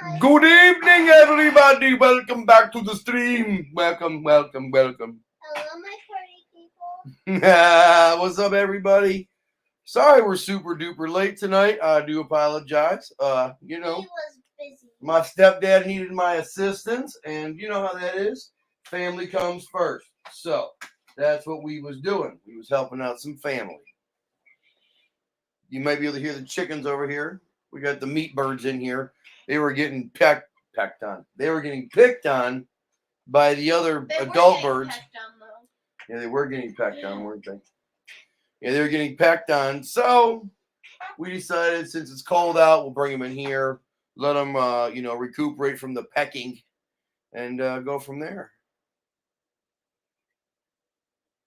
Good evening, everybody. Welcome back to the stream. Welcome. Hello, my party people. What's up, everybody? Sorry we're super duper late tonight. I do apologize. He was busy. My stepdad needed my assistance, and you know how that is. Family comes first. So that's what we was doing. We was helping out some family. You might be able to hear the chickens over here. We got the meat birds in here. They were getting pecked on. They were getting picked on by the other adult birds. Yeah, they were getting pecked on, weren't they? Yeah, they were getting pecked on. So we decided, since it's cold out, we'll bring them in here, let them, recuperate from the pecking, and go from there.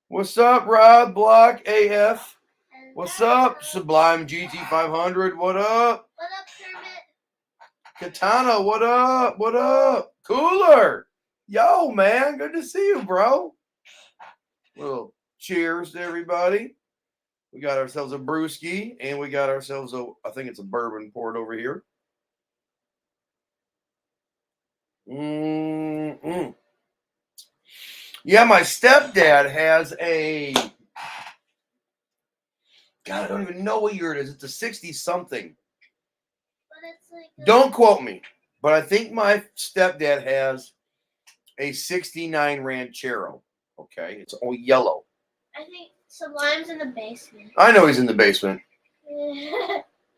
What's up, Rob Block AF? What's up, Sublime GT500? What up? What up, Kermit? Katana, what up? What up? Cooler. Yo, man, good to see you, bro. Well, cheers to everybody. We got ourselves a brewski, and we got ourselves I think it's a bourbon poured over here. Yeah, my stepdad has a, God, I don't even know what year it is. It's a 60-something. Don't quote me, but I think my stepdad has a 69 Ranchero. Okay, it's all yellow. I think Sublime's in the basement. I know he's in the basement.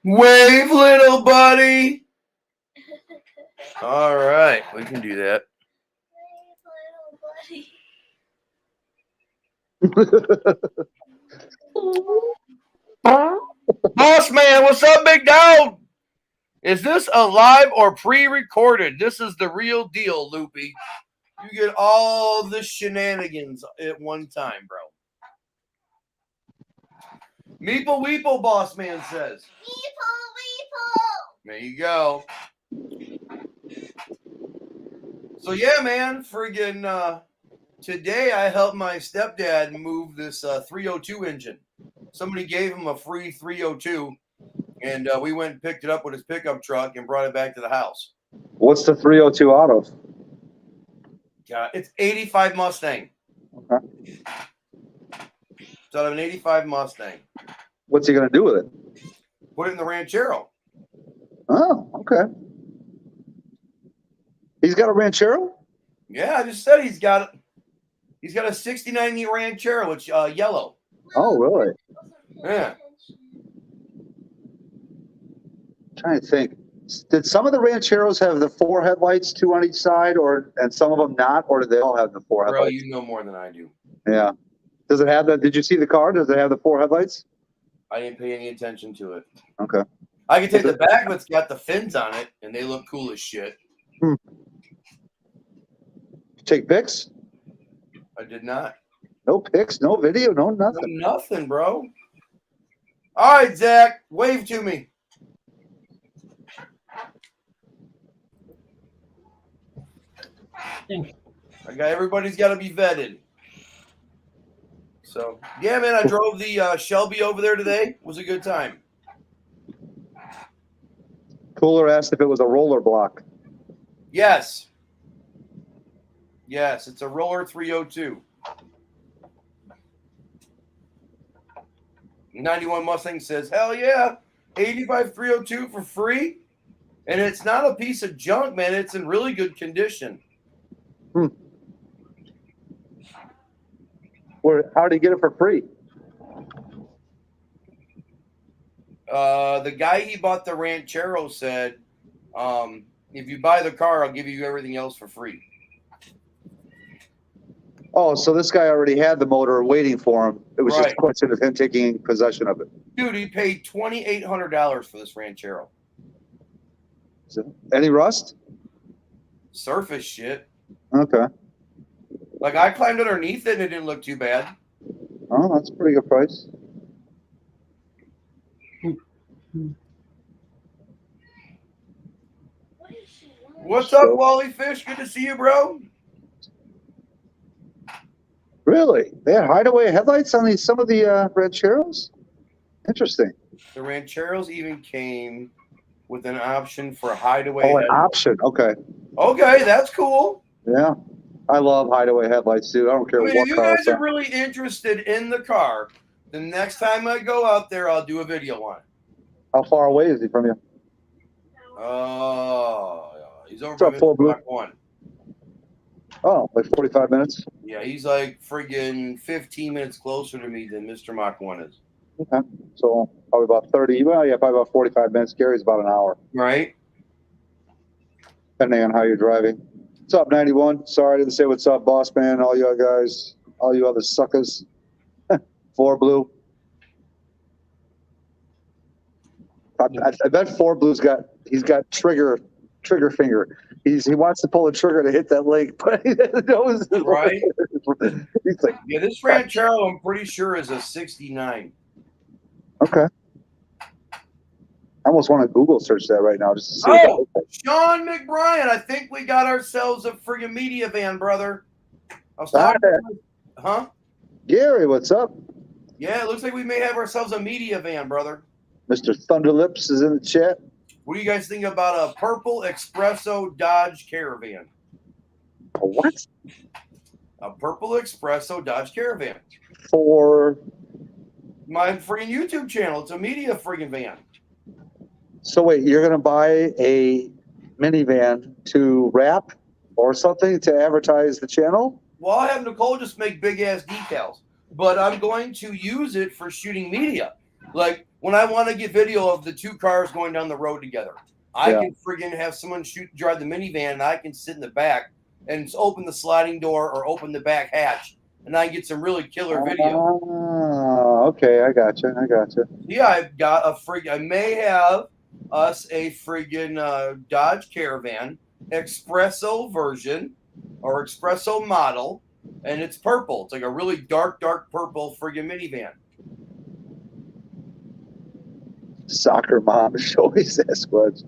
Wave, little buddy. All right, we can do that. Wave, little buddy. Boss man, what's up, big dog? Is this a live or pre-recorded? This is the real deal, Loopy. You get all the shenanigans at one time, bro. Meeple Weeple, boss man says. Weeple. There you go. So yeah, man, friggin' today I helped my stepdad move this 302 engine. Somebody gave him a free 302, and we went and picked it up with his pickup truck and brought it back to the house. What's the 302 out of? Yeah, it's 85 Mustang. Okay. It's out of an 85 Mustang. What's he going to do with it? Put it in the Ranchero. Oh, okay. He's got a Ranchero? Yeah, I just said he's got a 69 Ranchero. It's yellow. Oh, really? Yeah. I'm trying to think. Did some of the Rancheros have the 4 headlights, 2 on each side, and some of them not, or did they all have the 4 Bro, headlights? you know more than I do. Yeah. Does it have that? Did you see the car? Does it have the 4 headlights? I didn't pay any attention to it. Okay. I can take the back, but it's got the fins on it, and they look cool as shit. Take pics? I did not. No pics, no video, no nothing. Nothing, bro. All right, Zach, wave to me. Everybody's got to be vetted. So, yeah, man, I drove the Shelby over there today. It was a good time. Cooler asked if it was a roller block. Yes. Yes, it's a Roller 302. 91 Mustang says, hell yeah, 85 302 for free. And it's not a piece of junk, man. It's in really good condition. How did he get it for free? The guy he bought the Ranchero said, if you buy the car, I'll give you everything else for free. Oh, so this guy already had the motor waiting for him. It was just a question of him taking possession of it. Dude, he paid $2,800 for this Ranchero. Any rust? Surface shit. Okay. Like, I climbed underneath it and it didn't look too bad. Oh, that's a pretty good price. What's up, Wally Fish? Good to see you, bro. Really? They had hideaway headlights on some of the Rancheros? Interesting. The Rancheros even came with an option for hideaway. Oh, an headlights. option. Okay. Okay, that's cool. Yeah. I love hideaway headlights too. I don't care I mean, what if you car guys it's are on. really interested in the car, the next time I go out there, I'll do a video on it. How far away is he from you? Oh, he's over What's up, by Paul Mr. Blue? Mach 1. Oh, like 45 minutes? Yeah, he's like friggin' 15 minutes closer to me than Mr. Mach 1 is. Okay. So probably about 30. Well, yeah, probably about 45 minutes. Gary's about an hour, Right? depending on how you're driving. What's up, 91? Sorry, I didn't say what's up, boss man, all you guys, all you other suckers. 4 Blue. I bet 4 Blue's he's got trigger finger. He wants to pull the trigger to hit that link, but he knows. Right? He's like, Yeah, this Ranchero, I'm pretty sure, is a 69. okay. I almost want to Google search that right now just to see. Oh, Sean McBrien, I think we got ourselves a friggin' media van, brother. I was talking huh? Gary, what's up? Yeah, it looks like we may have ourselves a media van, brother. Mr. Thunderlips is in the chat. What do you guys think about a purple Espresso Dodge Caravan? A what? A purple Espresso Dodge Caravan. For My friggin' YouTube channel. It's a media friggin' van. so wait, you're gonna buy a minivan to wrap or something to advertise the channel? Well, I have Nicole just make big ass decals, but I'm going to use it for shooting media. Like when I want to get video of the two cars going down the road together, I can friggin' have someone drive the minivan, and I can sit in the back and open the sliding door or open the back hatch, and I get some really killer video. Oh, okay, I gotcha. Yeah, I've got I may have us a friggin' Dodge Caravan Espresso version or Espresso model, and it's purple. It's like a really dark purple friggin' minivan. Soccer mom, show me Sasquatch.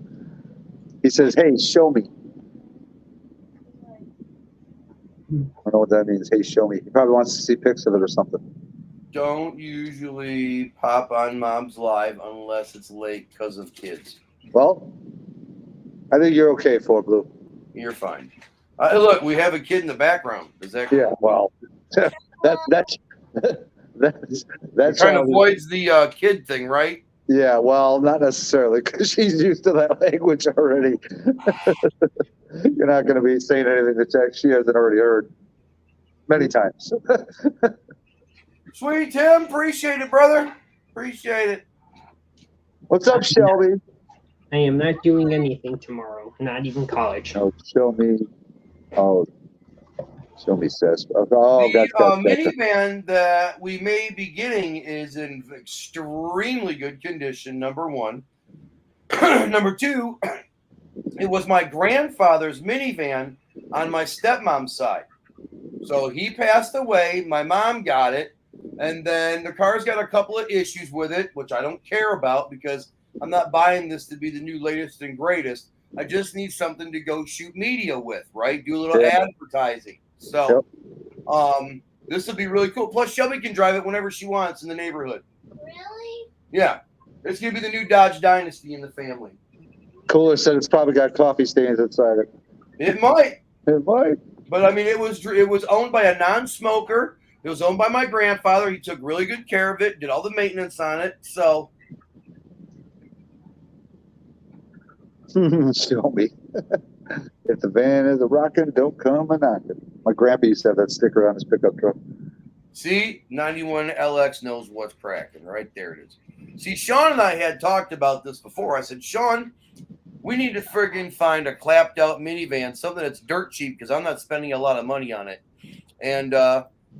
He says, "Hey, show me." I don't know what that means. Hey, show me. He probably wants to see pics of it or something. Don't usually pop on Mom's Live unless it's late because of kids. Well, I think you're okay, 4 Blue. You're fine. Look, we have a kid in the background. Is that Yeah, well, that kind of avoids the kid thing, right? Yeah, well, not necessarily, because she's used to that language already. You're not going to be saying anything that she hasn't already heard many times. Sweet Tim, appreciate it, brother. Appreciate it. What's up, Shelby? I am not doing anything tomorrow, not even college. Oh, show me. Oh, show me, Sess. Oh, The gotcha. minivan that we may be getting is in extremely good condition, number one. Number two, it was my grandfather's minivan on my stepmom's side. So he passed away. My mom got it. And then the car's got a couple of issues with it, which I don't care about because I'm not buying this to be the new latest and greatest. I just need something to go shoot media with, right? Do a little advertising. So this will be really cool. Plus, Shelby can drive it whenever she wants in the neighborhood. Really? Yeah. It's going to be the new Dodge Dynasty in the family. Cooler said it's probably got coffee stains inside it. It might. It might. But, I mean, it was owned by a non-smoker. It was owned by my grandfather. He took really good care of it, did all the maintenance on it. So. Show me. If the van is a rockin', don't come a knockin'. My grandpa used to have that sticker on his pickup truck. See, 91LX knows what's cracking. Right there it is. See, Sean and I had talked about this before. I said, Sean, we need to friggin' find a clapped out minivan, something that's dirt cheap because I'm not spending a lot of money on it. And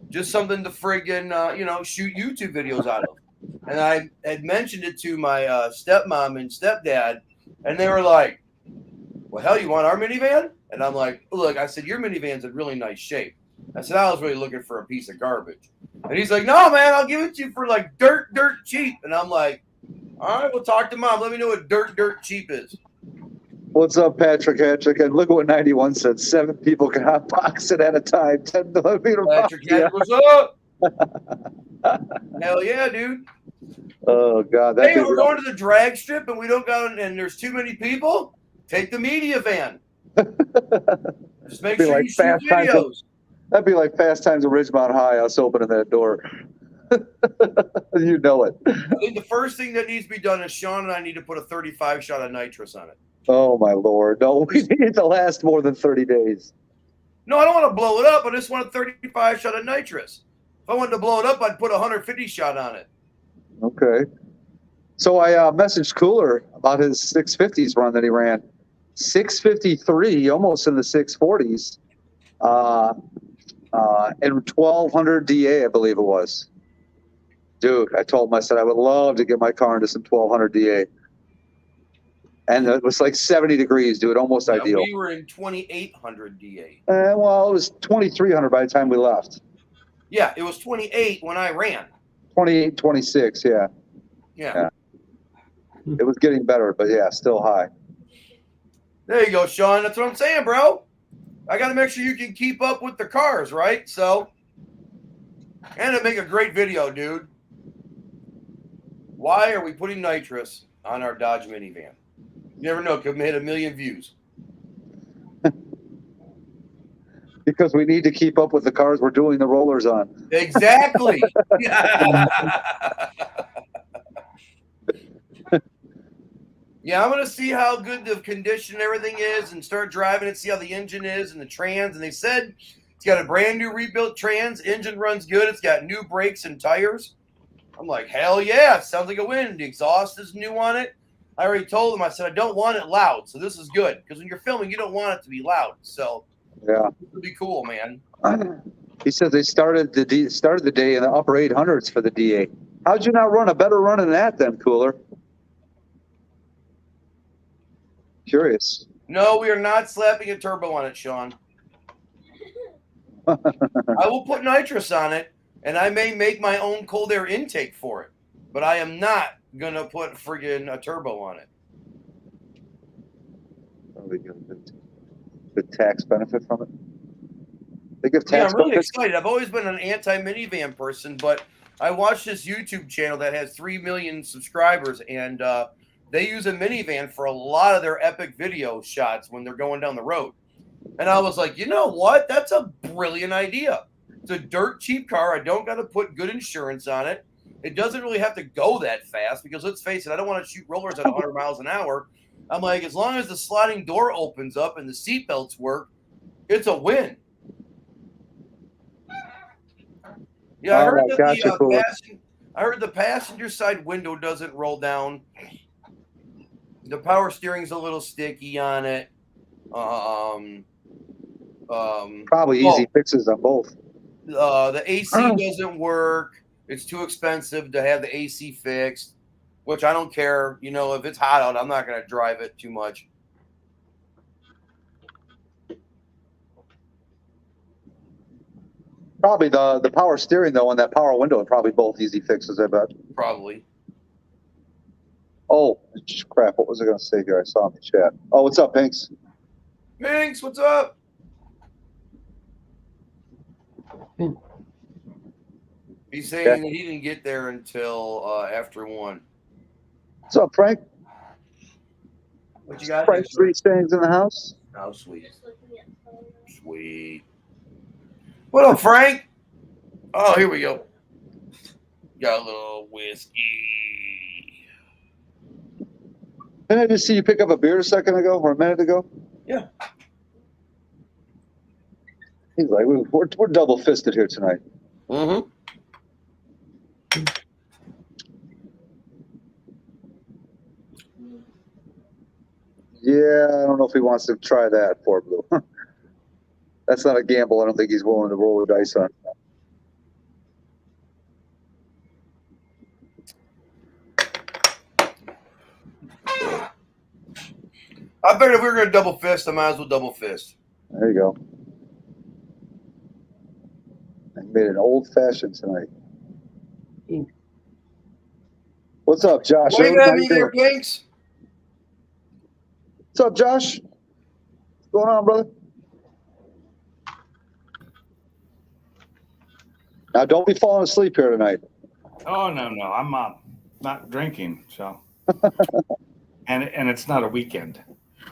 just something to friggin', shoot YouTube videos out of. And I had mentioned it to my stepmom and stepdad, and they were like, well, hell, you want our minivan? And I'm like, look, I said, your minivan's in really nice shape. I said, I was really looking for a piece of garbage. And he's like, no, man, I'll give it to you for like dirt cheap. And I'm like, all right, we'll talk to Mom. Let me know what dirt cheap is. What's up, Patrick? And look at what 91 said. 7 people can hotbox it at a time. 10 millimeter. Patrick, what's up? Hell yeah, dude. Oh God, Hey, that'd be we're going to the drag strip and we don't got, and there's too many people. Take the media van. Just make Be sure like you shoot Fast Times at- videos. That'd be like Fast Times at Ridgemont High, us opening that door. You know it. I think the first thing that needs to be done is Sean and I need to put a 35 shot of nitrous on it. Oh my Lord. No, we need it to last more than 30 days. No, I don't want to blow it up. I just want a 35 shot of nitrous. If I wanted to blow it up, I'd put a 150 shot on it. Okay. So I messaged Cooler about his 650s run that he ran. 653, almost in the 640s. And 1200 DA, I believe it was. Dude, I told him, I said, I would love to get my car into some 1200 DA. And it was like 70 degrees, dude, almost Yeah, ideal. we were in 2800 DA. Well, it was 2300 by the time we left. Yeah, it was 28 when I ran. 28, 26, yeah. Yeah. It was getting better, but yeah, still high. There you go, Sean. That's what I'm saying, bro. I got to make sure you can keep up with the cars, right? So, and to make a great video, dude. Why are we putting nitrous on our Dodge minivan? You never know. Could hit 1 million views. Because we need to keep up with the cars we're doing the rollers on. Exactly. Yeah, I'm going to see how good the condition and everything is and start driving it, see how the engine is and the trans. And they said it's got a brand new rebuilt trans. Engine runs good. It's got new brakes and tires. I'm like, hell yeah. Sounds like a win. The exhaust is new on it. I already told them, I said, I don't want it loud. So this is good. Because when you're filming, you don't want it to be loud. So yeah, it'll be cool, man. He says they started the day in the upper 800s for the DA. How'd you not run a better run than that then, Cooler? Curious. No, we are not slapping a turbo on it, Sean. I will put nitrous on it, and I may make my own cold air intake for it. But I am not going to put friggin' a turbo on it. Probably get a good tax benefit from it. They give Yeah, tax I'm really benefits. excited. I've always been an anti-minivan person, but I watched this YouTube channel that has 3 million subscribers, and they use a minivan for a lot of their epic video shots when they're going down the road. And I was like, you know what? That's a brilliant idea. It's a dirt cheap car. I don't got to put good insurance on it. It doesn't really have to go that fast because let's face it, I don't want to shoot rollers at 100 miles an hour. I'm like, as long as the sliding door opens up and the seatbelts work, it's a win. Yeah, I heard that I heard the passenger side window doesn't roll down. The power steering's a little sticky on it. Probably easy fixes on both. The AC doesn't work. It's too expensive to have the AC fixed, which I don't care. You know, if it's hot out, I'm not going to drive it too much. Probably the power steering, though, and that power window are probably both easy fixes, I bet. Probably. Oh, crap. What was I going to say here? I saw in the chat. Oh, what's up, Pinks? Pinks, what's up? He's saying that he didn't get there until after 1. What's up, Frank? What you got? Frank Three Stains in the house. Oh, sweet. Sweet. What up, Frank? Oh, here we go. Got a little whiskey. Didn't I just see you pick up a beer a second ago or a minute ago? Yeah. He's like, we're double fisted here tonight. Mm-hmm. Yeah, I don't know if he wants to try that for Blue. That's not a gamble I don't think he's willing to roll the dice on. I figured if we were going to double fist, I might as well double fist. There you go. I made an old fashioned tonight. What's up, Josh? Wave How at you me there, doing? Pinks. What's up, Josh? What's going on, brother? Now, don't be falling asleep here tonight. Oh, no, I'm up. not drinking, so and it's not a weekend.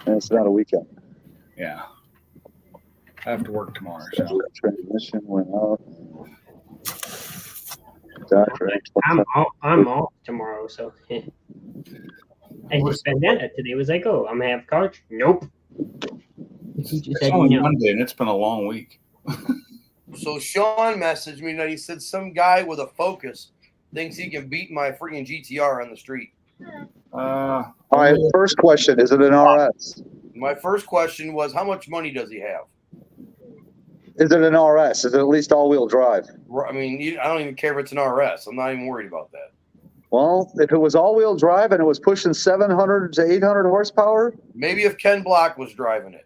And it's not a weekend. Yeah, I have to work tomorrow. So Transmission went out. Doctor, I'm off tomorrow, so I just said that today. Was like, oh, I'm gonna have college. Nope. He just it's said only no. Monday, and it's been a long week. So Sean messaged me that he said some guy with a Focus thinks he can beat my freaking GTR on the street. all right, first question, is it an RS? My first question was, how much money does he have? Is it an RS? Is it at least all-wheel drive? I mean, I don't even care if it's an RS. I'm not even worried about that. Well, if it was all-wheel drive and it was pushing 700 to 800 horsepower, Maybe if Ken Block was driving it.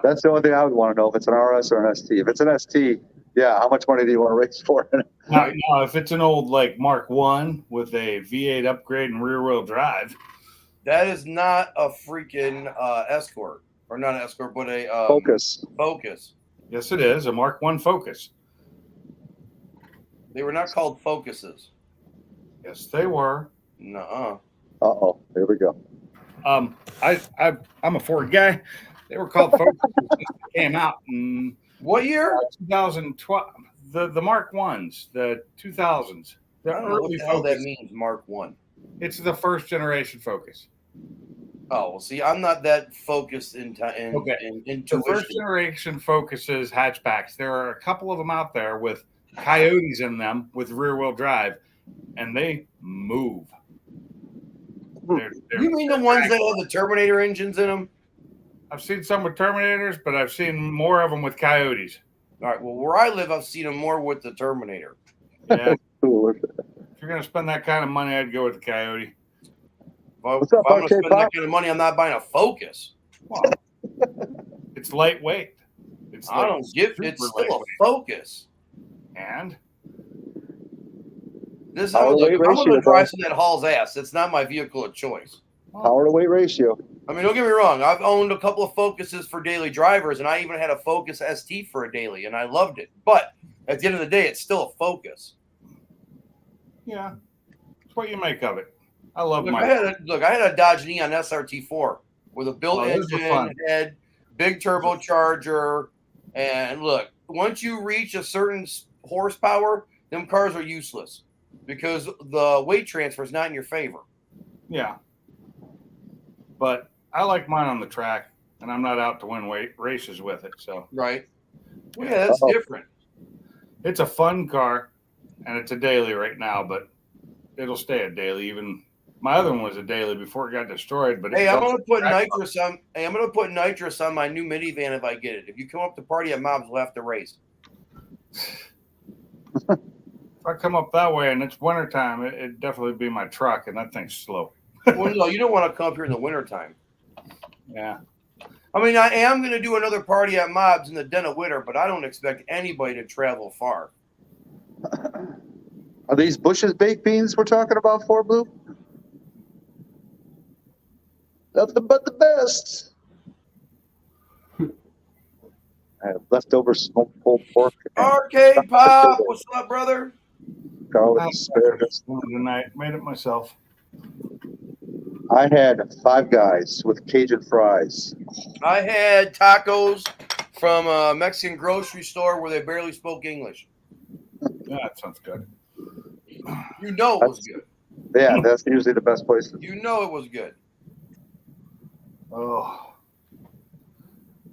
that's the only thing I would want to know, if it's an RS or an ST. If it's an ST, yeah, how much money do you want to raise for it? Now, if it's an old like Mark I with a V8 upgrade and rear-wheel drive, That is not a freaking Escort. Or not an Escort, but a Focus. Focus. yes, it is a Mark I Focus. They were not called Focuses. Yes, they were. Nuh-uh. Uh-oh, here we go. I'm a Ford guy. They were called Focuses since they came out in What year? 2012. The Mark I's, the 2000s. I The don't know what early the hell that Focus. means, Mark 1. It's the first generation Focus. Oh, well, see, I'm not that focused in Okay. The intuition. first generation Focuses hatchbacks. There are a couple of them out there with Coyotes in them with rear-wheel drive, and they move. You mean the ones that have the Terminator engines in them? I've seen some with Terminators, but I've seen more of them with Coyotes. All right, well, where I live, I've seen them more with the Terminator. Yeah, Cool. if you're gonna spend that kind of money, I'd go with the Coyote. What's up, If I'm going to RK spend that Pop? kind of money, I'm not buying a Focus. Well, it's lightweight. It's I don't give. super It's still lightweight. a Focus. And This is Power to look, weight if I'm going ratio, to drive some that hauls ass. It's not my vehicle of choice. Power to weight ratio. I mean, don't get me wrong. I've owned a couple of Focuses for daily drivers, and I even had a Focus ST for a daily, and I loved it. But at the end of the day, it's still a Focus. yeah, it's what you make of it. I love Look, my. I had a Dodge Neon SRT4 with a built Oh, those were engine, fun. head, big turbocharger, and look, once you reach a certain horsepower, them cars are useless because the weight transfer is not in your favor. Yeah, but I like mine on the track, and I'm not out to win races with it. So Right? Well, yeah, that's different. it's a fun car, and it's a daily right now, but it'll stay a daily. Even my other one was a daily before it got destroyed. But Hey, I'm gonna put nitrous on. Hey, I'm gonna put nitrous on my new minivan if I get it. If you come up to party at Mom's, we'll have to race. If I come up that way and it's wintertime, it'd definitely be my truck, and that thing's slow. Well, no, you don't want to come up here in the wintertime. Yeah. I mean, I am gonna do another party at Mob's in the den of winter, but I don't expect anybody to travel far. Are these Bush's baked beans we're talking about, for Blue? Nothing but the best. I have leftover smoked pulled pork. and Arcade Pop, what's up, brother? garlic I asparagus. tonight made it myself. I had Five Guys with Cajun fries. I had tacos from a Mexican grocery store where they barely spoke English. Yeah, that sounds good. You know it was good. Yeah, that's usually the best place. You know it was good. Oh,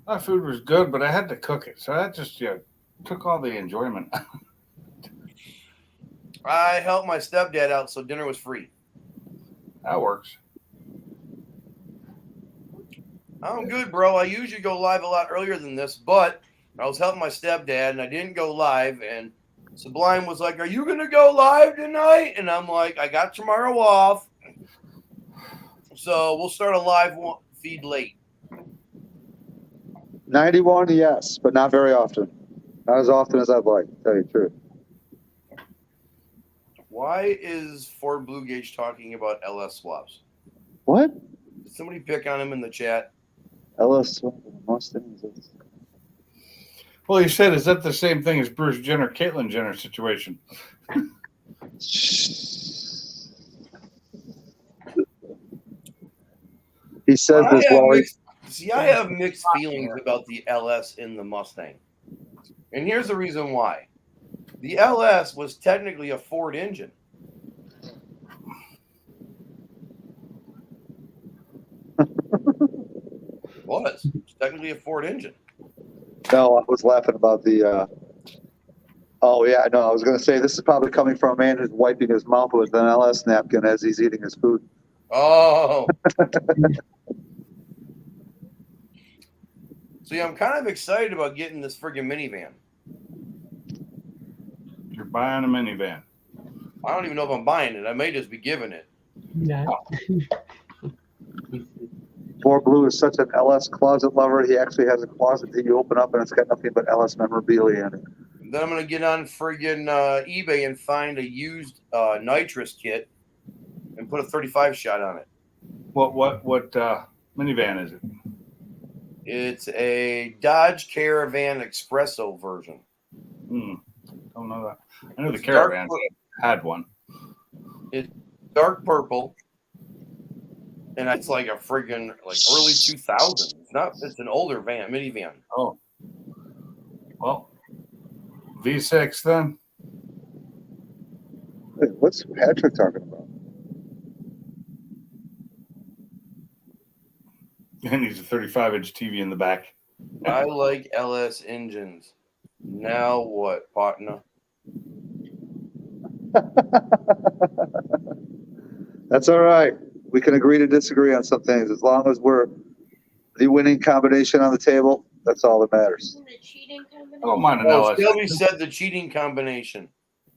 my food was good, but I had to cook it, so that just took all the enjoyment. I helped my stepdad out, so dinner was free. That works. I'm good, bro. I usually go live a lot earlier than this, but I was helping my stepdad, and I didn't go live, and Sublime was like, "Are you going to go live tonight?" And I'm like, "I got tomorrow off, so we'll start a live feed late." 91, yes, but not very often. Not as often as I'd like, to tell you the truth. Why is Ford Blue Gauge talking about LS swaps? What? Did somebody pick on him in the chat? LS Mustangs. Well, he said, is that the same thing as Bruce Jenner, Caitlyn Jenner situation? He says this while I have mixed feelings about the LS in the Mustang. And here's the reason why. The LS was technically a Ford engine. It's technically a Ford engine. No, I was laughing about the. Oh yeah, no, I was going to say this is probably coming from a man who's wiping his mouth with an LS napkin as he's eating his food. Oh. See, I'm kind of excited about getting this friggin' minivan. You're buying a minivan. I don't even know if I'm buying it. I may just be giving it. Yeah. Poor Blue is such an LS closet lover. He actually has a closet that you open up and it's got nothing but LS memorabilia in it. Then I'm gonna get on friggin' eBay and find a used nitrous kit and put a 35 shot on it. What minivan is it? It's a Dodge Caravan Espresso version. Don't know that. I know It's the Caravan had one. It's dark purple, and it's like a friggin' like early 2000s. It's an older minivan. Oh, well, V6 then. Wait, what's Patrick talking about? And he's a 35-inch TV in the back. I like LS engines. Now what, partner? That's all right. We can agree to disagree on some things as long as we're the winning combination on the table. That's all that matters. The cheating combination. Oh, mine and Oh, LS. Shelby said the cheating combination.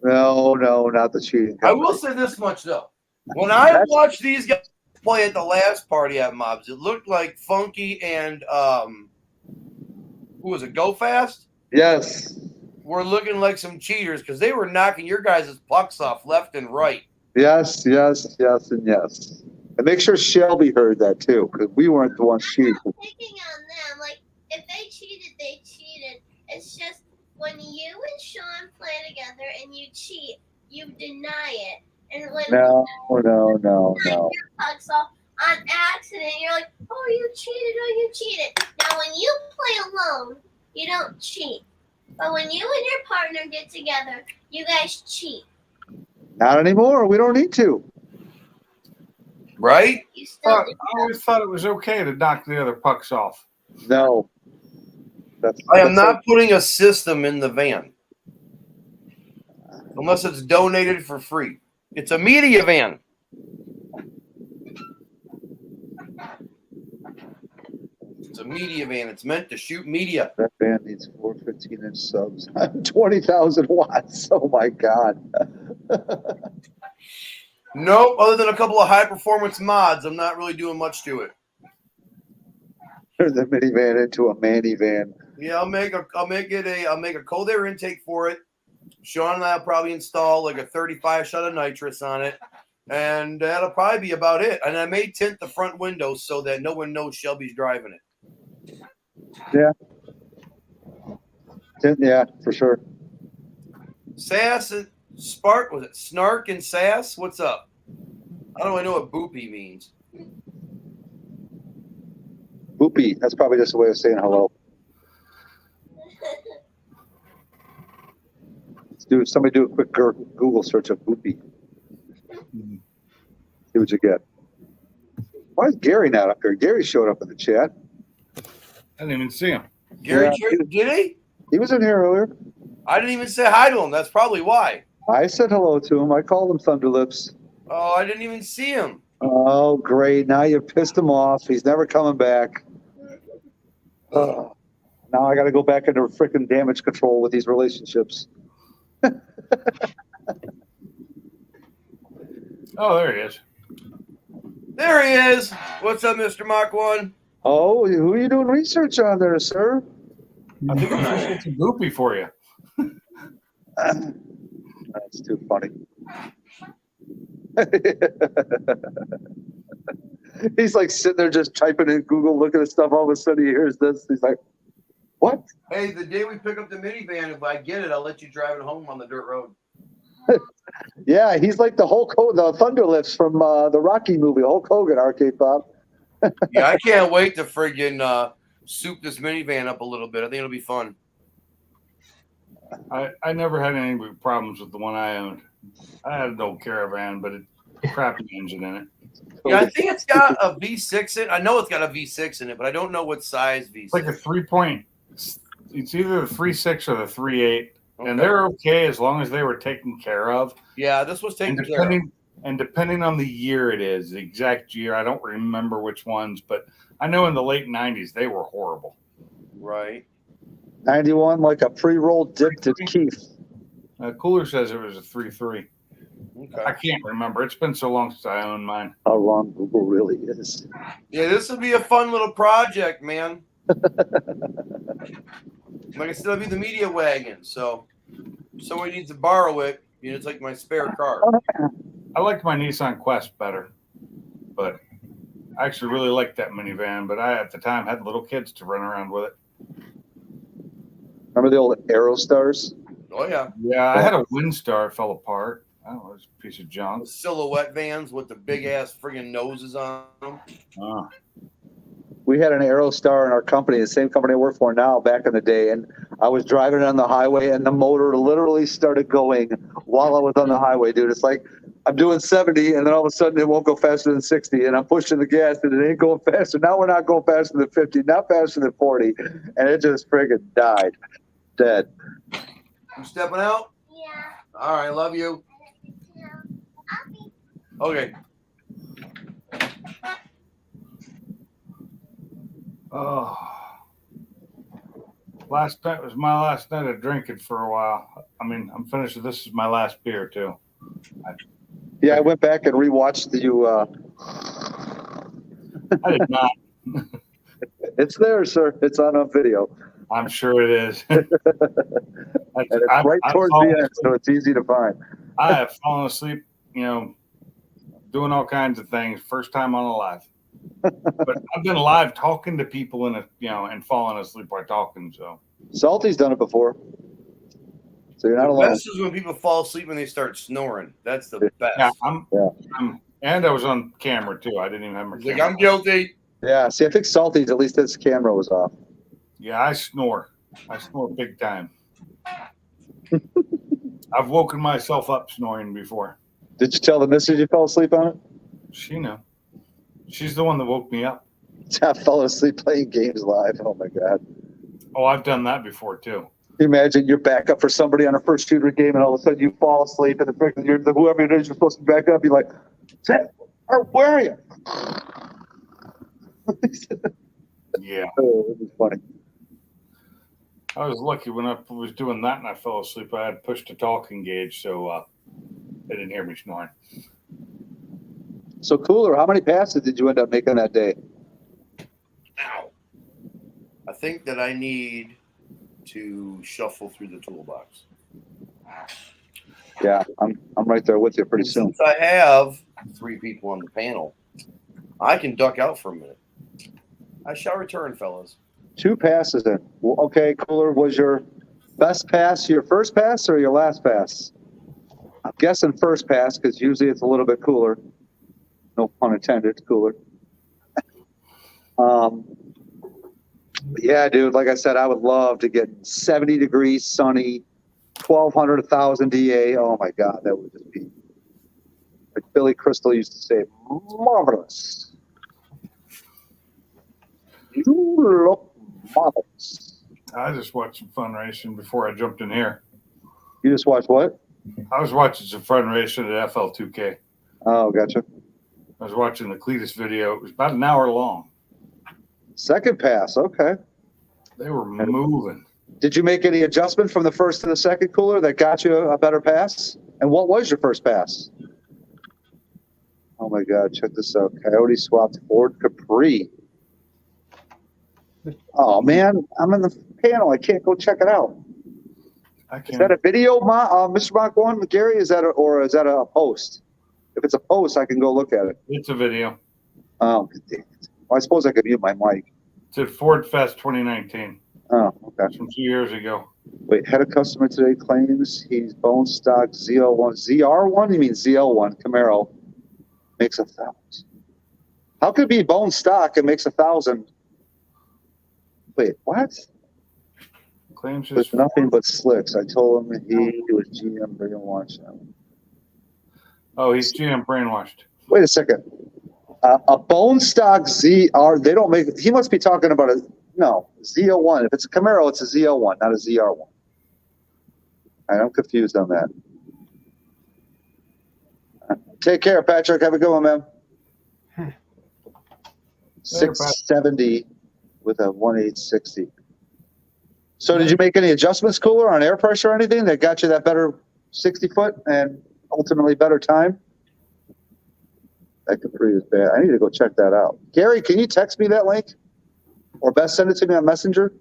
No, not the cheating. I will say this much though. When I watched these guys play at the last party at Mobs, it looked like Funky and who was it? Go Fast? Yes. Were looking like some cheaters because they were knocking your guys' pucks off left and right. Yes, and yes. And make sure Shelby heard that too, because we weren't the ones cheating. I'm not picking on them. Like, if they cheated, they cheated. It's just when you and Sean play together and you cheat, you deny it. And when No. your pucks off on accident, you're like, oh, you cheated. Now, when you play alone, you don't cheat. But when you and your partner get together, you guys cheat. Not anymore. We don't need to. Right? You still I do. always thought it was okay to knock the other pucks off. No. I am not putting a system in the van. Unless it's donated for free. It's a media van. It's a media van. It's meant to shoot media. That van needs 4 15-inch subs. 20,000 watts. Oh my God. Nope, other than a couple of high performance mods, I'm not really doing much to it. Turn the minivan into a manny van. Yeah, I'll make a cold air intake for it. Sean and I'll probably install like a 35 shot of nitrous on it. And that'll probably be about it. And I may tint the front windows so that no one knows Shelby's driving it. Yeah, for sure. Sass and Spark, was it Snark and Sass? What's up? I don't really know what boopy means. Boopy. That's probably just a way of saying hello. Somebody do a quick Google search of boopy. See what you get. Why is Gary not up here? Gary showed up in the chat. I didn't even see him. Gary, Yeah. did he? He was in here earlier. I didn't even say hi to him. That's probably why. I said hello to him. I called him Thunderlips. Oh, I didn't even see him. Oh, great. Now you pissed him off. He's never coming back. Now I got to go back into freaking damage control with these relationships. Oh, there he is. There he is. What's up, Mr. Mach 1? Oh, who are you doing research on there, sir? I think I'm just it's a goopy for you. That's too funny. He's like sitting there just typing in Google, looking at stuff. All of a sudden he hears this. He's like, What? Hey, the day we pick up the minivan, if I get it, I'll let you drive it home on the dirt road. Yeah, he's like the Hulk Hogan, the Thunderlifts from the Rocky movie, Hulk Hogan, Arcade Bob. Yeah, I can't wait to friggin' soup this minivan up a little bit. I think it'll be fun. I never had any problems with the one I owned. I had an old Caravan, but it crappy engine in it. Yeah, I think it's got a V6 in it. I know it's got a V6 in it, but I don't know what size V6. It's like a 3-point. It's either the 3.6 or the 3.8, Okay. and they're okay as long as they were taken care of. Yeah, this was taken And care of. depending on the year it is, the exact year, I don't remember which ones, but I know in the late 90s they were horrible. Right. 91, like a pre-roll dipped at Keith. Cooler says it was a 3.3. I Okay. can't remember. It's been so long since I owned mine. How wrong Google really is. Yeah, this will be a fun little project, man. Like I said, it'll be the media wagon. So if someone needs to borrow it, you know, it's like my spare car. I liked my Nissan Quest better, but I actually really liked that minivan. But I, at the time, had little kids to run around with it. Remember the old Aerostars? Oh, yeah. Yeah, I had a Windstar, fell apart. I don't know, it was a piece of junk. The silhouette vans with the big ass friggin' noses on them. Oh. We had an Aerostar in our company, the same company I work for now, back in the day, and I was driving on the highway, and the motor literally started going while I was on the highway, dude. It's like I'm doing 70, and then all of a sudden it won't go faster than 60, and I'm pushing the gas, and it ain't going faster. Now we're not going faster than 50, not faster than 40, and it just friggin' died. Dead. You stepping out? Yeah. All right, love you. Okay. Oh. Last night was my last night of drinking for a while. I mean, I'm finished. This is my last beer, too. Yeah, I went back and rewatched you. I did not. It's there, sir. It's on a video. I'm sure it is. And it's right towards the end, so it's easy to find. I have fallen asleep, you know, doing all kinds of things. First time on a live. But I've been live talking to people and falling asleep while talking. So Salty's done it before. So you're not The alone. best is when people fall asleep and they start snoring. That's the best. yeah, and I was on camera too. I didn't even have my He's like, camera. I'm guilty. Yeah, see, I think Salty's, at least his camera was off. Yeah, I snore. I snore big time. I've woken myself up snoring before. Did you tell the missus you fell asleep on it? She knew. She's the one that woke me up. I fell asleep playing games live. Oh my God. Oh, I've done that before too. Can you imagine you're back up for somebody on a first shooter game and all of a sudden you fall asleep and whoever it is you're supposed to back up, you're like, where are you? Yeah. Oh, it was funny. I was lucky when I was doing that and I fell asleep. I had push to talk engaged, so they didn't hear me snoring. So Cooler, how many passes did you end up making that day? Ow. I think that I need to shuffle through the toolbox. Yeah, I'm right there with you pretty soon. Since I have 3 people on the panel, I can duck out for a minute. I shall return, fellas. 2 passes in. Well, okay, Cooler, was your best pass your first pass or your last pass? I'm guessing first pass because usually it's a little bit cooler. No pun intended, cooler. Yeah, dude, like I said, I would love to get 70 degrees, sunny, 1,200, 1,000 DA. Oh my God, that would just be, like Billy Crystal used to say, marvelous. You look marvelous. I just watched some fun racing before I jumped in here. You just watched what? I was watching some fun racing at FL2K. Oh, gotcha. I was watching the Cletus video. It was about an hour long. Second pass, okay. They were moving. Did you make any adjustment from the first to the second, Cooler, that got you a better pass? And what was your first pass? Oh my God, check this out. Coyote swapped Ford Capri. Oh man, I'm in the panel. I can't go check it out. Is that a video, Mr. Mach 1, Gary? Is that or is that a post? If it's a post, I can go look at it. It's a video. Oh, well, I suppose I could mute my mic. It's at Ford Fest 2019. Oh, okay. That's from 2 years ago. Wait, had a customer today claims he's bone stock ZL1. ZR1? You mean ZL1 Camaro makes 1,000. How could it be bone stock and makes 1,000? Wait, what? Claims his With nothing but slicks. I told him he was GM brainwashed. he's GM brainwashed. Wait a second. A bone stock ZR. They don't make. He must be talking about a ZL1. If it's a Camaro, it's a ZL1, not a ZR1. I'm confused on that. Take care, Patrick. Have a good one, man. 670 with a 1860. So did you make any adjustments, Cooler, on air pressure or anything that got you that better 60 foot and ultimately better time? That Capri is bad. I need to go check that out. Gary, can you text me that link? Or best send it to me on Messenger?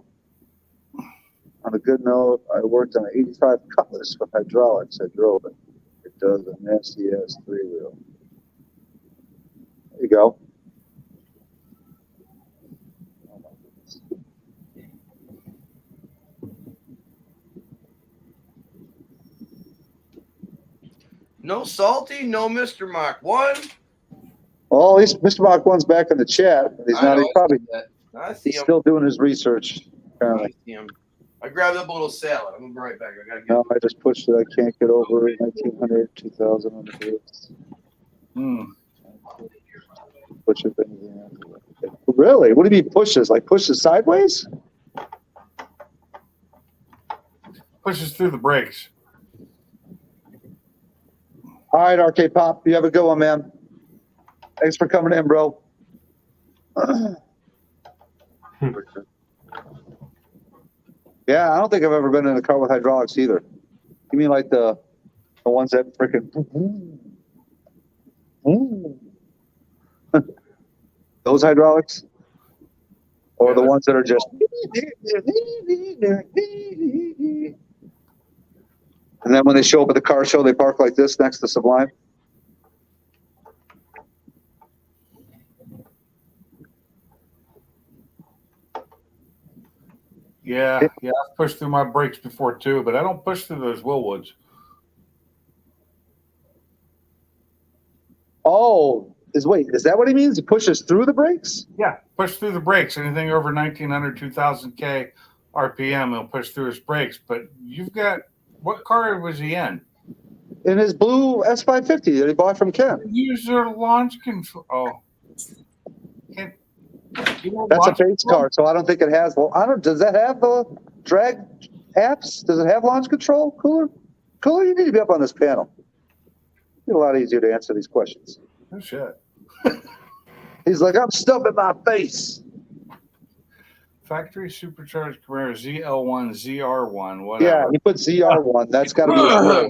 On a good note, I worked on an 85 Cutlass with hydraulics. I drove it. It does a nasty ass 3-wheel. There you go. Oh my goodness. No Salty, no Mr. Mach 1. Well, at least Mr. Mach 1's back in the chat. He's I not. know, He's probably. I see He's him. still doing his research. I Apparently. see him. I grabbed up a little salad. I'm going to be right back. I got to get No, I just pushed it. I can't get over 1900, 2000 on the brakes. Push it. Really? What do you mean pushes? Like pushes sideways? Pushes through the brakes. All right, RK Pop. You have a good one, man. Thanks for coming in, bro. Yeah, I don't think I've ever been in a car with hydraulics either. You mean like the ones that freaking those hydraulics? Or the ones that are just and then when they show up at the car show, they park like this next to Sublime? Yeah, I've pushed through my brakes before too, but I don't push through those Willwoods. Oh, is that what he means? He pushes through the brakes? Yeah, push through the brakes. Anything over 1900, 2000K RPM, he'll push through his brakes. But you've got, what car was he in? In his blue S550 that he bought from Ken. Use their launch control. Oh. That's a base car, so I don't think it has. Well, does that have the drag apps? Does it have launch control? Cooler, you need to be up on this panel. It's a lot easier to answer these questions. Oh shit. He's like, I'm stuffing my face. Factory supercharged Camaro ZL1, ZR1, whatever. Yeah, he put ZR1. That's got to be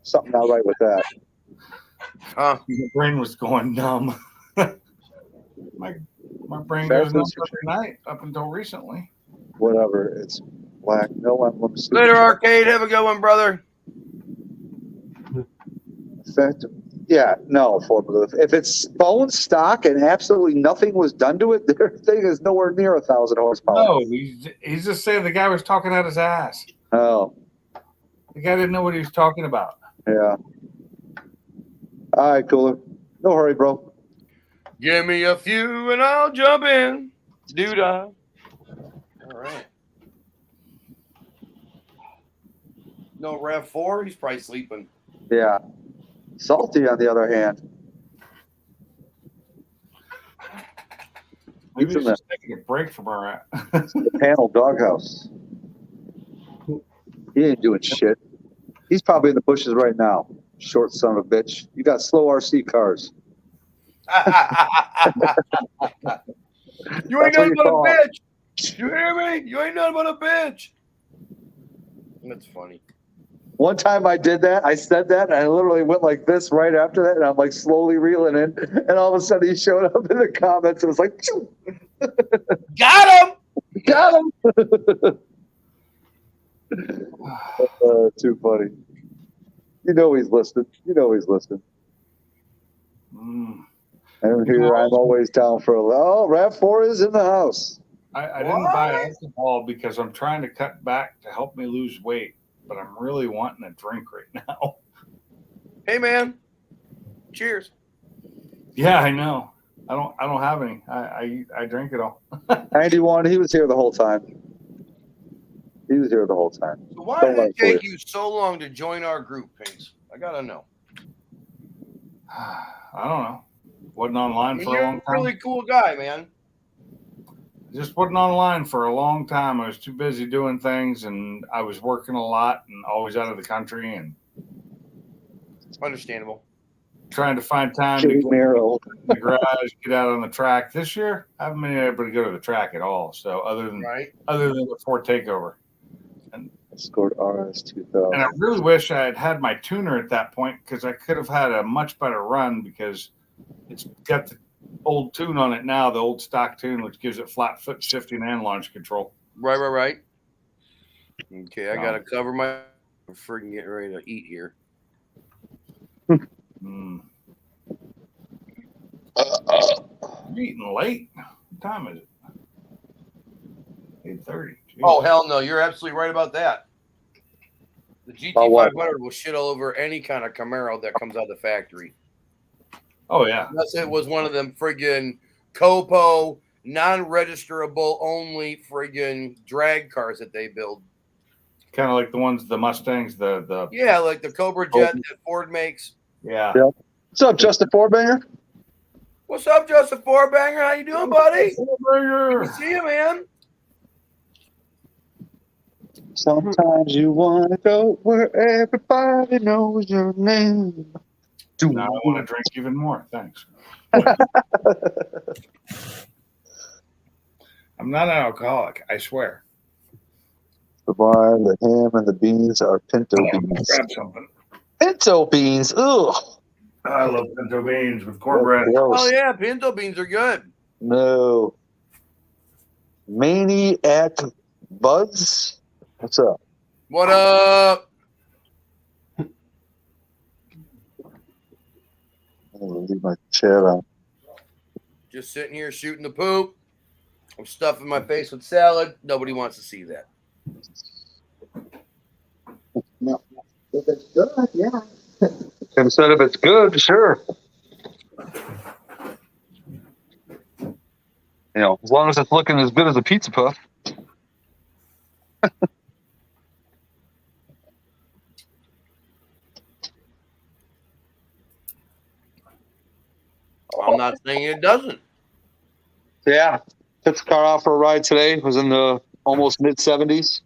something not right with that. My brain was going numb. My brain goes numb every night up until recently. Whatever. It's black. No emblem. Later, Arcade. Have a good one, brother. Yeah, no, Formula. If it's bone stock and absolutely nothing was done to it, their thing is nowhere near 1,000 horsepower. No, he's just saying the guy was talking out his ass. Oh. The guy didn't know what he was talking about. Yeah. All right, Cooler. No hurry, bro. Give me a few and I'll jump in. Doo-dah. All right. No RAV4? He's probably sleeping. Yeah. Salty, on the other hand. Maybe he's just taking a break from our The panel doghouse. He ain't doing shit. He's probably in the bushes right now. Short son of a bitch. You got slow RC cars. You ain't nothing but a bitch. You hear me? You ain't nothing but a bitch. That's funny. One time I did that. I said that, and I literally went like this right after that, and I'm like slowly reeling in, and all of a sudden he showed up in the comments. It was like, got him. Got him. Too funny. You know he's listening. And here I'm always down for a. Oh, RAV4 is in the house. I didn't buy alcohol because I'm trying to cut back to help me lose weight, but I'm really wanting a drink right now. Hey, man. Cheers. Yeah, I know. I don't have any. I drink it all. 91, he was here the whole time. He was here the whole time. So why did it take you so long to join our group, Pinks? I gotta know. I don't know. Wasn't online for a You're long a time. really cool guy, man. Just wasn't online for a long time. I was too busy doing things, and I was working a lot and always out of the country and Understandable. trying to find time to get Merrill. in the garage, get out on the track. This year, I haven't been able to go to the track at all. So other than the Ford Takeover, and Scored RS 2000. I really wish I had had my tuner at that point because I could have had a much better run because it's got the old tune on it now, the old stock tune, which gives it flat foot shifting and launch control. Right. Okay, I gotta cover my. I'm freaking getting ready to eat here. You're eating late. What time is it? 8:30. Oh, hell no. You're absolutely right about that. The GT500 will shit all over any kind of Camaro that comes out of the factory. Oh, yeah. Unless it was one of them friggin' Copo, non-registerable only friggin' drag cars that they build. Kind of like the ones, the Mustangs, the Yeah, like the Cobra Jet that Ford makes. Yeah. Yep. What's up, Justin Fourbanger? What's up, Justin Fourbanger? How you doing, buddy? Fourbanger. Good to see you, man. Sometimes you want to go where everybody knows your name. Now I want to drink even more. Thanks. I'm not an alcoholic, I swear. The bar, the ham, and the beans are pinto beans. Grab something. Pinto beans. Ugh. I love pinto beans with cornbread. Oh, yeah. Pinto beans are good. No. Maniac Buds? What's up? What up? I'm going to leave my chair on. Just sitting here shooting the poop. I'm stuffing my face with salad. Nobody wants to see that. No. If it's good, yeah. Instead of it's good, sure. You know, as long as it's looking as good as a pizza puff. I'm not saying it doesn't. Yeah. Took the car out for a ride today. It was in the almost mid-70s.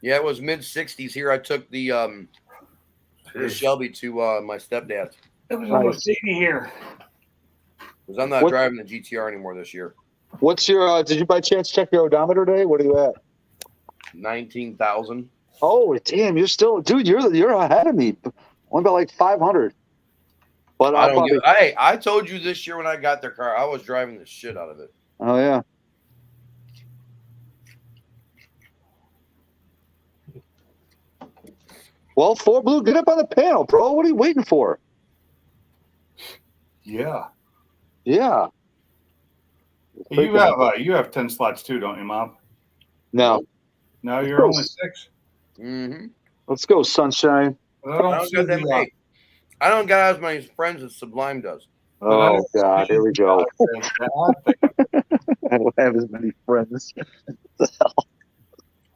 Yeah, it was mid-60s here. I took the Shelby to my stepdad's. It was almost 80 here. Because I'm not driving the GTR anymore this year. What's your, did you by chance check your odometer today? What are you at? 19,000. Oh, damn, you're still, dude, you're ahead of me. Only about like 500. But I told you this year when I got their car, I was driving the shit out of it. Oh, yeah. Well, 4Blue, get up on the panel, bro. What are you waiting for? Yeah. Yeah. You have 10 slots too, don't you, Mom? No. No, you're only 6. Mm-hmm. Let's go, Sunshine. I don't got as many friends as Sublime does. Oh, God, here we go. I don't have as many friends.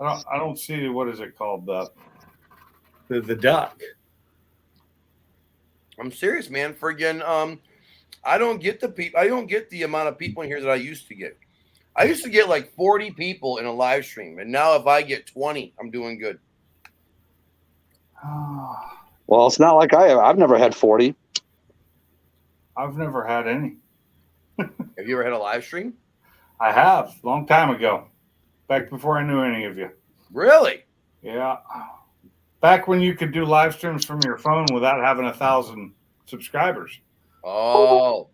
I don't see, what is it called? The duck. I'm serious, man. Friggin', I don't get the amount of people in here that I used to get. I used to get like 40 people in a live stream, and now if I get 20, I'm doing good. Well, it's not like I've never had 40. I've never had any. Have you ever had a live stream? I have, a long time ago. Back before I knew any of you. Really? Yeah. Back when you could do live streams from your phone without having 1,000 subscribers. Oh. Well,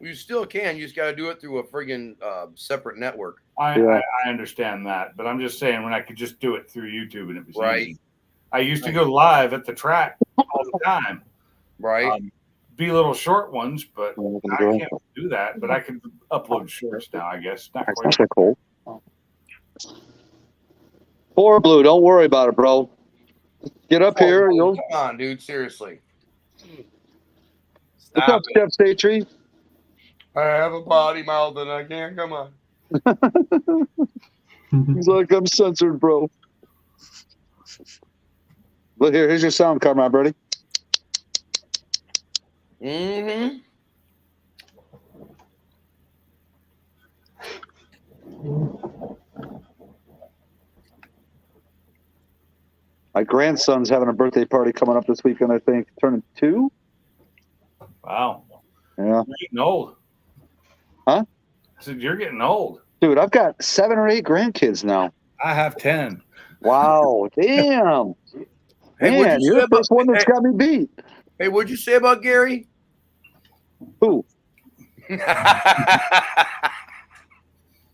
you still can. You just got to do it through a friggin' separate network. I understand that, but I'm just saying when I could just do it through YouTube and it was easy. I used to go live at the track all the time. Right. be little short ones, but I'm looking to I go. can't do that. But I can upload shorts now, I guess. Not That's quite. actually cool. Poor Blue, don't worry about it, bro. Get up here. You'll. Come on, dude. Seriously. What's Stop up, it. Chef Satry? I have a potty mouth and I can't. Come on. He's like, I'm censored, bro. But here's your sound card, my buddy. Mm-hmm. My grandson's having a birthday party coming up this weekend, I think. Turning 2? Wow. Yeah. You're getting old. Huh? I said, you're getting old. Dude, I've got 7 or 8 grandkids now. I have 10. Wow. Damn. Hey, what'd Man, you you're say the about? first one that's got me beat. Hey, what'd you say about Gary? Who?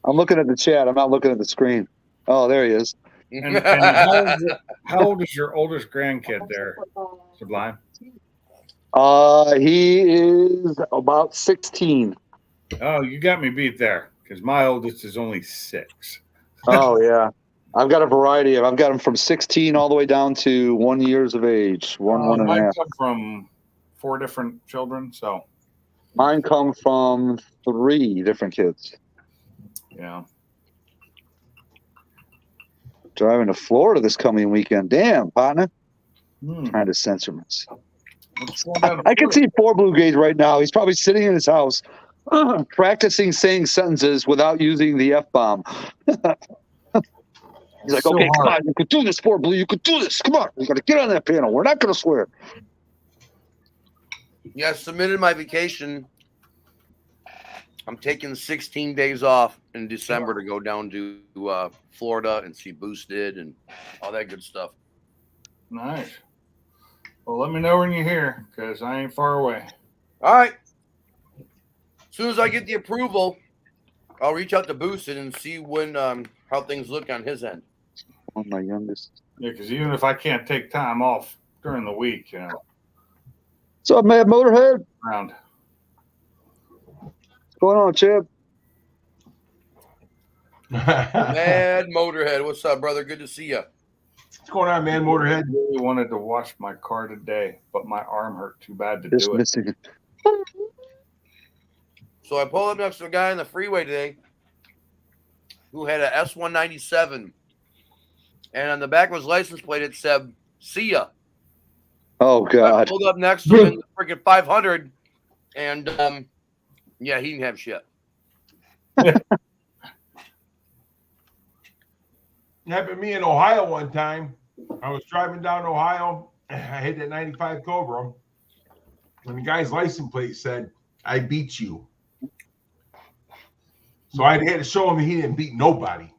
I'm looking at the chat. I'm not looking at the screen. Oh, there he is. And how old is your oldest grandkid there, Sublime? He is about 16. Oh, you got me beat there because my oldest is only 6. Oh, yeah. I've got a variety of. I've got them from 16 all the way down to 1 years of age. One and a Mine half. come from 4 different children, so Mine come from 3 different kids. yeah. Driving to Florida this coming weekend. Damn, partner. Hmm. Trying to censor myself. What's going on? I can see 4 Blue Gauge right now. He's probably sitting in his house practicing saying sentences without using the F-bomb. He's like, So okay, come hard. on, you could do this, 4 Blue. You could do this. Come on. You got to get on that panel. We're not going to swear. Yeah, submitted my vacation. I'm taking 16 days off in December to go down to Florida and see Boosted and all that good stuff. Nice. Well, let me know when you're here because I ain't far away. All right. As soon as I get the approval, I'll reach out to Boosted and see when how things look on his end. Oh, my youngest. Yeah, because even if I can't take time off during the week, you know, What's up, Mad Motorhead? around. What's going on, Chip? Mad Motorhead, what's up, brother? Good to see you. What's going on, man? Motorhead. I really wanted to wash my car today, but my arm hurt too bad to Just do it. missing it. So I pulled up next to a guy on the freeway today who had a S197, and on the back of his license plate it said "See ya." Oh, I God. pulled up next to him in the freaking 500, and yeah, he didn't have shit. It happened to me in Ohio one time. I was driving down Ohio. I hit that 95 Cobra. And the guy's license plate said, I beat you. So I had to show him he didn't beat nobody.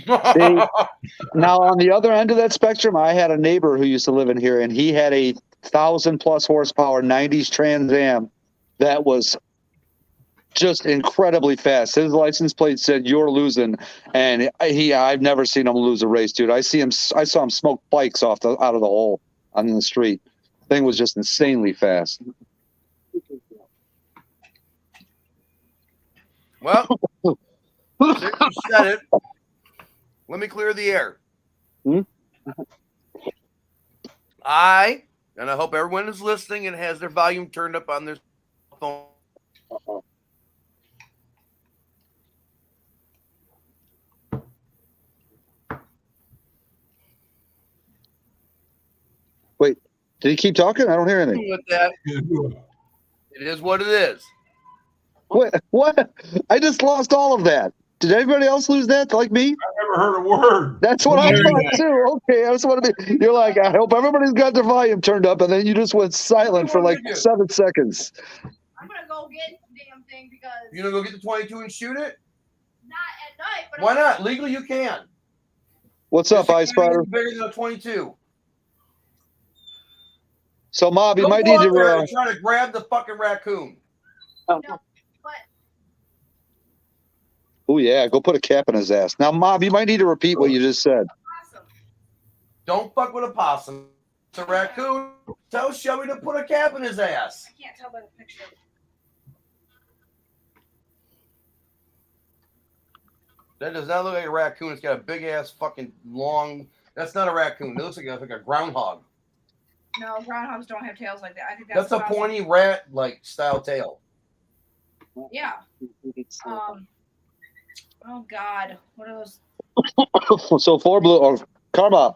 Now, on the other end of that spectrum, I had a neighbor who used to live in here, and he had a 1,000+ horsepower 90s Trans Am that was just incredibly fast. His license plate said "You're losing," and I've never seen him lose a race, dude. I saw him smoke bikes out of the hole on the street. Thing was just insanely fast. Well, since you said it, let me clear the air. Hmm? And I hope everyone is listening and has their volume turned up on their phone. Wait, did he keep talking? I don't hear anything. With that, it is what it is. What? I just lost all of that. Did everybody else lose that like me? I never heard a word. That's what I Hear thought that. too. Okay, I just want to be. You're like, I hope everybody's got their volume turned up, and then you just went silent for like 7 seconds. I'm gonna go get the damn thing because You gonna go get the 22 and shoot it? not at night. But Why not? Legally, you can. What's up, Ice Spider? Bigger than a 22. So, Mob, you Don't might go need out there to. and try to grab the fucking raccoon. But Oh yeah, go put a cap in his ass. Now, Mob, you might need to repeat what you just said. awesome. Don't fuck with a possum. It's a raccoon. Tell Shelby to put a cap in his ass. I can't tell by the picture. That does not look like a raccoon. It's got a big ass fucking long. That's not a raccoon. It looks like a groundhog. No, groundhogs don't have tails like that. I think That's a pointy rat like style tail. Yeah. Oh God, what are those? So 4 blue or Karma.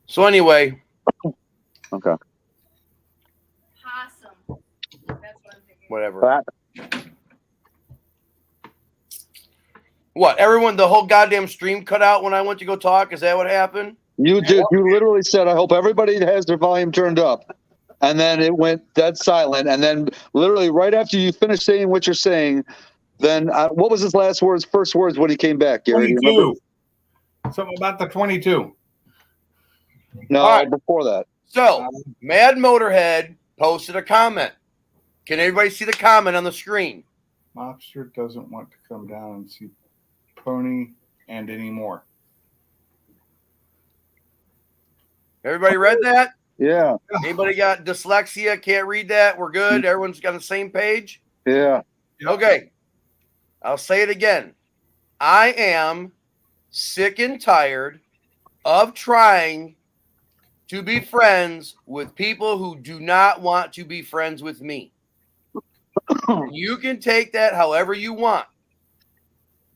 So anyway, Okay. Possum. That's what I'm thinking. whatever. What? Everyone, the whole goddamn stream cut out when I went to go talk. Is that what happened? You did. You literally said, "I hope everybody has their volume turned up," and then it went dead silent. And then, literally, right after you finished saying what you're saying, then what was his last words? First words when he came back, Gary? Do you remember? 22. Something about the 22. No, All right. before that. So, Mad Motorhead posted a comment. Can everybody see the comment on the screen? Mobster doesn't want to come down and see Pony and anymore. Everybody read that? Yeah. Anybody got dyslexia? Can't read that? We're good. Everyone's got the same page? Yeah. Okay. I'll say it again. I am sick and tired of trying to be friends with people who do not want to be friends with me. You can take that however you want.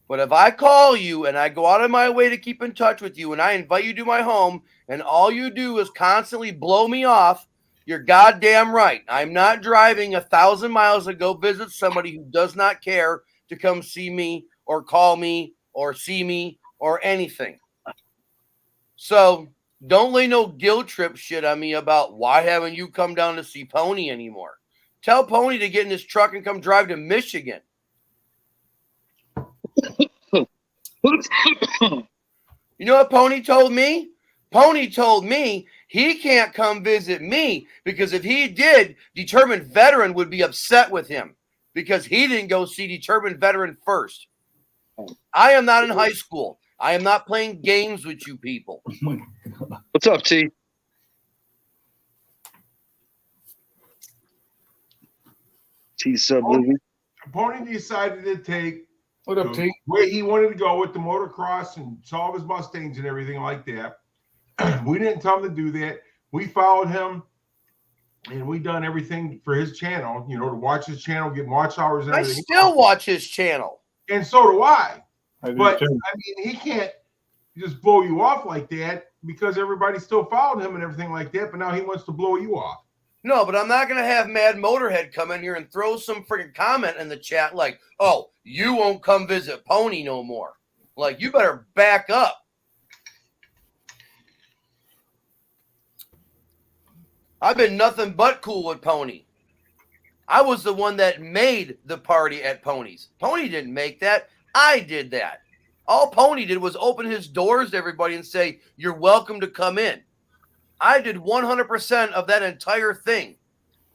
But if I call you and I go out of my way to keep in touch with you and I invite you to my home and all you do is constantly blow me off, you're goddamn right. I'm not driving 1,000 miles to go visit somebody who does not care to come see me or call me or see me or anything. So don't lay no guilt trip shit on me about why haven't you come down to see Pony anymore. Tell Pony to get in his truck and come drive to Michigan. You know what Pony told me? Pony told me he can't come visit me because if he did, Determined Veteran would be upset with him because he didn't go see Determined Veteran first. I am not in high school. I am not playing games with you people. What's up, T? T sub. Pony decided to take What up, T? where he wanted to go with the motocross and solve his Mustangs and everything like that. We didn't tell him to do that. We followed him and we done everything for his channel, you know, to watch his channel, get watch hours and I everything. still watch his channel. And so do I. I do But too. I mean, he can't just blow you off like that because everybody still followed him and everything like that. But now he wants to blow you off. No, but I'm not going to have Mad Motorhead come in here and throw some freaking comment in the chat like, oh, you won't come visit Pony no more. Like, you better back up. I've been nothing but cool with Pony. I was the one that made the party at Pony's. Pony didn't make that. I did that. All Pony did was open his doors to everybody and say, you're welcome to come in. I did 100% of that entire thing.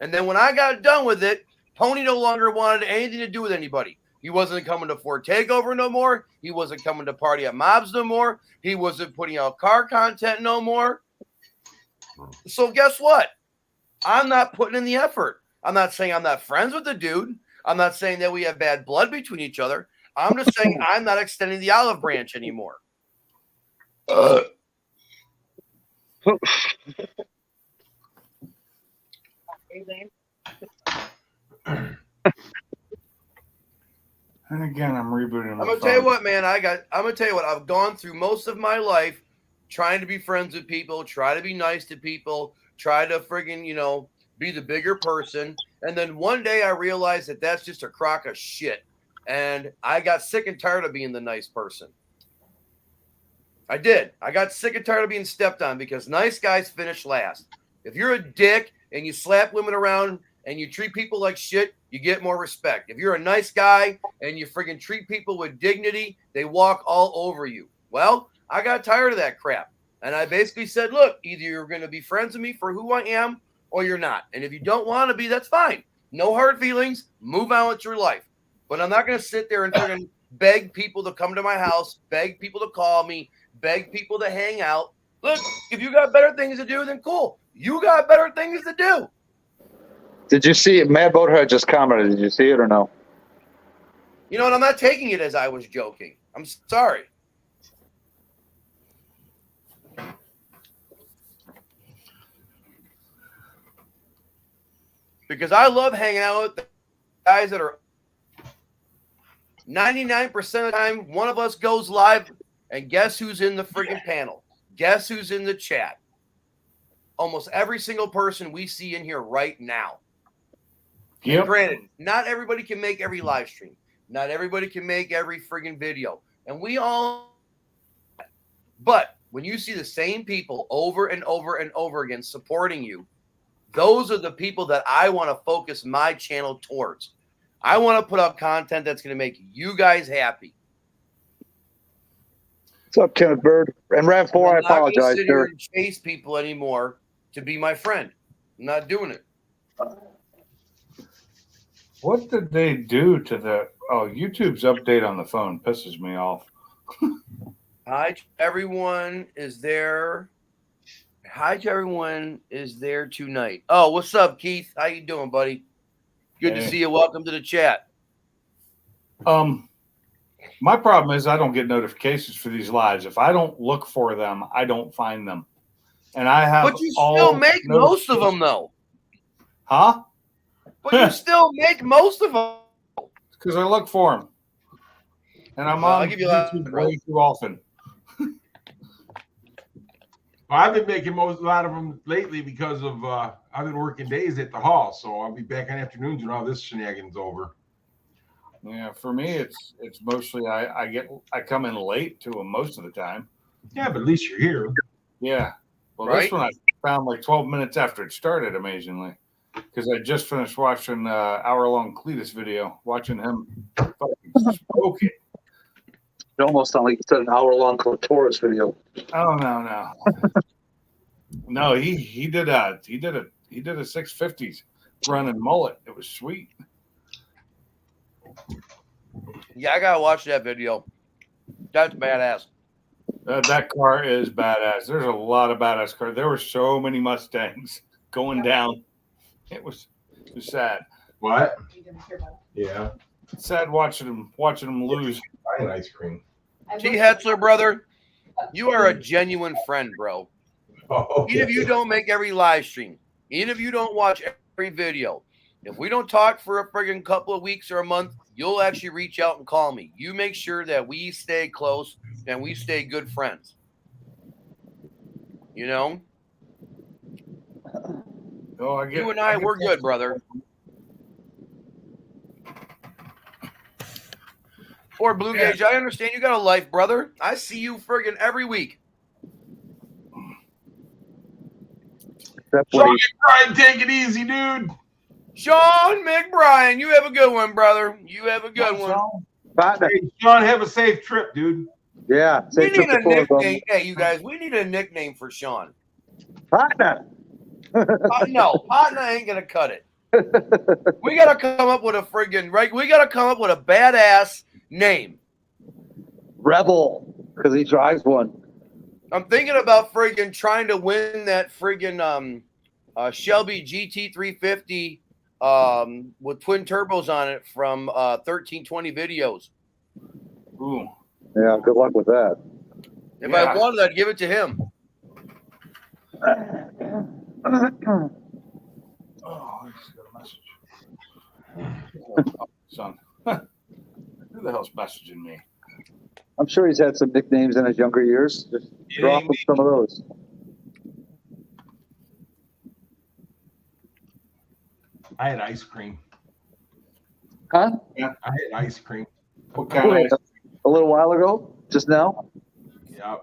And then when I got done with it, Pony no longer wanted anything to do with anybody. He wasn't coming to Ford Takeover no more. He wasn't coming to Party at Mobs no more. He wasn't putting out car content no more. So guess what? I'm not putting in the effort. I'm not saying I'm not friends with the dude. I'm not saying that we have bad blood between each other. I'm just saying I'm not extending the olive branch anymore. And again, I'm rebooting. I'm gonna tell you what, man. I'm gonna tell you what. I've gone through most of my life trying to be friends with people, try to be nice to people, try to friggin', be the bigger person. And then one day I realized that that's just a crock of shit. And I got sick and tired of being the nice person. I did. I got sick and tired of being stepped on because nice guys finish last. If you're a dick and you slap women around and you treat people like shit, you get more respect. If you're a nice guy and you friggin' treat people with dignity, they walk all over you. Well, I got tired of that crap. And I basically said, look, either you're going to be friends with me for who I am or you're not. And if you don't want to be, that's fine. No hard feelings. Move on with your life. But I'm not going to sit there and friggin' beg people to come to my house, beg people to call me, beg people to hang out. Look, if you got better things to do, then cool. You got better things to do. Did you see it? Mad Boathead just commented. Did you see it or no? You know what? I'm not taking it as I was joking. I'm sorry. Because I love hanging out with the guys that are 99% of the time, one of us goes live, and guess who's in the friggin' panel? Guess who's in the chat? Almost every single person we see in here right now. Yep. And granted, not everybody can make every live stream. Not everybody can make every friggin' video. And we all, but when you see the same people over and over and over again supporting you, those are the people that I want to focus my channel towards. I want to put up content that's going to make you guys happy. What's up, Kenneth Bird? And Rav4, I I'm not gonna apologize, sit here sir. and chase people anymore to be my friend. I'm not doing it. What did they do to the? Oh, YouTube's update on the phone pisses me off. Hi, to everyone is there. Hi, to everyone is there tonight. Oh, what's up, Keith? How you doing, buddy? Good to Hey. see you. Welcome to the chat. My problem is I don't get notifications for these lives. If I don't look for them, I don't find them. And I have But you all still make most of them, though. Huh? But you still make most of them. Because I look for them. And I'm I'll on give you that, YouTube bro. way too often. I've been making a lot of them lately because of I've been working days at the hall, so I'll be back on afternoons when all this shenanigans over. Yeah, for me, it's mostly I come in late to them most of the time. Yeah, but at least you're here. Yeah. Well, Right? this one I found like 12 minutes after it started, amazingly, because I just finished watching hour-long Cletus video, watching him fucking smoke it. It almost sounded like you said an hour-long clitoris video. Oh no. No, he did a 650s running mullet. It was sweet. Yeah, I gotta watch that video. That's badass. That car is badass. There's a lot of badass cars. There were so many Mustangs going down. It was sad. What? You didn't hear about Yeah, Sad watching them lose. buying ice cream. it. T. Hetzler, brother, you are a genuine friend, bro. Oh, Even if you don't make every live stream, even if you don't watch every video, if we don't talk for a friggin' couple of weeks or a month, you'll actually reach out and call me. You make sure that we stay close and we stay good friends. You know? Oh, You and I, we're good, brother. Or Blue Gauge, I understand you got a life, brother. I see you friggin' every week. That's Sean, what he, try and take it easy, dude. Sean McBrien, you have a good one, brother. You have a good one. partner. Hey, Sean, have a safe trip, dude. Yeah, We safe trip need a to Florida. nickname. Hey, you guys, we need a nickname for Sean. Partner. No, Patna ain't gonna cut it. We gotta come up with a friggin' right. We gotta come up with a badass name. Rebel, because he drives one. I'm thinking about friggin' trying to win that friggin' Shelby GT350 with twin turbos on it from 1320 videos. Ooh. Yeah, good luck with that. If Yeah. I wanted, I'd give it to him. Oh, I just got a message. Son. Who the hell's messaging me? I'm sure he's had some nicknames in his younger years. Just drop him some of those. I had ice cream. Huh? I had ice cream. What kind Wait, of a little while ago? Just now? Yeah.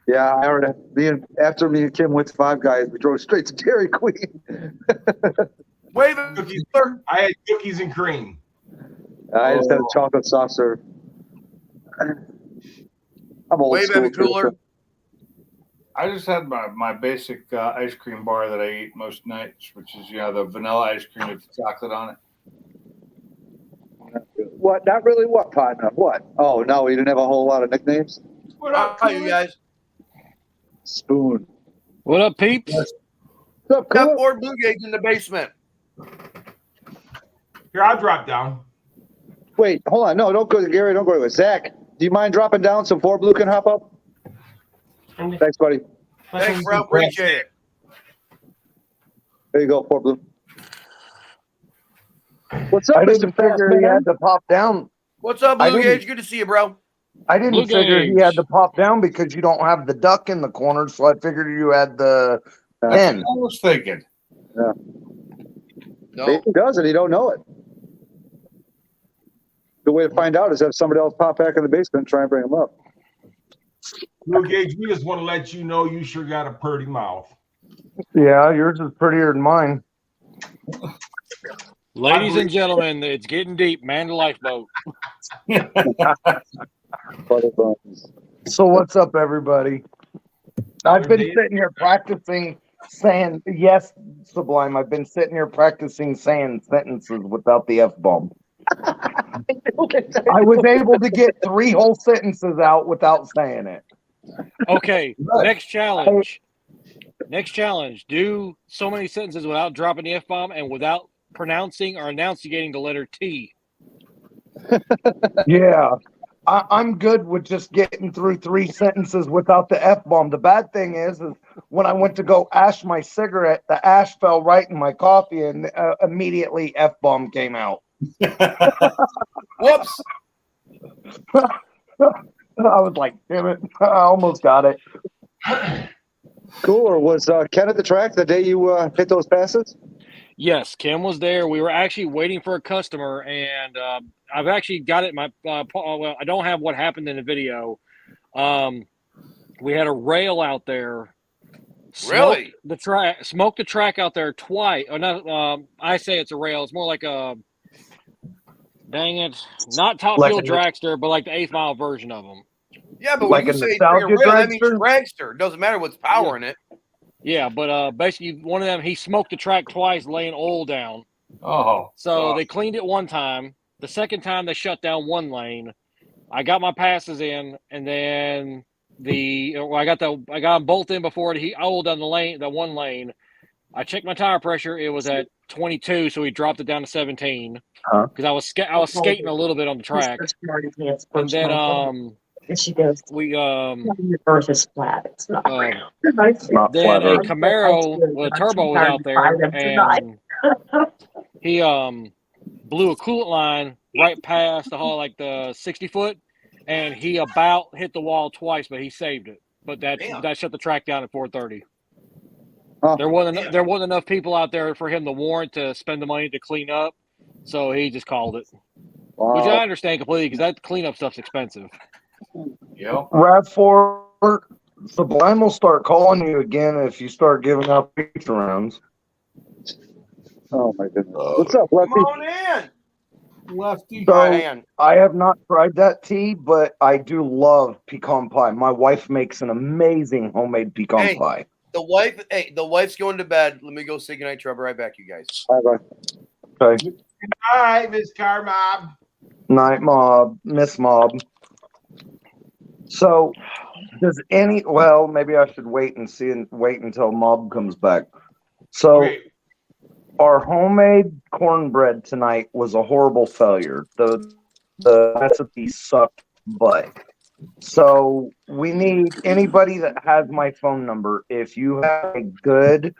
Yeah, I heard it. After me and Kim went to Five Guys, we drove straight to Dairy Queen. Wave it, Cookies. Keeler. I had cookies and cream. I just had a chocolate soft serve. I'm old Wave school. at me, Cooler. I just had my basic ice cream bar that I eat most nights, which is the vanilla ice cream with the chocolate on it. What? Not really what, partner? What? Oh, no, you didn't have a whole lot of nicknames? What up, Hi, you Cooler? guys. Spoon. What up, peeps? What's up, Got Cooler? 4 blue gauge in the basement. Here, I'll drop down. Wait, hold on. No, don't go, Gary. Don't go anywhere. Zach, do you mind dropping down so 4 Blue can hop up? Thanks, buddy. Thanks, bro. Appreciate it. There you go, 4 Blue. What's up, I Mr. didn't Fast figure he Man? had to pop down. What's up, I Blue didn't- Gauge? Good to see you, bro. I didn't Blue figure he gauge. had to pop down because you don't have the duck in the corner, so I figured you had the That's hen. what I was thinking. No. Maybe he does and he don't know it. The way to find out is have somebody else pop back in the basement and try and bring him up. Blue Gauge, we just want to let you know you sure got a purty mouth. Yeah, yours is prettier than mine. Ladies and gentlemen, it's getting deep. Man the lifeboat. So what's up, everybody? I've been sitting here practicing saying yes, Sublime. I've been sitting here practicing saying sentences without the F-bomb. I was able to get 3 whole sentences out without saying it. Okay, next challenge. Next challenge. Do so many sentences without dropping the F-bomb and without pronouncing or enunciating the letter T. Yeah. I'm good with just getting through 3 sentences without the F-bomb. The bad thing is when I went to go ash my cigarette, the ash fell right in my coffee and immediately F-bomb came out. Whoops. I was like, damn it, I almost got it. Cool. Or was Ken at the track the day you hit those passes? Yes, Kim was there. We were actually waiting for a customer, and I've actually got it. Well, I don't have what happened in the video. We had a rail out there. Really? Smoked the track out there twice. Or not, I say it's a rail. It's more like a, dang it, not Top Like Fuel a- dragster, but like the 8th mile version of them. Yeah, but Like when a you say nostalgia bring a rail, that means dragster? dragster. Doesn't matter what's powering it. Yeah, but basically one of them, he smoked the track twice, laying oil down. Oh. So they cleaned it one time. The second time they shut down one lane. I got my passes in, and then I got them both in before he oiled down the one lane. I checked my tire pressure; it was at 22, so he dropped it down to 17 because I was skating a little bit on the track. And then And she goes, we the earth is flat. It's not real. Not then flat a Earth. Camaro with a turbo was out there, and he blew a coolant line right past the hall, like the 60-foot, and he about hit the wall twice, but he saved it. But that shut the track down at 4:30. Huh. There wasn't enough people out there for him to warrant to spend the money to clean up, so he just called it, which I understand completely because that cleanup stuff's expensive. Yep. RAV4, Sublime will start calling you again if you start giving out pizza rounds. Oh my goodness. What's up, Come Lefty? on in. Lefty. So Man. I have not tried that tea, but I do love pecan pie. My wife makes an amazing homemade pecan Hey. pie. The wife's going to bed. Let me go say goodnight to her. I'll be right back, you guys. Bye-bye. Okay. All right, Miss Carmob. Night Mob, Miss Mob. So maybe I should wait until Mob comes back. So Okay. our homemade cornbread tonight was a horrible failure. The recipe sucked butt. So we need anybody that has my phone number. If you have a good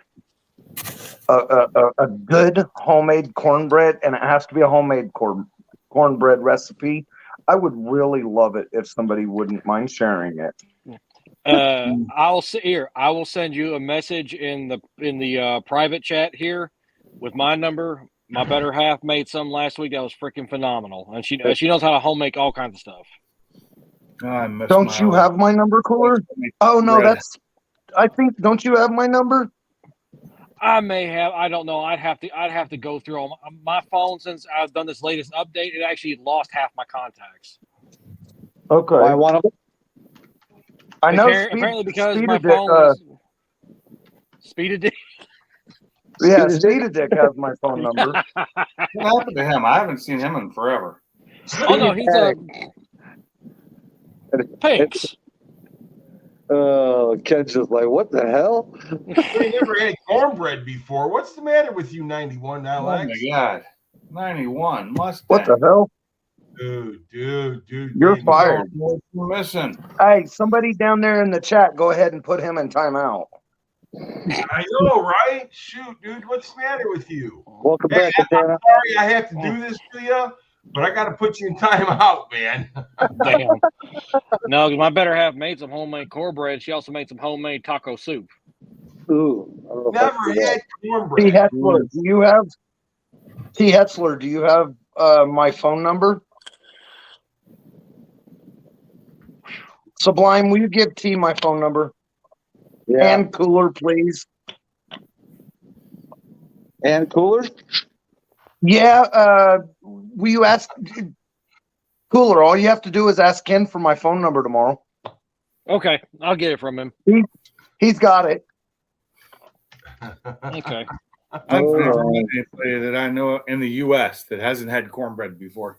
homemade cornbread, and it has to be a homemade cornbread recipe, I would really love it if somebody wouldn't mind sharing it. I will send you a message in the private chat here with my number. My better half made some last week that was freaking phenomenal, and she knows how to home make all kinds of stuff. I miss Don't you have my number, Cooler? Oh no, don't you have my number? I may have. I don't know. I'd have to go through all my phone since I've done this latest update. It actually lost half my contacts. Okay. I want to. I know. Apparently, because my phone was Speed-a-Dick. Yeah, Speed-a-Dick has my phone number. What happened to him? I haven't seen him in forever. Oh no, he's a Pinks. Oh, Ken's just like, what the hell? We never had cornbread before. What's the matter with you, 91 Oh Alex? my God. 91 Mustang. What the hell? Dude. You're man, fired. What you missing? Hey, somebody down there in the chat, go ahead and put him in timeout. I know, right? Shoot, dude, what's the matter with you? Welcome Hey, back, I'm Katana. sorry I have to do this to you, but I got to put you in timeout, man. Damn. No, because my better half made some homemade cornbread. She also made some homemade taco soup. Ooh, I don't know if I Never can do that. had T. cornbread. Hetzler, do you have my phone number? Sublime, will you give T my phone number? Yeah. And Cooler, please. And Cooler? Yeah, will you ask Cooler? All you have to do is ask Ken for my phone number tomorrow. Okay, I'll get it from him. He's got it. Okay. I've never met anybody that I know in the U.S. that hasn't had cornbread before.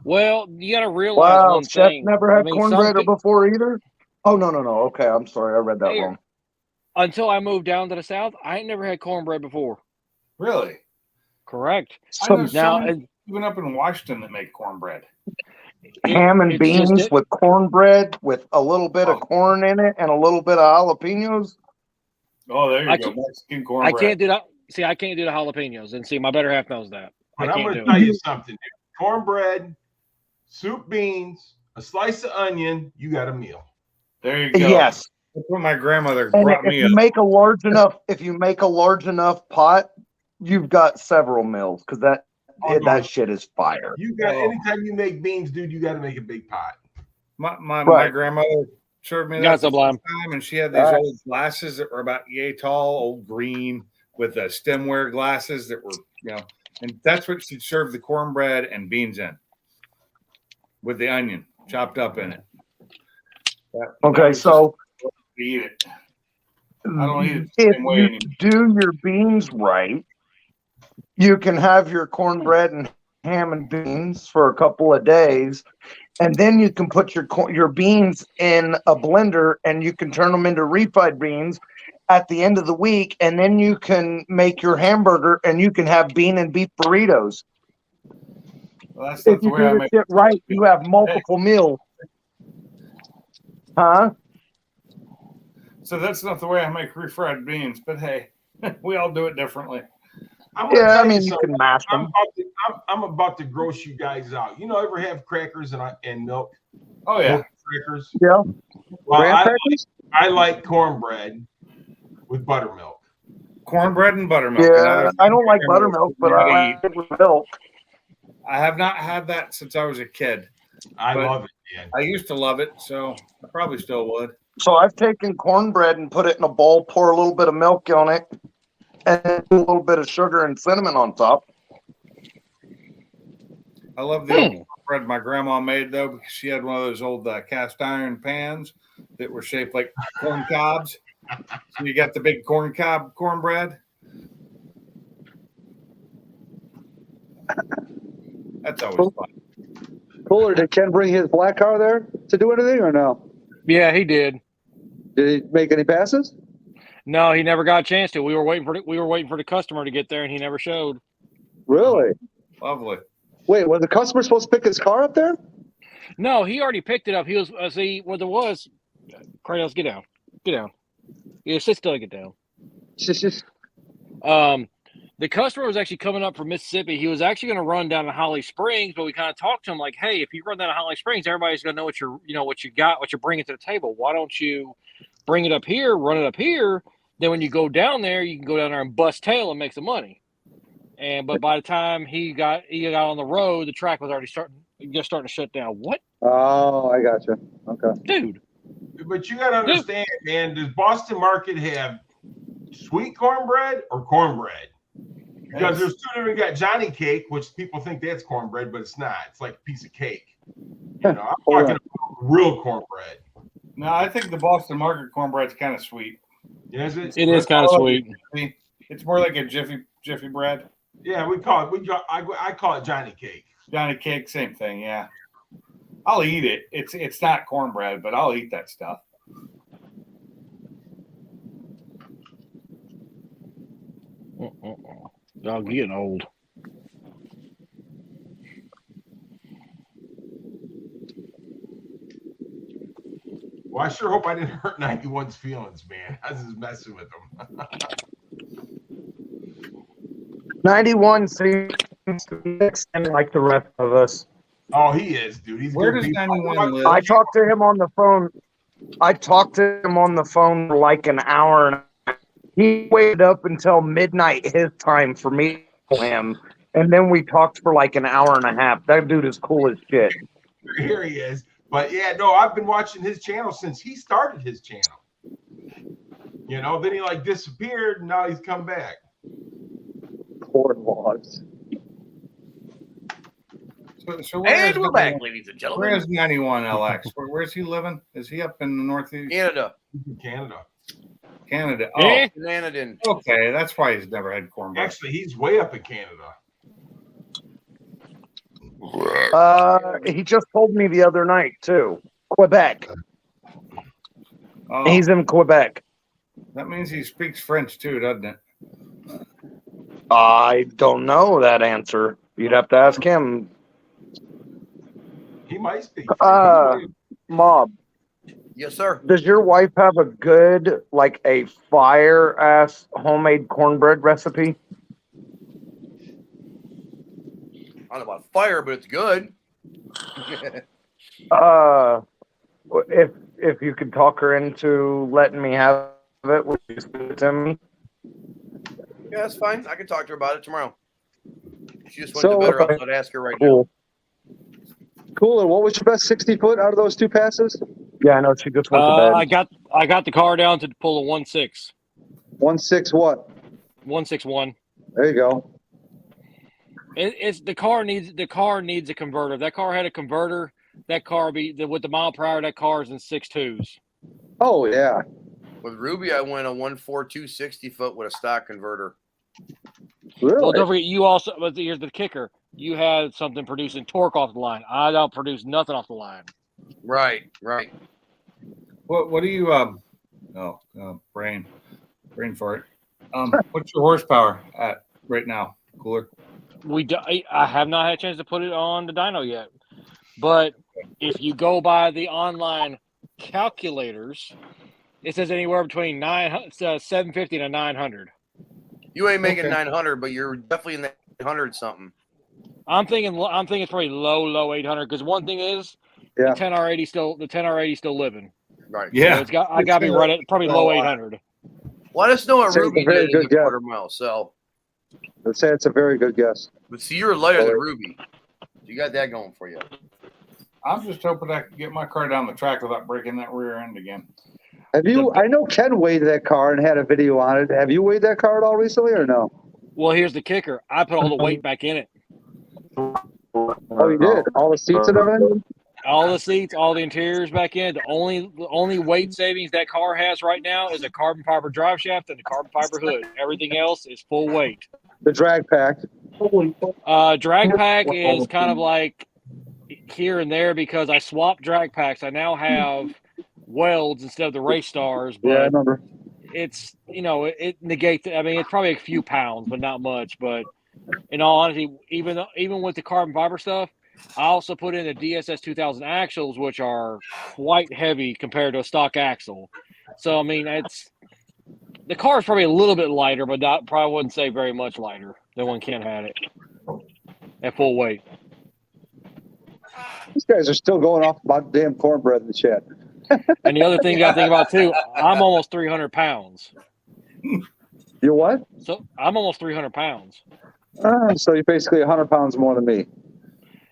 Well, you got to realize Wow, one Chef thing. never I had mean, cornbread some before either? Oh, no. Okay, I'm sorry. I read that Hey, wrong. until I moved down to the South, I ain't never had cornbread before. Really? Correct. I know Now, some even up in Washington that make cornbread. Ham and it's just beans with cornbread with a little bit of corn in it and a little bit of jalapenos. Oh, there you I go. can't- Mexican I cornbread. can't do that. See, I can't do the jalapenos, and see, my better half knows that. But I I'm can't going to do tell it. you something, dude. Cornbread, soup beans, a slice of onion, you got a meal. There you go. Yes. That's what my grandmother And brought if me you up. make a large enough pot, you've got several meals because that shit is fire. You got anytime you make beans, dude, you got to make a big pot. My grandmother served me Got that the Sublime. first time, and she had these old glasses that were about yay tall, old green, with the stemware glasses that were, and that's what she'd serve the cornbread and beans in, with the onion chopped up in it. Okay, so eat it. I don't eat it the if same way you anymore. do your beans right, you can have your cornbread and ham and beans for a couple of days, and then you can put your beans in a blender and you can turn them into refried beans at the end of the week, and then you can make your hamburger and you can have bean and beef burritos. Well, that's not If the you way I do make this shit right, you have multiple meals. Huh? So that's not the way I make refried beans, but hey, we all do it differently. Yeah, I mean, you can mash them. I'm about to gross you guys out. Ever have crackers and milk? Oh, yeah. Milk crackers? Yeah. Well, I like cornbread with buttermilk. Cornbread and buttermilk. Yeah, I don't like buttermilk, but I like it with milk. I have not had that since I was a kid. I love it, man. I used to love it, so I probably still would. So I've taken cornbread and put it in a bowl, pour a little bit of milk on it, and a little bit of sugar and cinnamon on top. I love the old cornbread my grandma made, though, because she had one of those old cast iron pans that were shaped like corn cobs. So you got the big corn cob cornbread. That's always fun. Cooler, did Ken bring his black car there to do anything or no? Yeah, he did. Did he make any passes? No, he never got a chance to. We were waiting for the customer to get there, and he never showed. Really? Lovely. Wait, was the customer supposed to pick his car up there? No, he already picked it up. He was what there was. Kratos, get down. Yeah, sit still. Get down. The customer was actually coming up from Mississippi. He was actually going to run down to Holly Springs, but we kind of talked to him like, "Hey, if you run down to Holly Springs, everybody's going to know what you're bringing to the table. Why don't you bring it up here, run it up here? Then when you go down there, you can go down there and bust tail and make some money." But by the time he got on the road, the track was already starting to shut down. What? Oh, I got you. Okay, dude. But you got to understand, man. Does Boston Market have sweet cornbread or cornbread? Because there's two different. Got Johnny Cake, which people think that's cornbread, but it's not. It's like a piece of cake. I'm talking about real cornbread. No, I think the Boston Market cornbread's kind of sweet. Is it? It is kind of sweet. It's more like a jiffy bread. Yeah, I call it Johnny Cake. Johnny Cake, same thing. Yeah, I'll eat it. It's not cornbread, but I'll eat that stuff. Y'all getting old. Well, I sure hope I didn't hurt 91's feelings, man. I was just messing with him. 91 seems to be extended like the rest of us. Oh, he is, dude. He's Where good does people. 91 live? I talked to him on the phone. For like an hour, and he waited up until midnight his time for me to call him, and then we talked for like an hour and a half. That dude is cool as shit. Here he is. But yeah, no, I've been watching his channel since he started his channel. You know, then he like disappeared, and now he's come back. Corn laws. So where And is we're back, ladies and Where gentlemen. is 91 LX? Where's he living? Is he up in the Northeast? Canada. Canada. Canada. Oh, Eh? Canada. okay. That's why he's never had cornbread. Actually, he's way up in Canada. He just told me the other night too. Quebec. Oh, He's in Quebec. that means he speaks French too, doesn't it? I don't know that answer. You'd have to ask him. He might speak. Mob, Yes, sir. does your wife have a good, like a fire ass homemade cornbread recipe? I don't know about fire, but it's good. If you could talk her into letting me have it, would you send it to me? Yeah, that's fine. I can talk to her about it tomorrow. She just went So, to bed, or okay. I'll ask her right Cool. Cool. And what was your best 60-foot out of those two passes? Yeah, I know she just went to bed. I got the car down to pull a 1.6. 1.6 what? 161. There you go. It's the car needs a converter. If that car had a converter, that car with the mile per hour, that car is in 6.2s. Oh, yeah. now. With Ruby, I went a 1.42 60-foot with a stock converter. Really? Well, don't forget, but here's the kicker. You had something producing torque off the line. I don't produce nothing off the line. Right. What do you brain fart. What's your horsepower at right now, Cooler? I have not had a chance to put it on the dyno yet. But if you go by the online calculators, it says anywhere between 750 to 900. You ain't making Okay. 900, but you're definitely in that 800 something. I'm thinking it's probably low 800 because one thing is Yeah. the 10R80 still living. Right. Yeah. So I got to be right at probably low 800. Let us know what Say it's Ruby a very did in good the guess. quarter mile. So, Let's say it's a very good guess. but see, you're lighter than Ruby. You got that going for you. I'm just hoping I can get my car down the track without breaking that rear end again. Have you? I know Ken weighed that car and had a video on it. Have you weighed that car at all recently, or no? Well, here's the kicker. I put all the weight back in it. Oh, you did. All the seats and everything. All the seats, all the interiors back in. The only weight savings that car has right now is a carbon fiber drive shaft and a carbon fiber hood. Everything else is full weight. The drag pack. Drag pack is kind of like here and there because I swapped drag packs. I now have welds instead of the race stars, Yeah, I but remember. it's it negates. I mean, it's probably a few pounds, but not much. But in all honesty, even with the carbon fiber stuff, I also put in the DSS 2000 axles, which are quite heavy compared to a stock axle. So I mean, the car is probably a little bit lighter, but probably wouldn't say very much lighter than when Ken had it at full weight. These guys are still going off about damn cornbread in the chat. And the other thing you got to think about too, I'm almost 300 pounds. You what? So I'm almost 300 pounds. So you're basically 100 pounds more than me.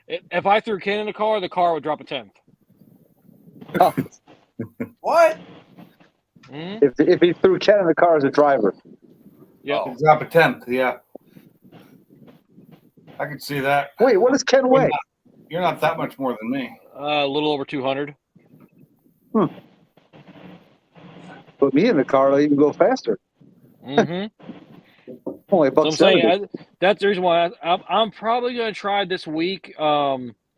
If I threw Ken in the car would drop a 10th. Oh, What? Mm-hmm. if he threw Ken in the car as a driver. Yeah. Oh. Drop a 10th, yeah. I can see that. Wait, what does Ken weigh? You're not that much more than me. A little over 200. Put me in the car, I'll even go faster. Mm-hmm. Only So about I'm 70. saying that's the reason why I'm probably going to try this week.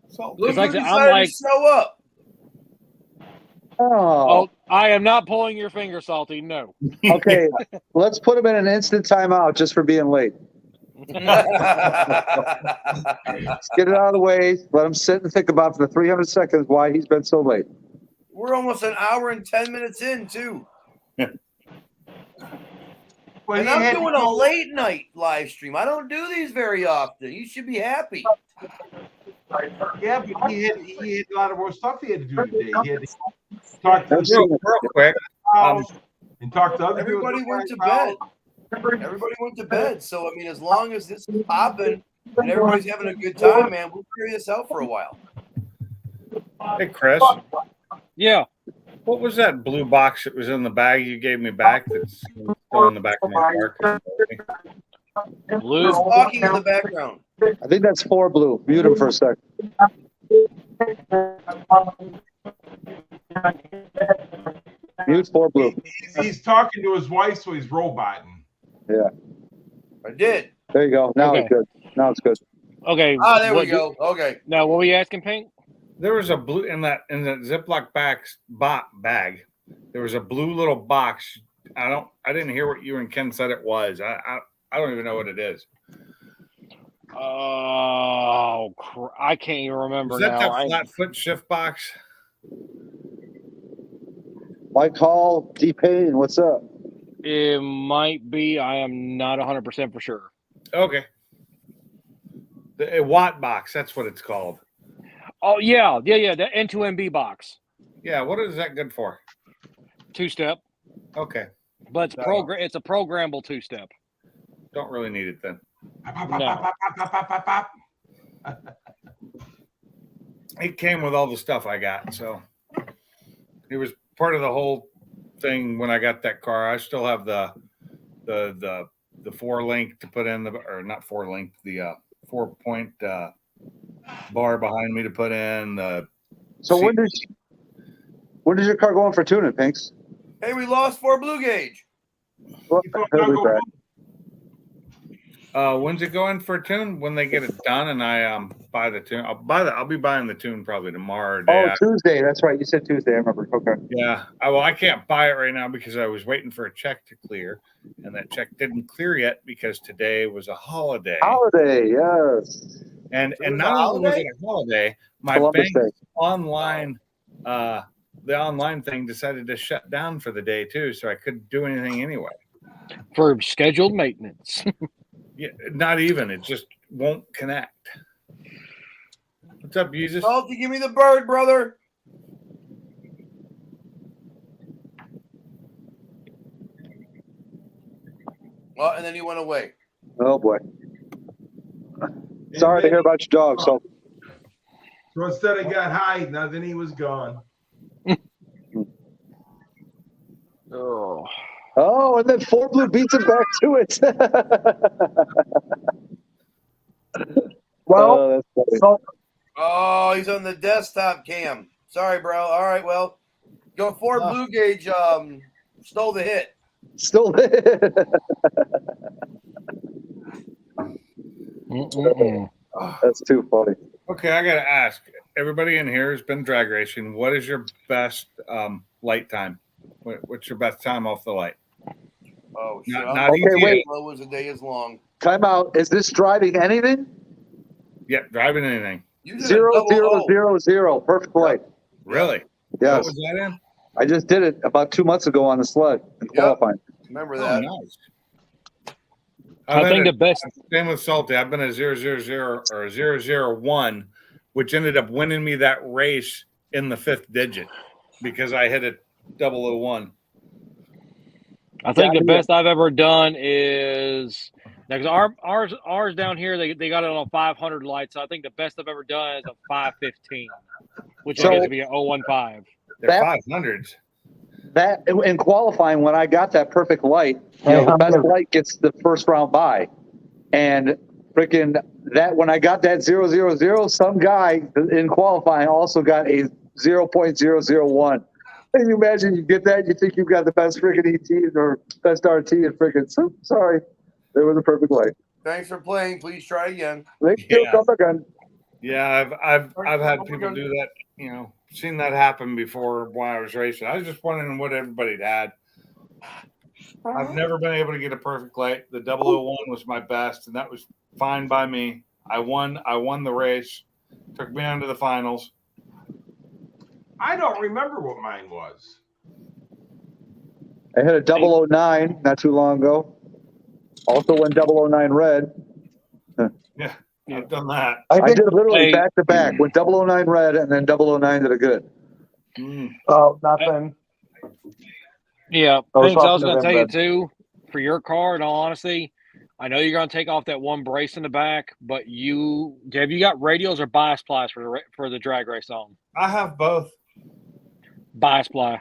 Salt. Look who like I said, decided I'm like- to show up. Oh, I am not pulling your finger, Salty. No. okay. Let's put him in an instant timeout just for being late. Let's get it out of the way. Let him sit and think about for the 300 seconds why he's been so late. We're almost an hour and 10 minutes in, too. Well, And he I'm had to doing a go- late night live stream. I don't do these very often. You should be happy. Yeah, but he had a lot of more stuff he had to do today. He had to talk to That's the true. Real quick, house and talk to other people. Everybody went to bed. Everybody went to bed. So, I mean, as long as this is popping and everybody's having a good time, man, we'll carry this out for a while. hey Chris, Yeah. what was that blue box that was in the bag you gave me back? That's still in the back of my car. Blue. Who's talking in the background? I think that's 4 blue. Mute him for a sec. Mute 4 blue. He's talking to his wife, so he's roboting. I did. There you go. Now Okay. it's good. Now it's good. Okay. Ah, there we what- go. Okay. Now, what were you asking, Pink? There was a blue in that Ziploc bag. There was a blue little box. I didn't hear what you and Ken said it was. I don't even know what it is. Oh, I can't even remember Is that now. that flat foot shift box? Mike Hall, D Payne, what's up? It might be. I am not 100% for sure. Okay. The Watt box, that's what it's called. Oh, yeah. The N2MB box. Yeah, what is that good for? 2-step. Okay. But it's a programmable 2-step. Don't really need it then. No. It came with all the stuff I got, so it was part of the whole thing when I got that car. I still have the 4-link to put in or not 4-link, the 4-point bar behind me to put in the. So when does your car go in for tuning, Pinks? Hey, we lost 4 blue gauge. Well, he'll be back. When's it going for a tune? When they get it done and I buy the tune. I'll be buying the tune probably tomorrow. Or day Oh, after. Tuesday. That's right. You said Tuesday. I remember. Okay. Yeah. I can't buy it right now because I was waiting for a check to clear, and that check didn't clear yet because today was a holiday. Holiday, yes. And It was not a only was holiday? it a holiday, my Columbus bank Day. online, the online thing decided to shut down for the day too, so I couldn't do anything anyway. For scheduled maintenance. Yeah, not even. It just won't connect. What's up, Jesus? Salty, give me the bird, brother. Oh, and then he went away. Oh boy. Sorry to hear about your dog. So So instead of got high, now then he was gone. Oh. oh, and then 4 blue beats him back to it. Well, oh, that's funny. so Oh, he's on the desktop cam. Sorry, bro. All right, well, go 4 blue gauge. Stole the hit. Still Mm-mm-mm. That's too funny. Okay, I gotta ask. Everybody in here has been drag racing. What is your best light time? What's your best time off the light? Oh, shit. Not Okay, ETA. wait. Slow as the day is long. Time out. Is this driving anything? Yeah, driving anything. You did a 0 double 0 O. 0 0. Perfect light. Really? What Yes. was that in? I just did it about 2 months ago on the sled in Yep. qualifying. Remember Oh, that. nice. I think the best. Same with Salty. I've been a 000 or 001, which ended up winning me that race in the 5th digit because I hit a 001. I think Yeah, the best I've ever done is because ours down here they got it on a 500 light. So I think the best I've ever done is a 515, which So- I guess would be an 015. They're That- 500s. That in qualifying, when I got that perfect light, the best light gets the first round by. And freaking that when I got that 000, some guy in qualifying also got a 0.001. Can you imagine you get that? You think you've got the best freaking ET or best RT and freaking sorry. There was a perfect light. Thanks for playing. Please try again. They still Yeah. come again. Yeah, I've had people do that. You know, seen that happen before while I was racing. I was just wondering what everybody had. I've never been able to get a perfect light. The 001 was my best, and that was fine by me. I won the race. Took me on to the finals. I don't remember what mine was. I had a 009 not too long ago. Also went 009 red. Yeah, I've done that. I I think. did literally Hey. back to back. Went 009 red and then 009 to the good. Mm. Oh, nothing. Yeah, I was Hanks, I was talking to going to tell them, you but too, for your car, in all honesty, I know you're going to take off that one brace in the back, but have you got radials or bias plies for the drag race on? I have both. Bias ply.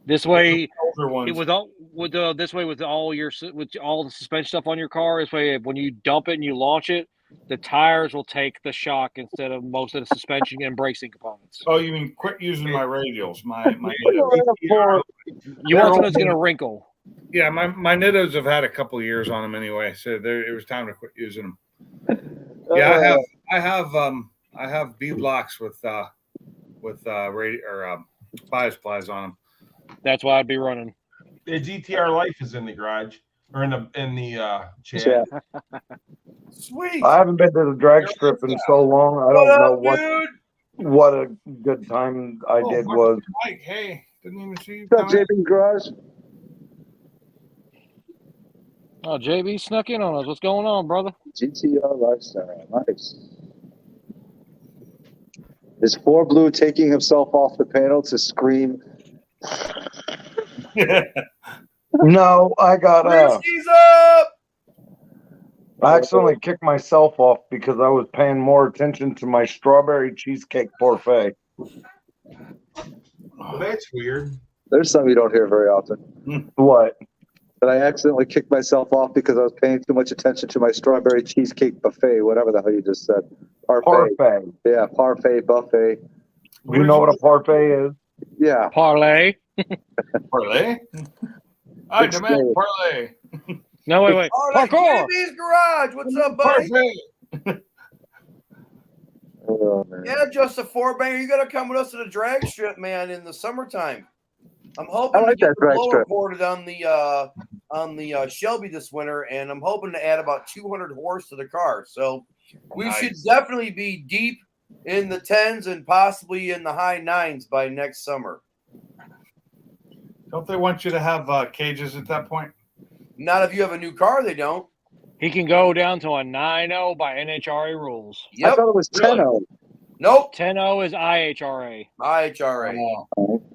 This way, Older ones. with all with this way with all the suspension stuff on your car. This way, when you dump it and you launch it, the tires will take the shock instead of most of the suspension and bracing components. Oh, you mean quit using my radials? My You want something that's going to wrinkle. Yeah, my Nittos have had a couple of years on them anyway, so it was time to quit using them. Yeah, I have B blocks with radio or bias plies on them. That's why I'd be running. The GTR Life is in the garage or in the chat. Sweet. I haven't been to the drag strip in so long. I don't know dude? what a good time I did was. Mike, hey, didn't even see you. What's up, JB Garage? Oh, JB snuck in on us. What's going on, brother? GTR Lifestyle. Nice. Is 4Blue taking himself off the panel to scream? No, I got Whiskey's up. I accidentally kicked myself off because I was paying more attention to my strawberry cheesecake parfait. Well, that's weird. There's something you don't hear very often. What? That I accidentally kicked myself off because I was paying too much attention to my strawberry cheesecake buffet, whatever the hell you just said. Parfait. Yeah, parfait, buffet. You know what a parfait is? Yeah. Parlay. Parlay? I demand parlay. No, wait. Oh, that's Parkour. JB's garage. What's up, buddy? Parfait. Oh, man. Yeah, just a 4-banger. You got to come with us to the drag strip, man, in the summertime. I'm hoping I like to get that the drag blower strip. ported on the Shelby this winter, and I'm hoping to add about 200 horse to the car. So we Nice. should definitely be deep in the 10s and possibly in the high 9s by next summer. Don't they want you to have cages at that point? Not if you have a new car, they don't. He can go down to a 9-0 by NHRA rules. I Yep. thought it was Really? 10-0. Nope. 10-0 is IHRA. IHRA.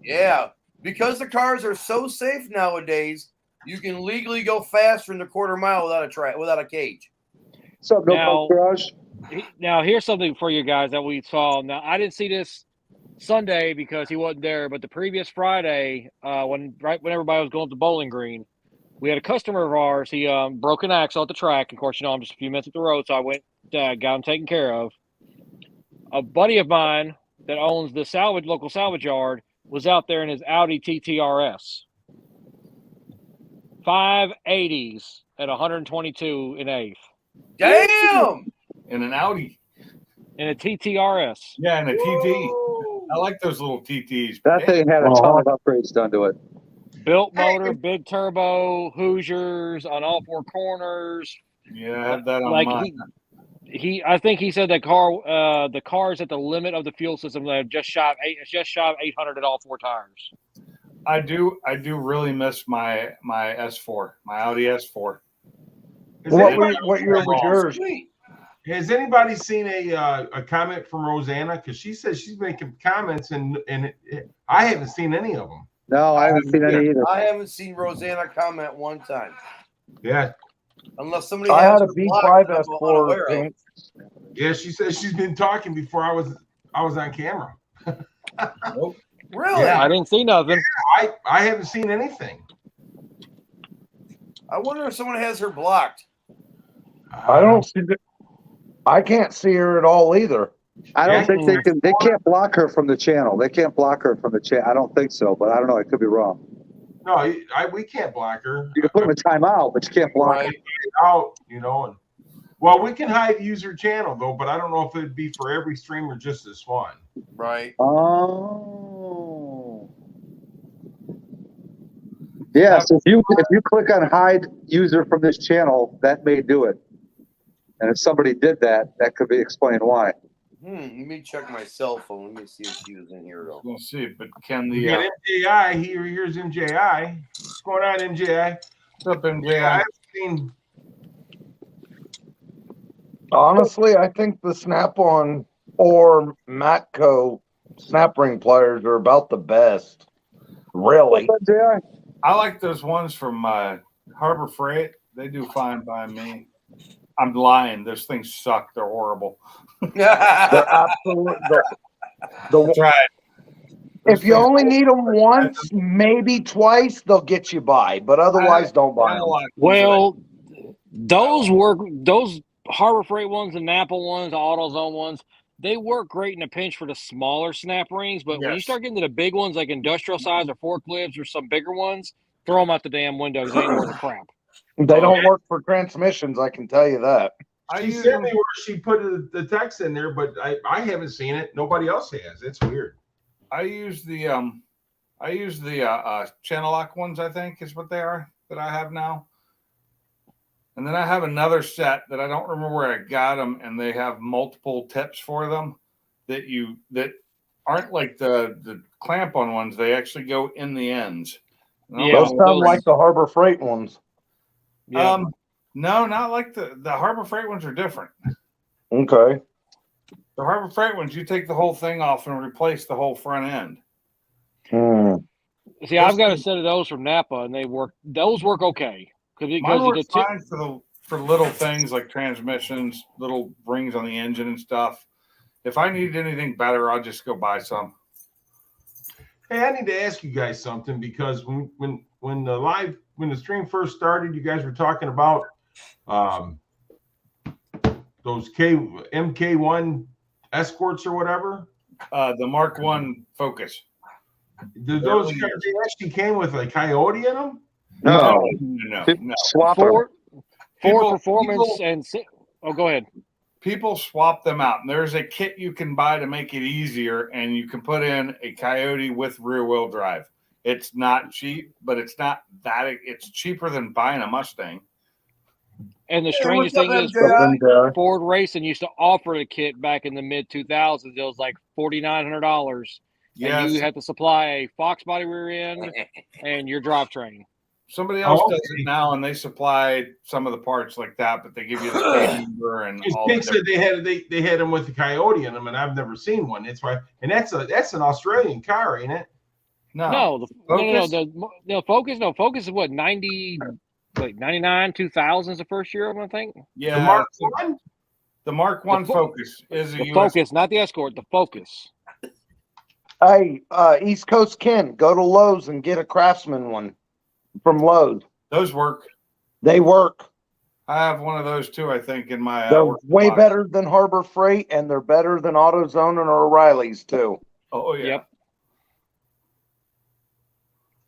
Yeah. Because the cars are so safe nowadays, you can legally go faster in the quarter mile without a cage. What's up, No Now- Pump Garage? Now, here's something for you guys that we saw. Now, I didn't see this Sunday because he wasn't there, but the previous Friday, when everybody was going to Bowling Green, we had a customer of ours. He broke an axle at the track. Of course, I'm just a few minutes at the road, so I went, got him taken care of. A buddy of mine that owns the local salvage yard was out there in his Audi TTRS. 580s at 122 in eighth. Damn! In an Audi. In a TTRS. Yeah, in a TT. I like those little TTs. That thing had a ton of upgrades done to it. Built motor, big turbo, Hoosiers on all four corners. Yeah, I had that on Like mine. I think he said the car's at the limit of the fuel system. They have just shy of 800 at all four tires. I do really miss my S4, my Audi S4. What year was yours? Sweet. Has anybody seen a comment from Rosanna? Because she says she's making comments, and I haven't seen any of them. No, I haven't seen any either. I haven't seen Rosanna comment one time. Yeah. Unless somebody I has had a her blocked B5 that I'm unaware S4. of. Yeah, she says she's been talking before I was on camera. Really? Yeah. I didn't see nothing. I haven't seen anything. I wonder if someone has her blocked. I don't see I can't see her at all either. I don't think they can. They can't block her from the channel. They can't block her from the channel. I don't think so, but I don't know. I could be wrong. No, we can't block her. You can put them in timeout, but you can't block her. Out, and Well, we can hide user channel though, but I don't know if it'd be for every stream or just this one. Right. Oh. Yeah, so if you click on hide user from this channel, that may do it. And if somebody did that, that could be explained why. Let me check my cell phone. Let me see if she was in here though. We'll see. But can We the got MJI here. Here's MJI. What's going on, MJI? what's up, MJ? I've seen. Honestly, I think the Snap-on or Matco snap ring pliers are about the best. Really. I like those ones from Harbor Freight. They do fine by me. I'm lying. Those things suck. They're horrible. They're absolute. That's right. If you only need them once, maybe twice, they'll get you by. But otherwise, don't buy them. Well, those work. Those Harbor Freight ones, the Napa ones, the AutoZone ones, they work great in a pinch for the smaller snap rings. But when you start getting to the big ones, like industrial size or forklifts or some bigger ones, throw them out the damn window because they ain't worth a crap. They don't work for transmissions, I can tell you that. She sent me where she put the text in there, but I haven't seen it. Nobody else has. It's weird. I use the channel lock ones, I think is what they are that I have now. And then I have another set that I don't remember where I got them, and they have multiple tips for them that aren't like the clamp on ones. They actually go in the ends. Those sound like the Harbor Freight ones. Yeah. No, not like the Harbor Freight ones are different. Okay. The Harbor Freight ones, you take the whole thing off and replace the whole front end. See, I've got a set of those from Napa, and they work. Those work okay Mine because works fine for little things like transmissions, little rings on the engine and stuff. If I need anything better, I'll just go buy some. Hey, I need to ask you guys something because when the stream first started, you guys were talking about those MK1 Escorts or whatever. The Mark I Focus. Did those they actually came with a coyote in them? No. Swap for performance and go ahead. People swap them out, and there's a kit you can buy to make it easier, and you can put in a coyote with rear wheel drive. It's not cheap, but it's not that it's cheaper than buying a Mustang. And the strangest thing is, Ford Racing used to offer a kit back in the mid 2000s. It was like $4,900. Yes. And you had to supply a Fox body rear end and your drivetrain. Somebody else does it now, and they supply some of the parts like that, but they give you the page number and all. Pink said they had them with the coyote in them, and I've never seen one. That's why, and that's an Australian car, ain't it? No, Focus is what 99, 2000 is the first year of them, I think. Yeah, the Mark I. The Mark I Focus is a the US Focus, not the Escort. The Focus. Hey, East Coast Ken, go to Lowe's and get a Craftsman one from Lowe's. Those work. They work. I have one of those too, I think, in my. They're way better than Harbor Freight, and they're better than AutoZone and O'Reilly's too. Oh yeah. Yep.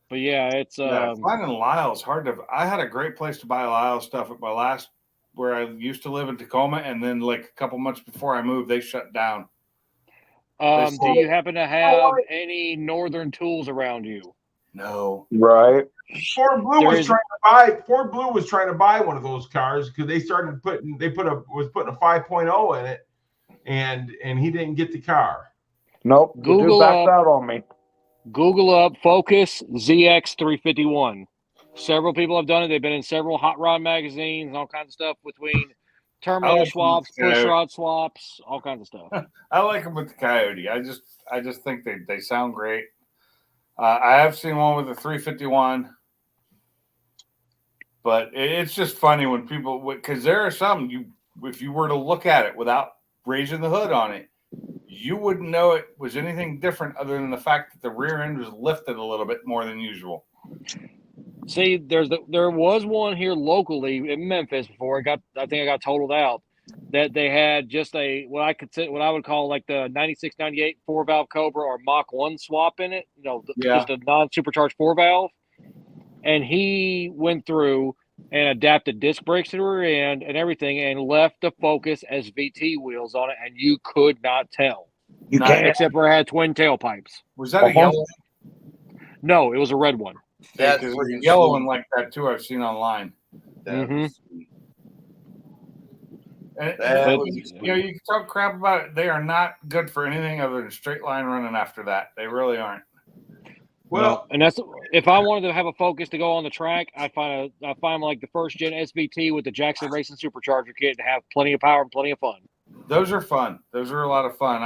But yeah, it's finding Lyle's hard to. I had a great place to buy Lyle's stuff at my last, where I used to live in Tacoma, and then like a couple months before I moved, they shut down. Do you happen to have any Northern Tools around you? No. Right. Ford Blue was trying to buy one of those cars because they started putting a 5.0 in it, and he didn't get the car. Nope. Google backed out on me. Google up Focus ZX351. Several people have done it. They've been in several hot rod magazines and all kinds of stuff between terminator swaps, push rod swaps, all kinds of stuff. I like them with the Coyote. I just think they sound great. I have seen one with a 351, but it's just funny when people, because there are some if you were to look at it without raising the hood on it, you wouldn't know it was anything different other than the fact that the rear end was lifted a little bit more than usual. See, there was one here locally in Memphis before I think I got totaled out, that they had just what I would call like the 96, 98 4-valve Cobra or Mach 1 swap in it, just a non-supercharged 4-valve. And he went through, and adapted disc brakes to the rear end and everything, and left the Focus as VT wheels on it, and you could not tell, You Nice. can't. except for it had twin tailpipes. Was that a Uh-huh. yellow? No, it was a red one. That's Because freaking a yellow sweet. one like that too. I've seen online. That Mhm. was sweet. And, That But- was you know, you can talk crap about it. They are not good for anything other than straight line running after that. They really aren't. Well, and that's if I wanted to have a Focus to go on the track, I find like the first gen SVT with the Jackson Racing Supercharger kit to have plenty of power and plenty of fun. Those are fun. Those are a lot of fun.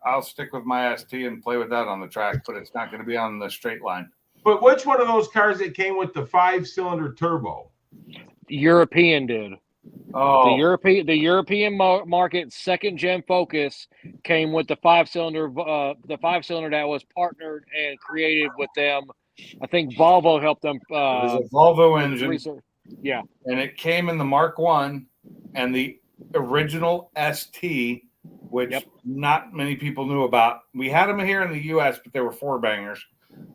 I'll stick with my ST and play with that on the track, but it's not going to be on the straight line. but which one of those cars that came with the 5-cylinder turbo? European did. Oh, The European market second gen Focus came with the 5-cylinder that was partnered and created with them. I think Volvo helped them. it was a Volvo engine, research. Yeah, and it came in the Mark I and the original ST, which Yep. not many people knew about. We had them here in the U.S., but they were four bangers.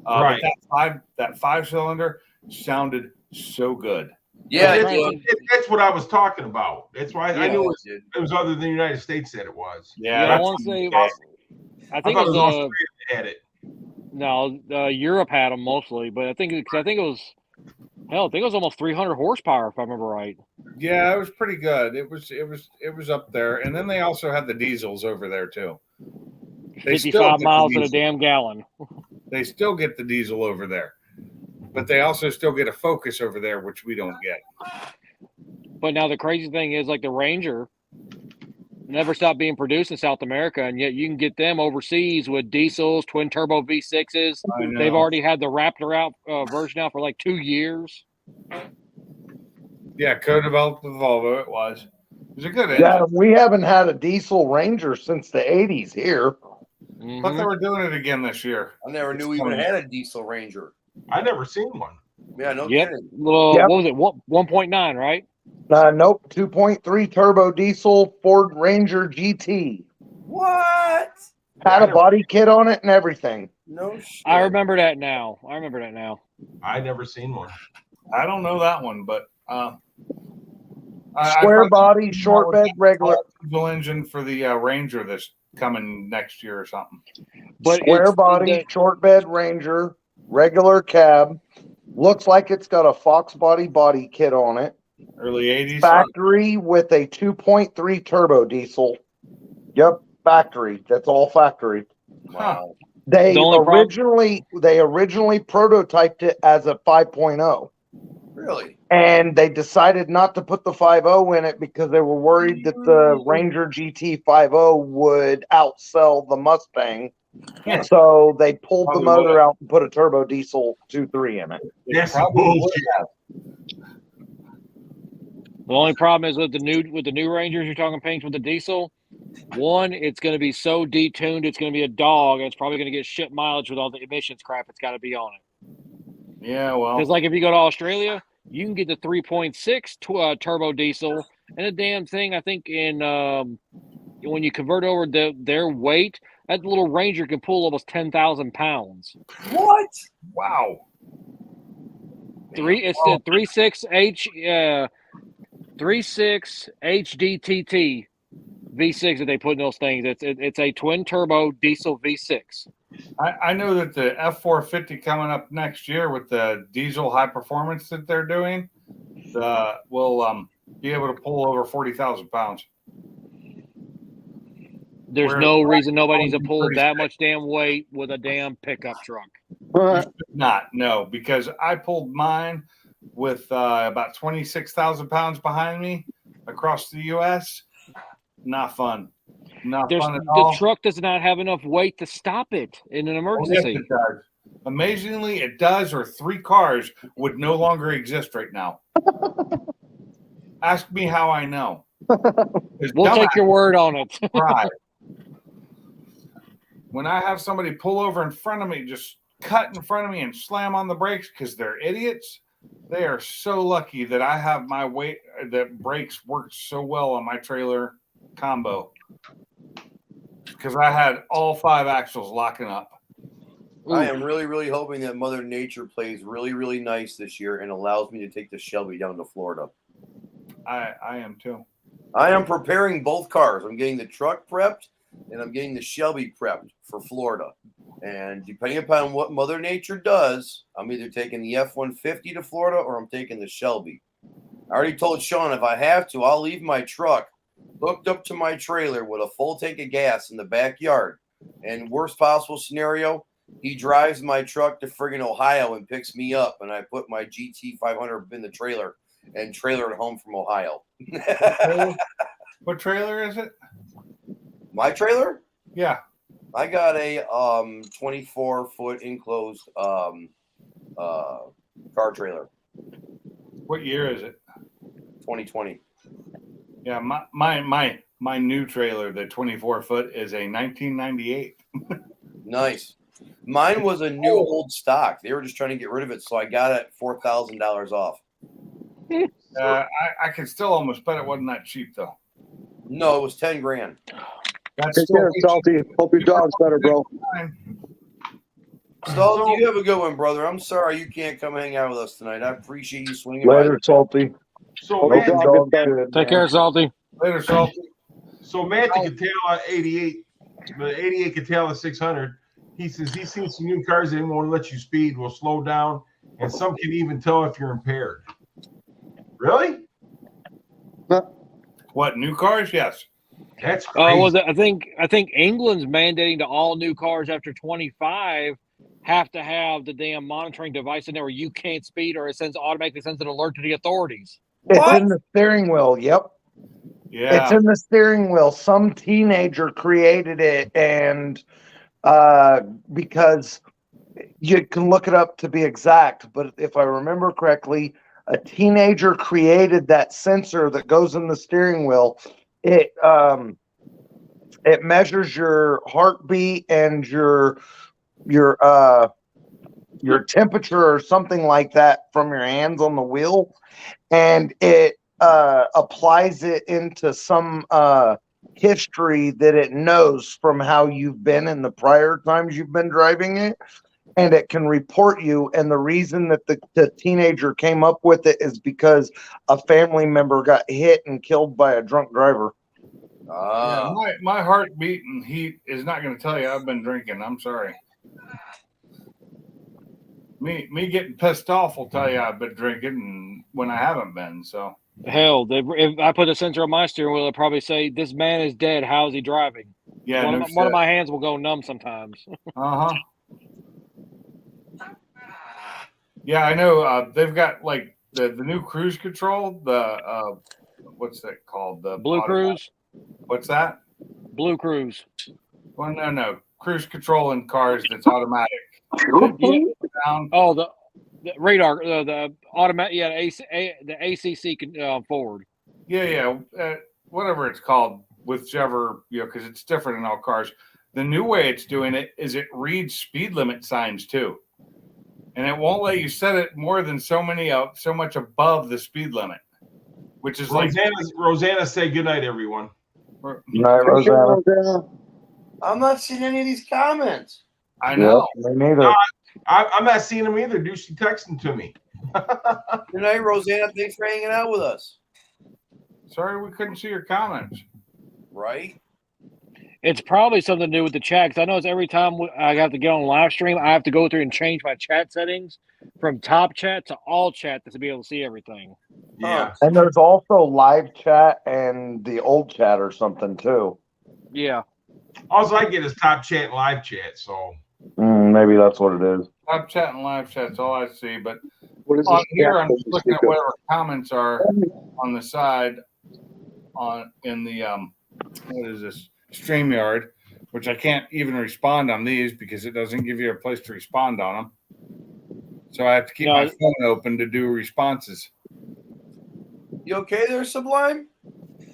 Right. But that 5-cylinder sounded so good. Yeah, That's it right. did. That's what I was talking about. That's why I Yeah. knew It did. it was other than the United States that it was. Yeah, I that's want to say. okay. I I think thought it it was was Australia that had it. no. Europe had them mostly, but I think it was. Hell, I think it was almost 300 horsepower if I remember right. Yeah, it was pretty good. It was up there, and then they also had the diesels over there too. They still 55 get the miles in a diesel. damn gallon. They still get the diesel over there, but they also still get a Focus over there, which we don't get. But now the crazy thing is, like the Ranger never stopped being produced in South America, and yet you can get them overseas with diesels, twin turbo V6s. I know. They've already had the Raptor out version out for like 2 years. Yeah, co-developed with Volvo. It was a good engine. Yeah, we haven't had a diesel Ranger since the 80s here. But they Mhm. were doing it again this year. I never knew we even had a diesel Ranger. I never seen one. Yeah, no Yep. kidding. Well, Yep. what was it? 1.9, right? Nope, 2.3 turbo diesel Ford Ranger GT. What? Had a body kit on it and everything. No shit. I remember that now. I never seen one. I don't know that one, but Square body, short bed, regular. diesel engine for the Ranger that's coming next year or something. But Square it's- body, the- short bed Ranger, regular cab. Looks like it's got a Fox body kit on it. Early 80s. Factory with a 2.3 turbo diesel. Yep, factory. That's all factory. Wow. They The only originally prototyped it as a 5.0. Really? And they decided not to put the 5.0 in it because they were worried that the Ranger GT 5.0 would outsell the Mustang. Yeah. So they pulled the Probably motor would. out and put a turbo diesel 2.3 in it. That's probably would bullshit. have. The only problem is with the new Rangers, you're talking paints with the diesel. One, it's going to be so detuned, it's going to be a dog. And it's probably going to get shit mileage with all the emissions crap it's got to be on it. Yeah, well, Because like if you go to Australia, you can get the 3.6 turbo diesel, and the damn thing. I think in when you convert over their weight, that little Ranger can pull almost 10,000 pounds. What? wow. It's the 3.6 HDTT V6 that they put in those things. It's a twin turbo diesel V6. I know that the F450 coming up next year with the diesel high performance that they're doing, will be able to pull over 40,000 pounds. There's Where- no reason nobody needs to pull 36. that much damn weight with a damn pickup truck. No, because I pulled mine with about 26,000 pounds behind me across the U.S. Not fun. Not fun at all. The truck does not have enough weight to stop it in an Oh, emergency. yes, it does. Amazingly, it does, or 3 cars would no longer exist right now. Ask me how I know. We'll take your word on it. Right. When I have somebody pull over in front of me, just cut in front of me and slam on the brakes because they're idiots, they are so lucky that I have my weight, that brakes worked so well on my trailer combo because I had all 5 axles locking up. I am really, really hoping that Mother Nature plays really, really nice this year and allows me to take the Shelby down to Florida. I am too. I am preparing both cars. I'm getting the truck prepped and I'm getting the Shelby prepped for Florida. And depending upon what Mother Nature does, I'm either taking the F-150 to Florida or I'm taking the Shelby. I already told Sean if I have to, I'll leave my truck hooked up to my trailer with a full tank of gas in the backyard. And worst possible scenario, he drives my truck to friggin' Ohio and picks me up, and I put my GT 500 in the trailer and trailer it home from Ohio. What trailer is it? My trailer? Yeah. I got a 24-foot enclosed car trailer. What year is it? 2020. Yeah, my new trailer, the 24-foot, is a 1998. Nice. Mine was a new old stock. They were just trying to get rid of it, so I got it $4,000 off. I can still almost bet it wasn't that cheap though. No, it was 10 grand. That's Take care, Salty. Hope your dog's better, bro. Salty, you have a good one, brother. I'm sorry you can't come hang out with us tonight. I appreciate you swinging Later, by. Salty. So Hope Matt, your dog's better. Take care, Salty. Later, Salty. so Matt the Catala 88, the 88 Catala 600. He says he's seen some new cars that won't let you speed, will slow down, and some can even tell if you're impaired. Really? What, new cars? Yes. That's crazy. Well, I think England's mandating to all new cars after 25 have to have the damn monitoring device in there where you can't speed, or it automatically sends an alert to the authorities. It's in the steering wheel. Yep. Yeah. It's in the steering wheel. Some teenager created it, and because you can look it up to be exact, but if I remember correctly, a teenager created that sensor that goes in the steering wheel. It measures your heartbeat and your temperature or something like that from your hands on the wheel, and it applies it into some history that it knows from how you've been in the prior times you've been driving it, and it can report you. And the reason that the teenager came up with it is because a family member got hit and killed by a drunk driver. Yeah, my heartbeat and heat is not going to tell you I've been drinking. I'm sorry. Me getting pissed off will tell you I've been drinking when I haven't been. So hell, if I put a sensor on my steering wheel, it'll probably say, "This man is dead. How is he driving?" Yeah, one of my hands will go numb sometimes. Yeah, I know. They've got like the new cruise control. The what's that called? The Blue Cruise. What's that? Blue Cruise. Well, no. Cruise control in cars that's automatic. Oh, the radar, the automatic, yeah, the ACC forward. Yeah. Whatever it's called, whichever, because it's different in all cars. The new way it's doing it is it reads speed limit signs too, and it won't let you set it more than so much above the speed limit, which is Rosanna, say good night, everyone. Good night, Rosanna. I'm not seeing any of these comments. I know. Yep, me neither. I'm not seeing them either. Dude, she texting to me. Good night, Rosanna. Thanks for hanging out with us. Sorry we couldn't see your comments. Right? It's probably something to do with the chat, because I know it's every time I have to get on live stream, I have to go through and change my chat settings from top chat to all chat to be able to see everything. Yeah. And there's also live chat and the old chat or something too. Yeah. All I get is top chat and live chat. So maybe that's what it is. Top chat and live chat's all I see, but What is on this here chat I'm that just you looking speak at of? whatever comments are on the side in the what is this? StreamYard, which I can't even respond on these because it doesn't give you a place to respond on them. So I have to keep my phone open to do responses. You okay there, Sublime?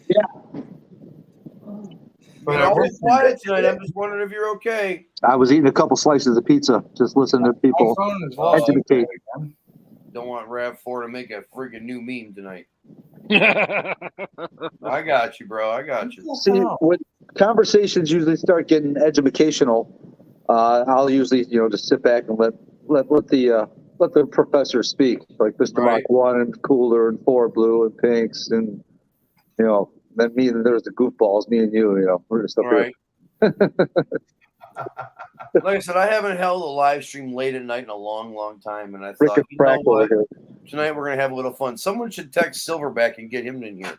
Yeah. But I was quiet tonight. I'm just wondering if you're okay. I was eating a couple slices of pizza, just listening to people educate. Don't want RAV4 to make a freaking new meme tonight. I got you, bro. I got you. See, when conversations usually start getting educational, I'll usually, just sit back and let the professor speak, like Mr. Right. Mach 1 and Cooler and 4 Blue and Pinks and, then me and there's the goofballs, me and you, we're just up Right. Like I said, I haven't held a live stream late at night in a long, long time, and I here. thought, Frickin' frack over here. tonight we're gonna have a little fun. Someone should text Silverback and get him in here.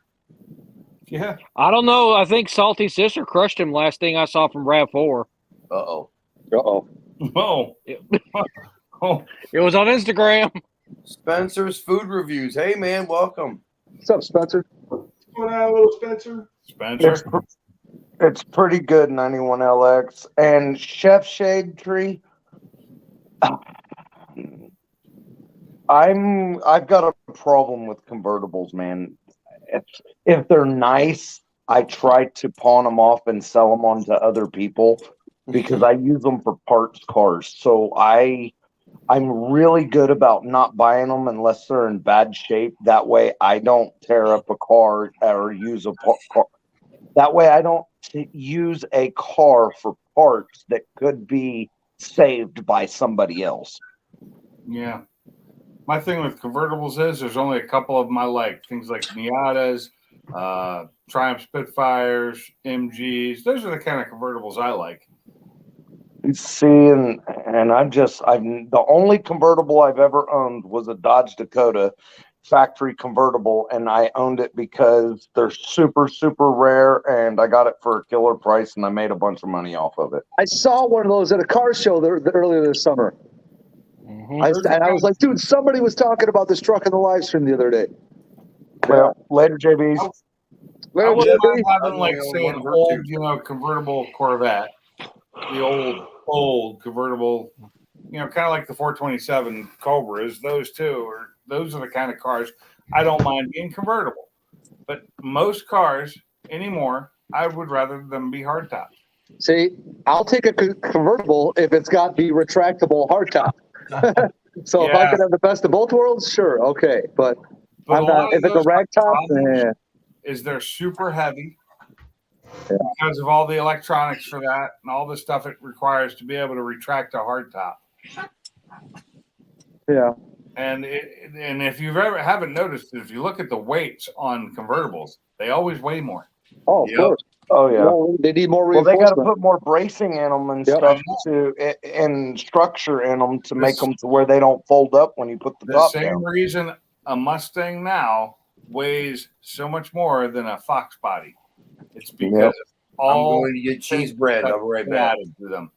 Yeah. I don't know. I think Salty Sister crushed him last thing I saw from Rav4. Uh-oh. Uh-oh. Oh. Oh. It was on Instagram. Spencer's Food Reviews. Hey, man, welcome. What's up, Spencer? What's going on, little Spencer? Spencer. It's pretty good, 91LX. And Chef Shade Tree, I've got a problem with convertibles, man. If they're nice, I try to pawn them off and sell them on to other people because I use them for parts cars. So I'm really good about not buying them unless they're in bad shape. That way I don't tear up a car or use a car. That way I don't use a car for parts that could be saved by somebody else. Yeah. My thing with convertibles is there's only a couple of them I like. Things like Miatas, Triumph Spitfires, MGs. Those are the kind of convertibles I like. See, and I've the only convertible I've ever owned was a Dodge Dakota factory convertible, and I owned it because they're super, super rare, and I got it for a killer price, and I made a bunch of money off of it. I saw one of those at a car show earlier this summer. Mm-hmm. I was like, dude, somebody was talking about this truck in the live stream the other day. Well, later, JBs. I Later, wouldn't JB. mind having, like, say, an old, convertible Corvette. The old convertible, kind of like the 427 Cobras. Those are the kind of cars I don't mind being convertible. But most cars anymore, I would rather them be hardtop. See, I'll take a convertible if it's got the retractable hardtop. So if I could have the best of both worlds, sure, okay. But I'm not. If it's a rag top, is they're super heavy because of all the electronics for that and all the stuff it requires to be able to retract a hardtop. Yeah. And if you haven't noticed, if you look at the weights on convertibles, they always weigh more. Oh, of course. Oh yeah. Well, they need more Well, they reinforcement. got to put more bracing in them and stuff and structure in them to make them to where they don't fold up when you put the top down. The same reason a Mustang now weighs so much more than a Fox body. It's because I'm going to get cheese bread. I'll be right back. Added to them.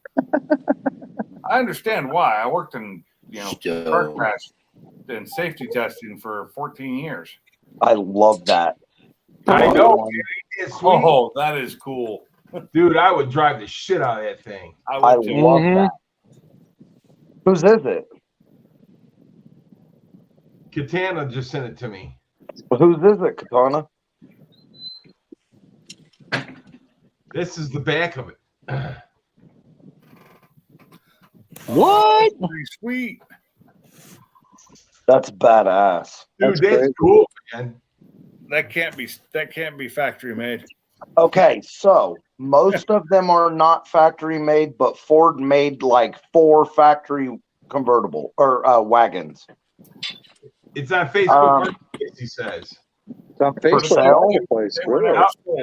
I understand why. I worked in car crash and safety testing for 14 years. I love that. I know. Oh, that is cool. Dude, I would drive the shit out of that thing. I love that. Whose is it? Katana just sent it to me. Whose is it, Katana? This is the back of it. What? Pretty sweet. That's badass. Dude, that's cool, man. That can't be factory made. Okay, so most of them are not factory made, but Ford made like 4 factory convertible or wagons. It's on Facebook Marketplace, he says. It's on Facebook Marketplace. Really?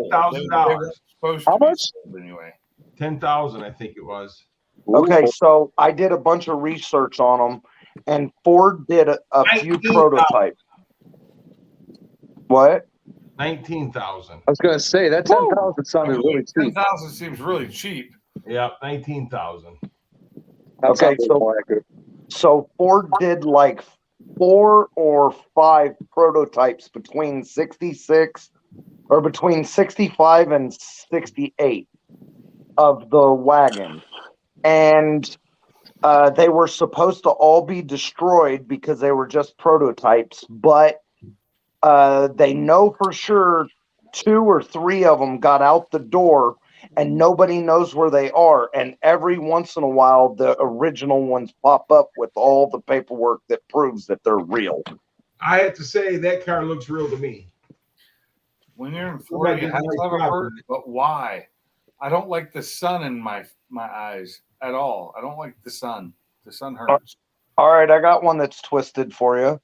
$10,000. How much? Anyway, 10,000, I think it was. Okay, so I did a bunch of research on them, and Ford did a few prototypes. What? 19,000. I was gonna say that 10,000 sounded really cheap. 10,000 seems really cheap. Yeah, 19,000. Okay, so Ford did like 4 or 5 prototypes between 66 or between 65 and 68 of the wagon, and they were supposed to all be destroyed because they were just prototypes, but they know for sure 2 or 3 of them got out the door and nobody knows where they are. And every once in a while, the original ones pop up with all the paperwork that proves that they're real. I have to say that car looks real to me. When you're in Florida, you have to have a bird, but why? I don't like the sun in my eyes. at all. I don't like the sun. The sun hurts. All right, I got one that's twisted for you.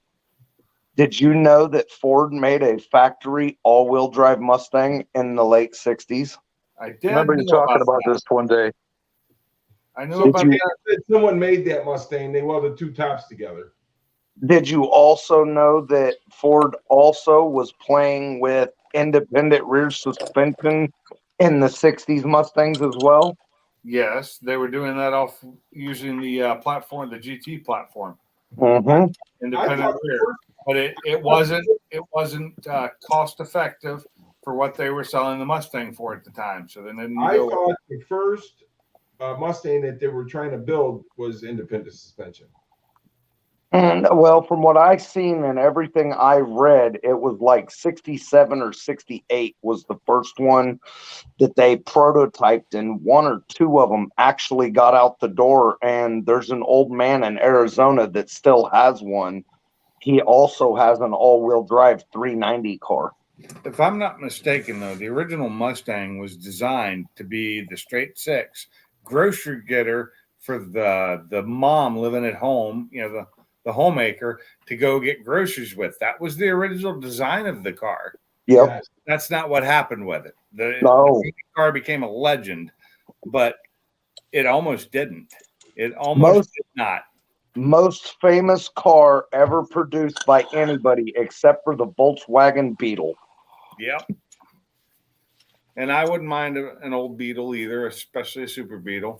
Did you know that Ford made a factory all-wheel drive Mustang in the late 60s? I did Remember you know talking about that. this one day. I knew So about that. someone made that Mustang. They welded two tops together. Did you also know that Ford also was playing with independent rear suspension in the 60s Mustangs as well? Yes, they were doing that off using the platform, the GT platform, Mm-hmm. I independent thought the rear. first, But it wasn't cost effective for what they were selling the Mustang for at the time. So they didn't I go. thought the first Mustang that they were trying to build was independent suspension. And well, from what I've seen and everything I read, it was like 67 or 68 was the first one that they prototyped, and one or two of them actually got out the door. And there's an old man in Arizona that still has one. He also has an all-wheel drive 390 car. If I'm not mistaken, though, the original Mustang was designed to be the straight six grocery getter for the mom living at home, the homemaker, to go get groceries with. That was the original design of the car. Yep. Yes. That's not what happened with it. No. The car became a legend, but it almost didn't. It almost Most did not. most famous car ever produced by anybody except for the Volkswagen Beetle. Yep. And I wouldn't mind an old Beetle either, especially a Super Beetle.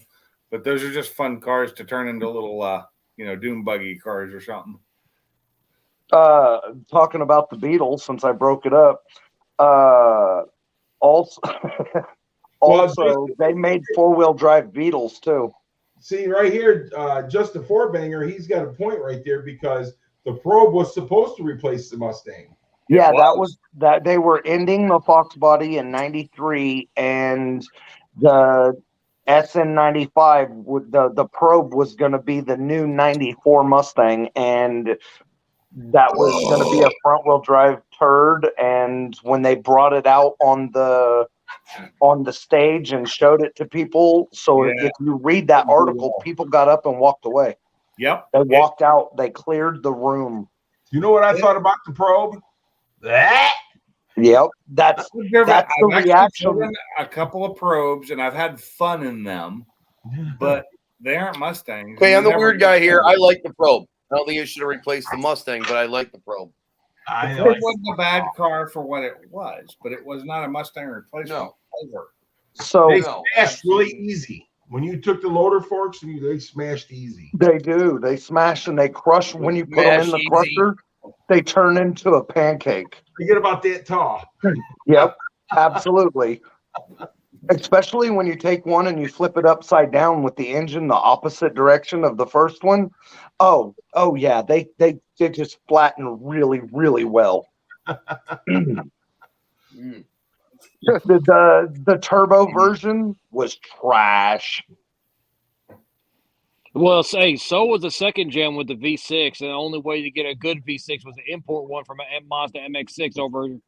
But those are just fun cars to turn into little, dune buggy cars or something. Talking about the Beetle, since I broke it up, also they made four-wheel drive Beetles too. See right here, just the four banger. He's got a point right there because the Probe was supposed to replace the Mustang. Yeah, that was that they were ending the Fox body in '93, and the SN95 the Probe was going to be the new '94 Mustang, and that was going to be a front wheel drive turd. And when they brought it out on the stage and showed it to people, so if you read that article, people got up and walked away. Yep, they walked out. They cleared the room. You know what I thought about the Probe? Yep, that's the reaction. A couple of Probes, and I've had fun in them, but they aren't Mustangs. Okay, I'm the weird guy here. I like the Probe. I don't think it should have replaced the Mustang, but I like the Probe. The Probe wasn't a bad car for what it was, but it was not a Mustang replacement. No. So they smashed really easy. When you took the loader forks, they smashed easy. They do. They smash and they crush. When you put them in the crusher, they turn into a pancake. They get about that tall. Yep, absolutely. Especially when you take one and you flip it upside down with the engine the opposite direction of the first one. Oh yeah, they just flatten really, really well. The turbo version was trash. Well, so was the second gen with the V6, and the only way to get a good V6 was to import one from a Mazda MX-6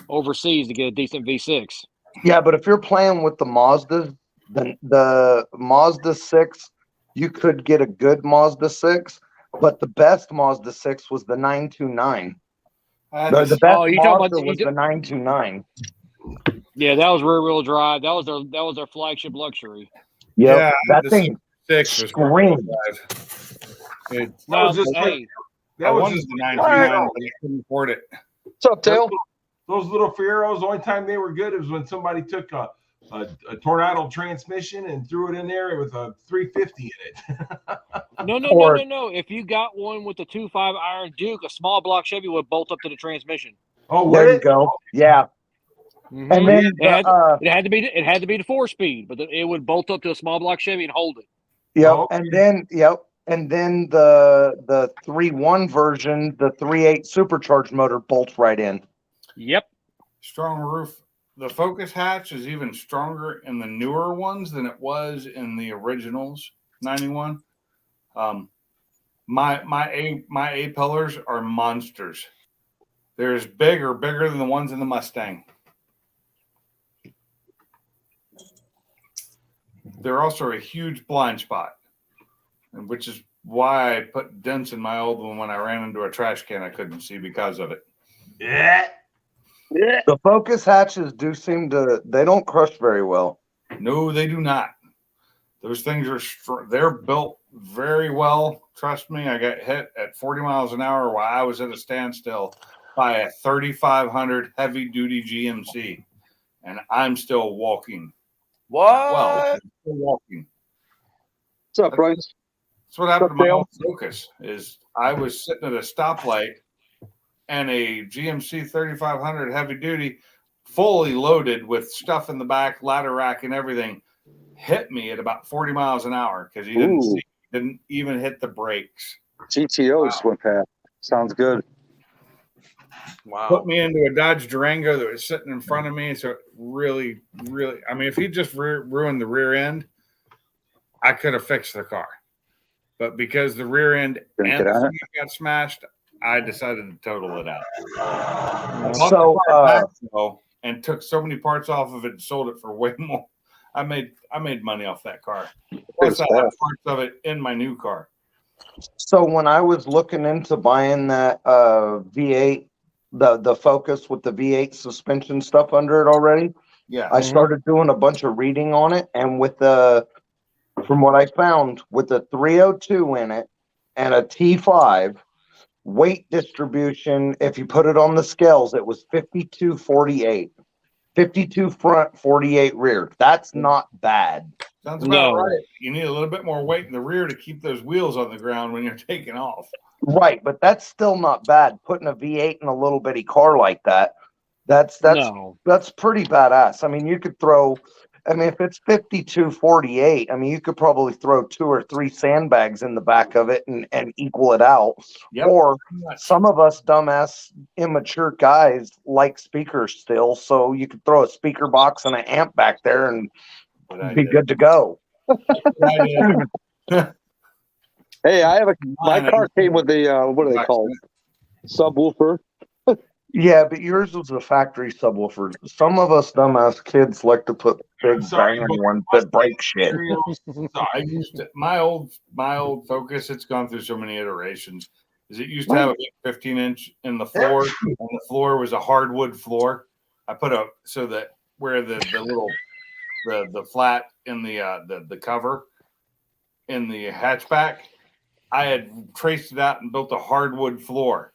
overseas to get a decent V6. Yeah, but if you're playing with the Mazda, the Mazda 6, you could get a good Mazda 6, but the best Mazda 6 was the 929. The best Mazda was the 929. Yeah, that was rear-wheel drive. That was their flagship luxury. Yep, Yeah, that the thing six was screamed. That was just I wanted the 929, but I couldn't afford it. What's up, Dale? Those little Ferreros, the only time they were good was when somebody took a Tornado transmission and threw it in there with a 350 in it. No. If you got one with the 2.5 Iron Duke, a small block Chevy would bolt up to the transmission. Oh, there you go. Yeah. Mm-hmm. And then it had to be the 4-speed, but it would bolt up to a small block Chevy and hold it. Yep. And then the 3.1 version, the 3.8 supercharged motor bolts right in. Yep. Strong roof. The Focus hatch is even stronger in the newer ones than it was in the originals. 91. My A pillars are monsters. They're bigger than the ones in the Mustang. they're also a huge blind spot, and which is why I put dents in my old one when I ran into a trash can I couldn't see because of it. Yeah. The Focus hatches do seem to, they don't crush very well. No, they do not. Those things are they're built very well. Trust me, I got hit at 40 miles an hour while I was at a standstill by a 3500 heavy duty GMC, and I'm still walking. What? Well, I'm still walking. What's up, Bryce? That's what happened to my Dale? old Focus. Is I was sitting at a stoplight, and a GMC 3500 heavy duty, fully loaded with stuff in the back, ladder rack, and everything, hit me at about 40 miles an hour because he didn't even hit the brakes. GTOs went past. Sounds good. Wow. Put me into a Dodge Durango that was sitting in front of me. So really, really, I mean, if he just ruined the rear end, I could have fixed the car. But because the rear end and the front got smashed, I decided to total it out. So, and took so many parts off of it and sold it for way more. I made money off that car. Plus, I have parts of it in my new car. so when I was looking into buying that V8, the Focus with the V8 suspension stuff under it already, Yeah, I started doing a bunch of reading on it, and from what I found, with the 302 in it and a T5 weight distribution, if you put it on the scales, it was 52-48. 52 front, 48 rear. That's not bad. Sounds about right. You need a little bit more weight in the rear to keep those wheels on the ground when you're taking off. Right, but that's still not bad. Putting a V8 in a little bitty car like that, that's pretty badass. I mean, you could throw, I mean, if it's 52-48, I mean, you could probably throw 2 or 3 sandbags in the back of it and equal it out. Yep. Or some of us dumbass, immature guys like speakers still, so you could throw a speaker box and an amp back there and be good to go. Hey, my car came with a what are they called? Subwoofer. Yeah, but yours was a factory subwoofer. Some of us dumbass kids like to put big banging ones that break shit. I used to, my old Focus. It's gone through so many iterations. Is it used to have a big 15-inch in the floor, and the floor was a hardwood floor. I put so that where the little the flat in the cover in the hatchback, I had traced it out and built a hardwood floor.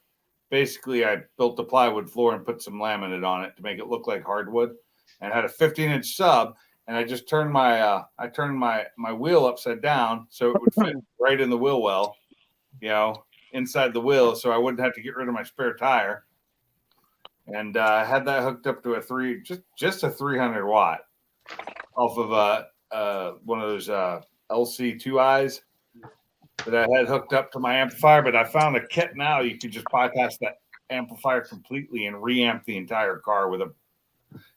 Basically, I built a plywood floor and put some laminate on it to make it look like hardwood, and had a 15-inch sub. And I just turned my wheel upside down so it would fit right in the wheel well, inside the wheel, so I wouldn't have to get rid of my spare tire. And I had that hooked up to just a 300 watt off of one of those LC2Is that I had hooked up to my amplifier. But I found a kit now you could just bypass that amplifier completely and reamp the entire car with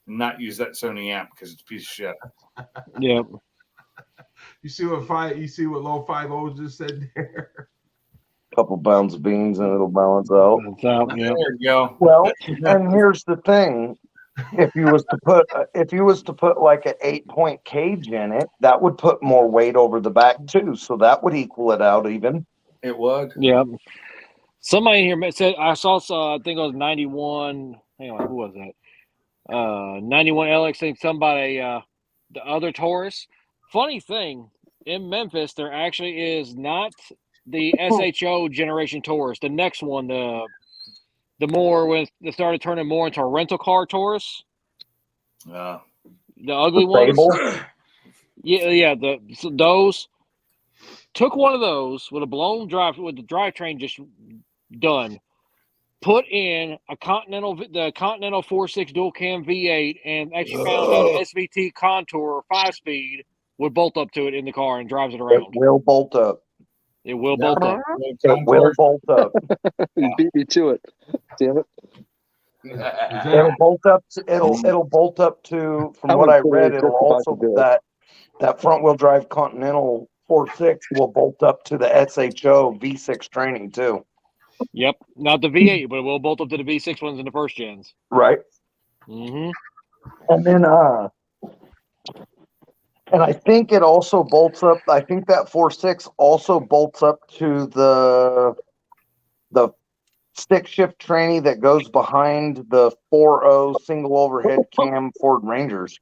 not use that Sony amp because it's a piece of shit. Yep. You see what low 5.0 just said there? Couple pounds of beans and it'll balance out. Yep. There you go. Well, and here's the thing. If you was to put like an 8-point cage in it, that would put more weight over the back too. So that would equal it out even. It would. Yep. Somebody here said I saw I think it was 91. Hang on, who was that? 91 LX. I think somebody the other Taurus. Funny thing, in Memphis there actually is not the SHO generation Taurus. The next one, the more when they started turning more into a rental car Taurus. The ugly ones. Yeah. Those took one of those with a blown drive with the drivetrain just done. Put in the Continental 4.6 dual cam V8 and actually found an SVT Contour 5-speed would bolt up to it in the car and drives it around. It will bolt up. It will bolt up. It will bolt up. You beat me to it. Damn it. It'll bolt up. It'll bolt up to. From what I read, it'll also that front wheel drive Continental 4.6 will bolt up to the SHO V6 training too. Yep, not the V8, but it will bolt up to the V6 ones in the first gens. Right. Mm-hmm. And then And I think it also bolts up. I think that 4.6 also bolts up to the stick shift tranny that goes behind the 4.0 single overhead cam Ford Rangers.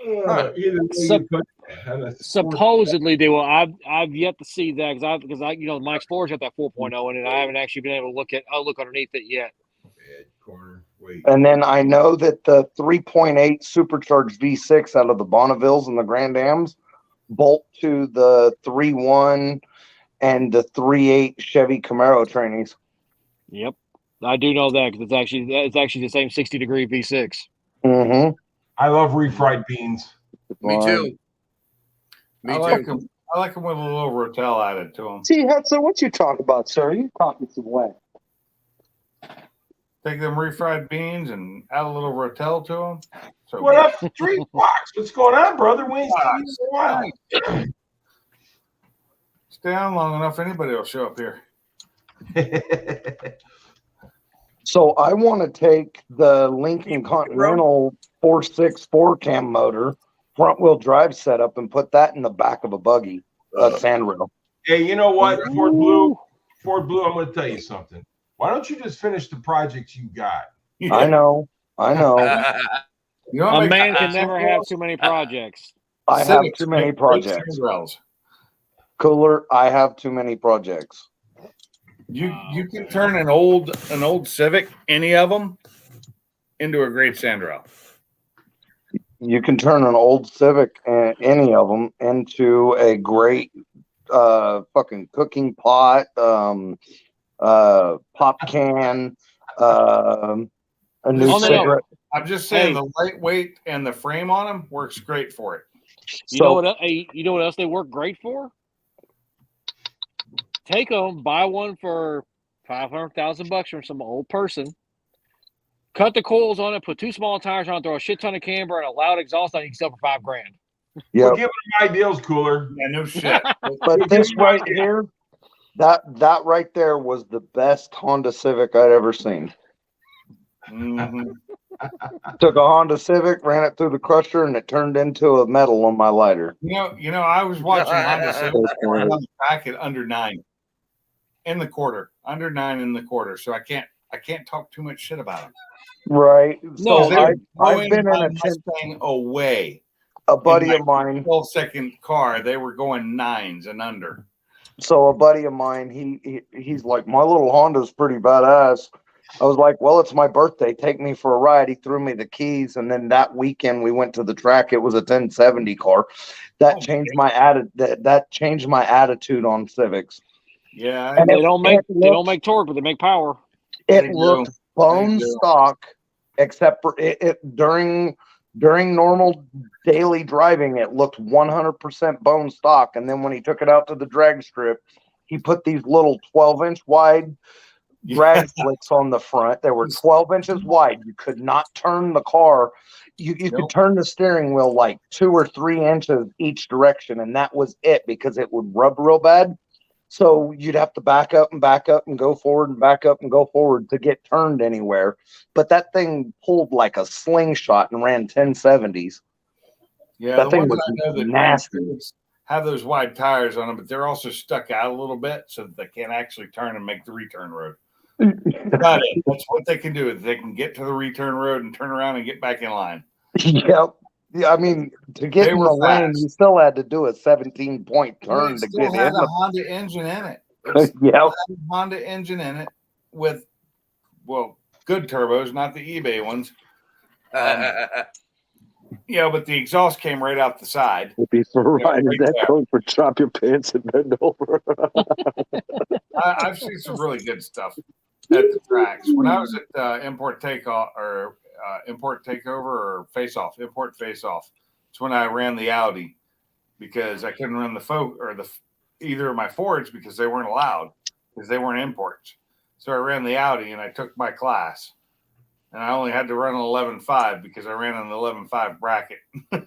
Either way Sup- you put it, that's Supposedly they will. I've yet to see that because I my Explorer's got that 4.0 in it. I haven't actually been able to look underneath it yet. bad corner. Wait. And then I know that the 3.8 supercharged V6 out of the Bonnevilles and the Grand Ams bolt to the 3.1 and the 3.8 Chevy Camaro trannies. Yep, I do know that because it's actually the same 60-degree V6. Mm-hmm. I love refried beans. Me too. Me I too. like them. I like them with a little Rotel added to them. See, Hudson, what you talk about, sir? You talking some way. Take them refried beans and add a little Rotel to them. So What up, Street Fox? What's going on, brother? We ain't seen you in a while. stay on long enough, anybody will show up here. So I want to take the Lincoln Continental 4.6 4-cam motor, front wheel drive setup, and put that in the back of a buggy, a sandrail. Hey, you know what, Ford Blue? I'm going to tell you something. Why don't you just finish the projects you got? I know. You know what A makes man good can never have sandrails? too many projects. I have Civics too many make great projects. sandrails. Cooler, I have too many projects. You can turn an old Civic, any of them, into a great sandrail. You can turn an old Civic, any of them, into a great fucking cooking pot, pop can, a new Oh, no, no. cigarette. I'm just saying Hey. the lightweight and the frame on them works great for it. You know So what? You know what else they work great for? Take them, buy one for $500,000 from some old person. Cut the coils on it, put 2 small tires on it, throw a shit ton of camber and a loud exhaust on it. You can sell for $5,000. yeah, We're giving them ideals, Cooler. Yeah, no shit. but this right here, that right there was the best Honda Civic I'd ever seen. Mhm. Took a Honda Civic, ran it through the crusher, and it turned into a metal on my lighter. You know, I was watching Honda Civic That's going great. down the track at under 9 in the quarter, under 9 in the quarter. So I can't talk too much shit about them. Right. No, So they're I've been in my a Mustang away. a buddy my of mine. 12-second car, they were going 9s and under. So a buddy of mine, he's like, my little Honda's pretty badass. I was like, well, it's my birthday. Take me for a ride. He threw me the keys, and then that weekend we went to the track. It was a 1070 car. That changed my that changed my attitude on Civics. Yeah, And they don't make looked, torque, but they make power. it looked bone do. stock, except for it during normal daily driving, it looked 100% bone stock. And then when he took it out to the drag strip, he put these little 12-inch wide drag slicks on the front. They were 12 inches wide. You could not turn the car. You could turn the steering wheel like 2 or 3 inches each direction, and that was it, because it would rub real bad. So you'd have to back up and go forward and back up and go forward to get turned anywhere. But that thing pulled like a slingshot and ran 1070s. Yeah, That the thing one that was I know that nasty. have those wide tires on them, but they're also stuck out a little bit so that they can't actually turn and make the return road. Got it. That's what they can do. Is they can get to the return road and turn around and get back in line. Yep. Yeah, I mean, to get They in were the lane, fast. you still had to do a 17-point And turn it to still get had in. a Honda engine in it. Yep. Had a Honda engine in it with, well, good turbos, not the eBay ones. But the exhaust came right out the side. Would be for riding right that there. code for drop your pants and bend over. I've seen some really good stuff at the tracks. When I was at Import Takeover or Import Face Off, it's when I ran the Audi because I couldn't run either of my Fords because they weren't allowed because they weren't imports. So I ran the Audi and I took my class, and I only had to run an 11.5 because I ran an 11.5 bracket, and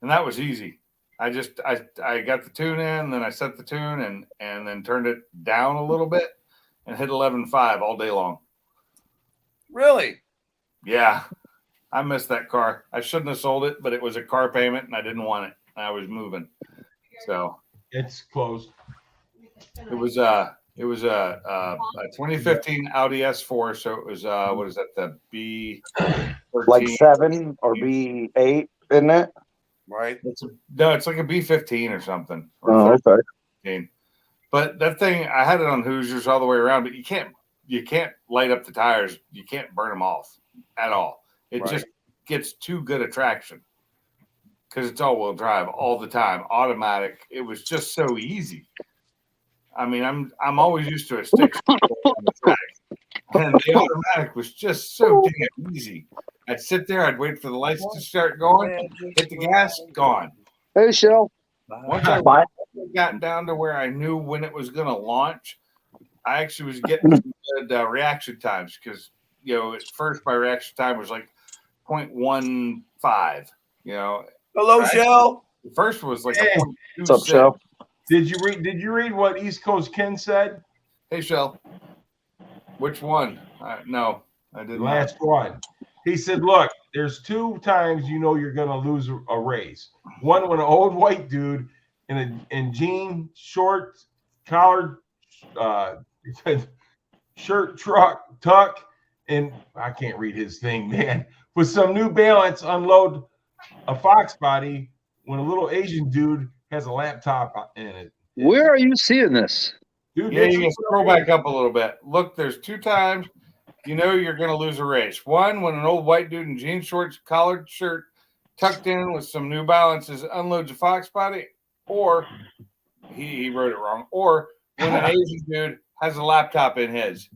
that was easy. I got the tune in, then I set the tune and then turned it down a little bit and hit 11.5 all day long. Really? Yeah. I missed that car. I shouldn't have sold it, but it was a car payment, and I didn't want it. I was moving, so It's closed. it was a 2015 Audi S4. So it was what is that? The B13. Like 7 or B8, isn't it? Right. It's like a B15 or something. Or Oh, okay. 13. But that thing, I had it on Hoosiers all the way around, but you can't light up the tires. You can't burn them off at all. It just gets too good a traction because it's all-wheel drive all the time, automatic. It was just so easy. I mean, I'm always used to a stick on the track, and the automatic was just so damn easy. I'd sit there, I'd wait for the lights to start going, hit the gas, gone. Hey, Shell. Once I got down to where I knew when it was going to launch, I actually was getting some good reaction times because, at first my reaction time was like 0.15, Hello, Shell. The first was like Hey. a What's up, 0.26. Shell? Did you read what East Coast Ken said? Hey, Shell. Which one? No, I The didn't. last one. He said, look, there's 2 times you're going to lose a race. One when an old white dude in jean, short, collared, shirt, tuck, and I can't read his thing, man. With some New Balance, unload a Fox body when a little Asian dude has a laptop in it. Where are you seeing this? Dude, Yeah, you can scroll back up a little bit. Look, there's 2 times you're going to lose a race. One, when an old white dude in jean shorts, collared shirt, tucked in with some New Balances, unloads a Fox body, or he wrote it wrong, or when an Asian dude has a laptop in his.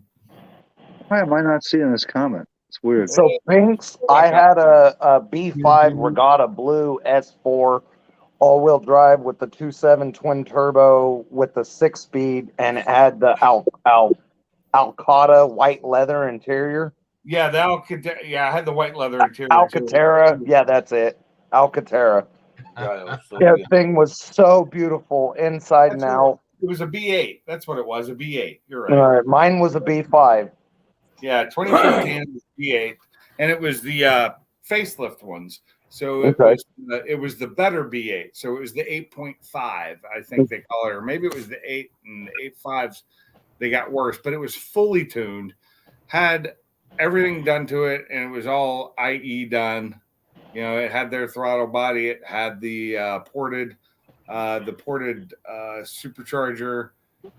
Why am I not seeing this comment? It's weird. So Pinks, I had a B5 Regatta Blue S4 all-wheel drive with the 2.7 twin turbo with the 6-speed, and it had the Alcata white leather interior. Yeah, I had the white leather interior. Alcatara. Yeah, that's it. Alcatara. That thing was so beautiful inside and out. It was a B8. That's what it was, a B8. You're right. All right, mine was a B5. Yeah, 2015 was B8, and it was the facelift ones. So it was the better B8. So it was the 8.5, I think they call it, or maybe it was the 8 and the 8.5s. They got worse, but it was fully tuned, had everything done to it, and it was all IE done. It had their throttle body. It had the ported supercharger,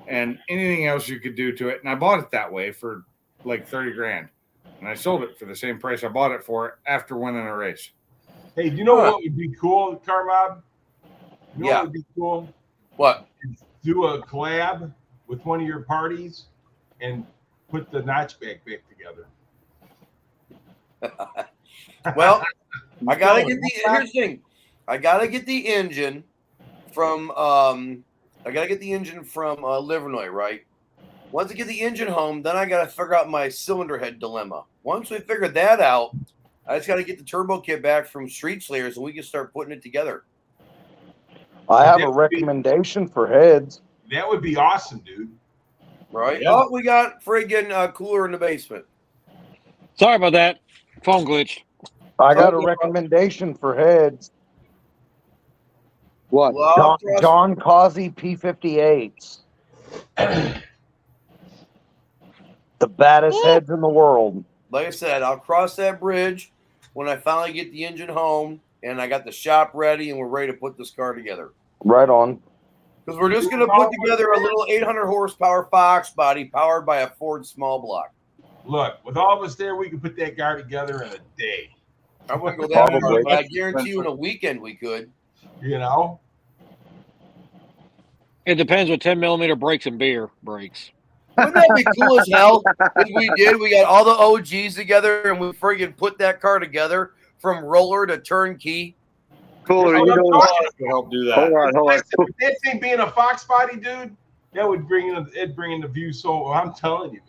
and anything else you could do to it. And I bought it that way for like $30,000, and I sold it for the same price I bought it for after winning a race. Hey, do you know what would be cool, Carmob? Yeah. What would be cool? What? Do a collab with one of your parties and put the notchback back together. Well, I gotta get here's the thing. I gotta get the engine from Livernois, right? Once I get the engine home, then I gotta figure out my cylinder head dilemma. Once we figure that out, I just gotta get the turbo kit back from Street Slayers and we can start putting it together. I have a recommendation for heads. That would be awesome, dude. Right? Yeah. Oh, we got friggin' cooler in the basement. Sorry about that. Phone glitch. I got a recommendation for heads. What? Well, John Causey P58s. The baddest heads in the world. like I said, I'll cross that bridge when I finally get the engine home and I got the shop ready and we're ready to put this car together. Right on. Because we're just going to put together a little 800 horsepower Fox body powered by a Ford small block. Look, with all of us there, we could put that car together in a day. I wouldn't go that far, Probably. but I guarantee you in a weekend we could. You know? It depends with 10mm brakes and beer brakes. Wouldn't that be cool as hell if we did? We got all the OGs together and we friggin' put that car together from roller to turnkey. Cooler, Oh, you know. To help do that. Hold on. That thing being a Fox body, dude, that would bring in the view. So I'm telling you,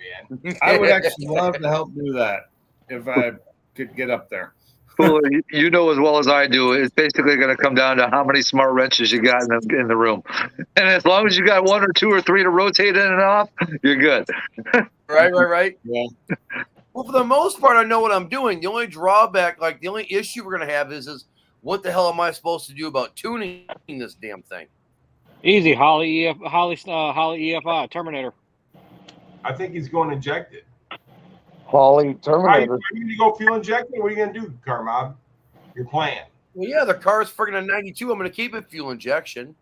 man. I would actually love to help do that if I could get up there. Cooler, you know as well as I do. It's basically going to come down to how many smart wrenches you got in the room, and as long as you got 1 or 2 or 3 to rotate in and off, you're good. Right. Yeah. Well, for the most part, I know what I'm doing. The only drawback, like the only issue we're gonna have is what the hell am I supposed to do about tuning this damn thing? Easy, Holly EFI Terminator. I think he's going to inject it. Holly Are you Terminator. going to go fuel injecting? What are you going to do, Carmob? Your plan? Well, yeah, the car's friggin' a 92. I'm gonna keep it fuel injection.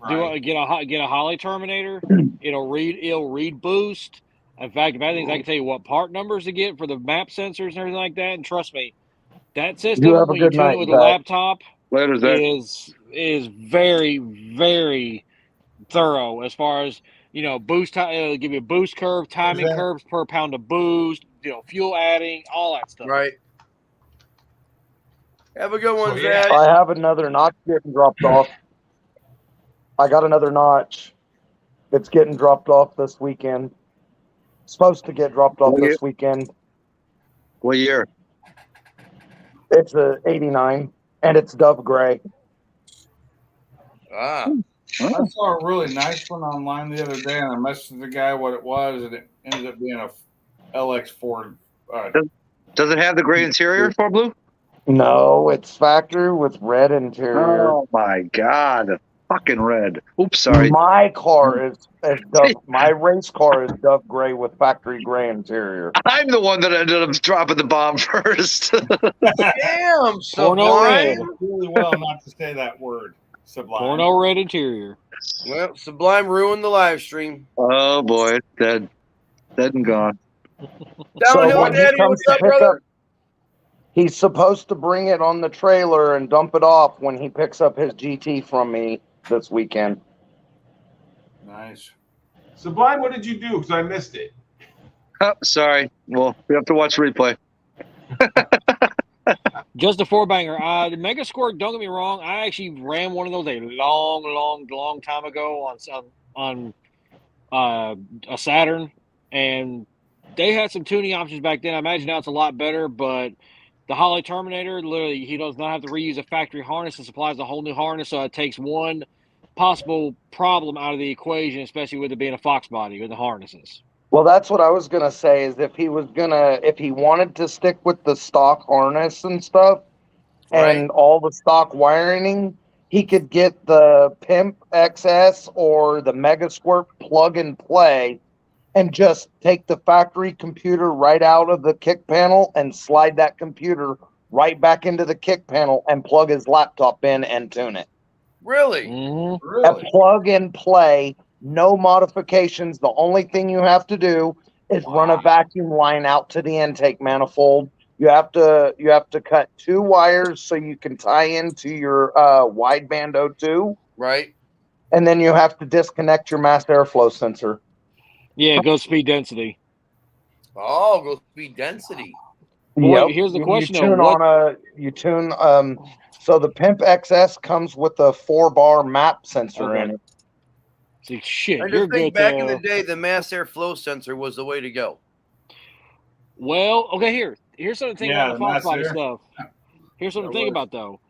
Do I get a Holly Terminator? It'll read boost. In fact, if anything, I can tell you what part numbers to get for the map sensors and everything like that. And trust me, that system You have a when you good tune night, it with a Zach. laptop Later, Zach. is very, very thorough as far as boost. It'll give you a boost curve, timing Zach. curves per pound of boost, fuel adding, all that stuff. Right. Have a good one, So, yeah. Zach. I have another notch getting dropped off. I got another notch. It's getting dropped off this weekend. Supposed to get dropped off this weekend. What year? It's a 89, and it's dove gray. Ah. I saw a really nice one online the other day, and I messaged the guy what it was, and it ended up being a LX Ford. Does it have the gray interior for blue? No, it's factory with red interior. Oh my God, fucking red. Oops, sorry. My car is dove. My race car is dove gray with factory gray interior. I'm the one that ended up dropping the bomb first. Damn, Porno red. Sublime. Really well not to say that word. Sublime. Porno red interior. Well, Sublime ruined the live stream. Oh boy, dead and gone. Downhill when he Daddy, comes what's to up, pick brother? up, he's supposed to bring it on the trailer and dump it off when he picks up his GT from me this weekend. Nice. Sublime, what did you do? Because I missed it. Oh, sorry. Well, we have to watch the replay. Just a four banger. The Mega Squirt, don't get me wrong, I actually ran one of those a long time ago on a Saturn, and they had some tuning options back then. I imagine now it's a lot better, but the Holly Terminator, literally, he does not have to reuse a factory harness. It supplies a whole new harness, so it takes one possible problem out of the equation, especially with it being a Fox body with the harnesses. Well, that's what I was gonna say. Is if he wanted to stick with the stock harness and stuff, and all the stock wiring, he could get the Pimp XS or the Mega Squirt plug and play, and just take the factory computer right out of the kick panel and slide that computer right back into the kick panel and plug his laptop in and tune it. Really? Mm-hmm. A plug and play. No modifications. The only thing you have to do is run a vacuum line out to the intake manifold. You have to cut 2 wires so you can tie into your wideband O2. Right. And then you have to disconnect your mass airflow sensor. Yeah, go speed density. Oh, go speed density. Boy, here's the question, You tune. So the Pimp XS comes with a 4-bar map sensor in it. See, shit, I you're just think good. back in the day, the mass airflow sensor was the way to go. Well, okay, here's something to think about the Fox body air. stuff. Here's something to think about, though.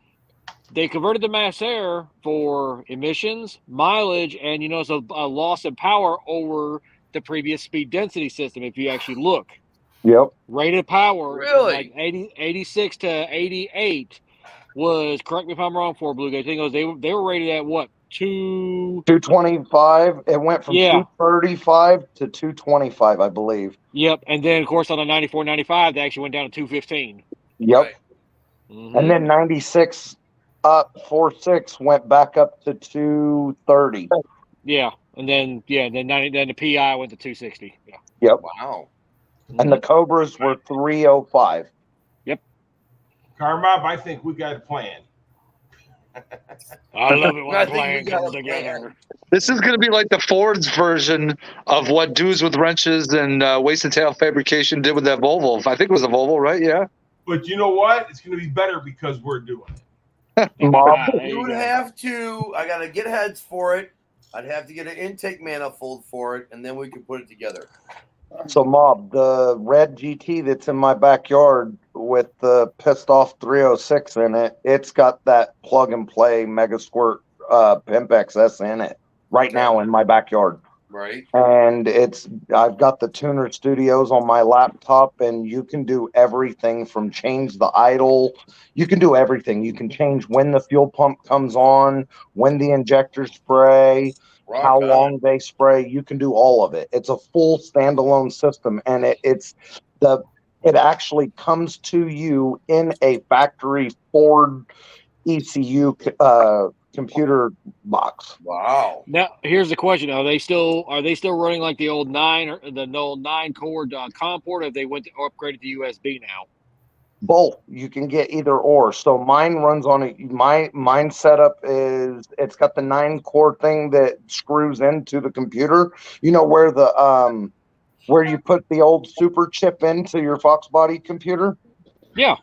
They converted the mass air for emissions, mileage, and it's a loss in power over the previous speed density system. If you actually look, Yep. rated power, Really? like 86 to 88 was. Correct me if I'm wrong. For Blue Gate, I think they were rated at what 225. It went from 235 to 225, I believe. Yep, and then of course on the 94, 95, they actually went down to 215. Yep. Right. Mm-hmm. And then 96 up 46 went back up to 230. Yeah, and then then the PI went to 260. Yeah. Yep. Wow. And the Cobras were 305. Yep. Carmob, I think we got a plan. I love it when I a think plan we got comes a together. This is going to be like the Ford's version of what Dudes with Wrenches and Wasted Tail Fabrication did with that Volvo. I think it was a Volvo, right? Yeah. But you know what? It's going to be better because we're doing it. Mob. You would have to. I gotta get heads for it. I'd have to get an intake manifold for it, and then we could put it together. So, Mob, the red GT that's in my backyard with the pissed off 306 in it, it's got that plug and play Mega Squirt Pimp XS in it right now in my backyard. Right. And I've got the Tuner Studios on my laptop, and you can do everything from change the idle. You can do everything. You can change when the fuel pump comes on, when the injectors spray, Rock how on. long they spray. You can do all of it. It's a full standalone system, and it actually comes to you in a factory Ford ECU computer box. Wow. Now, here's the question: Are they still running like the old 9-cord COM port? Or have they went to upgraded to USB now? Both. You can get either or. So mine runs on it. Mine setup is it's got the 9-core thing that screws into the computer. You know where where you put the old super chip into your Fox body computer? Yeah.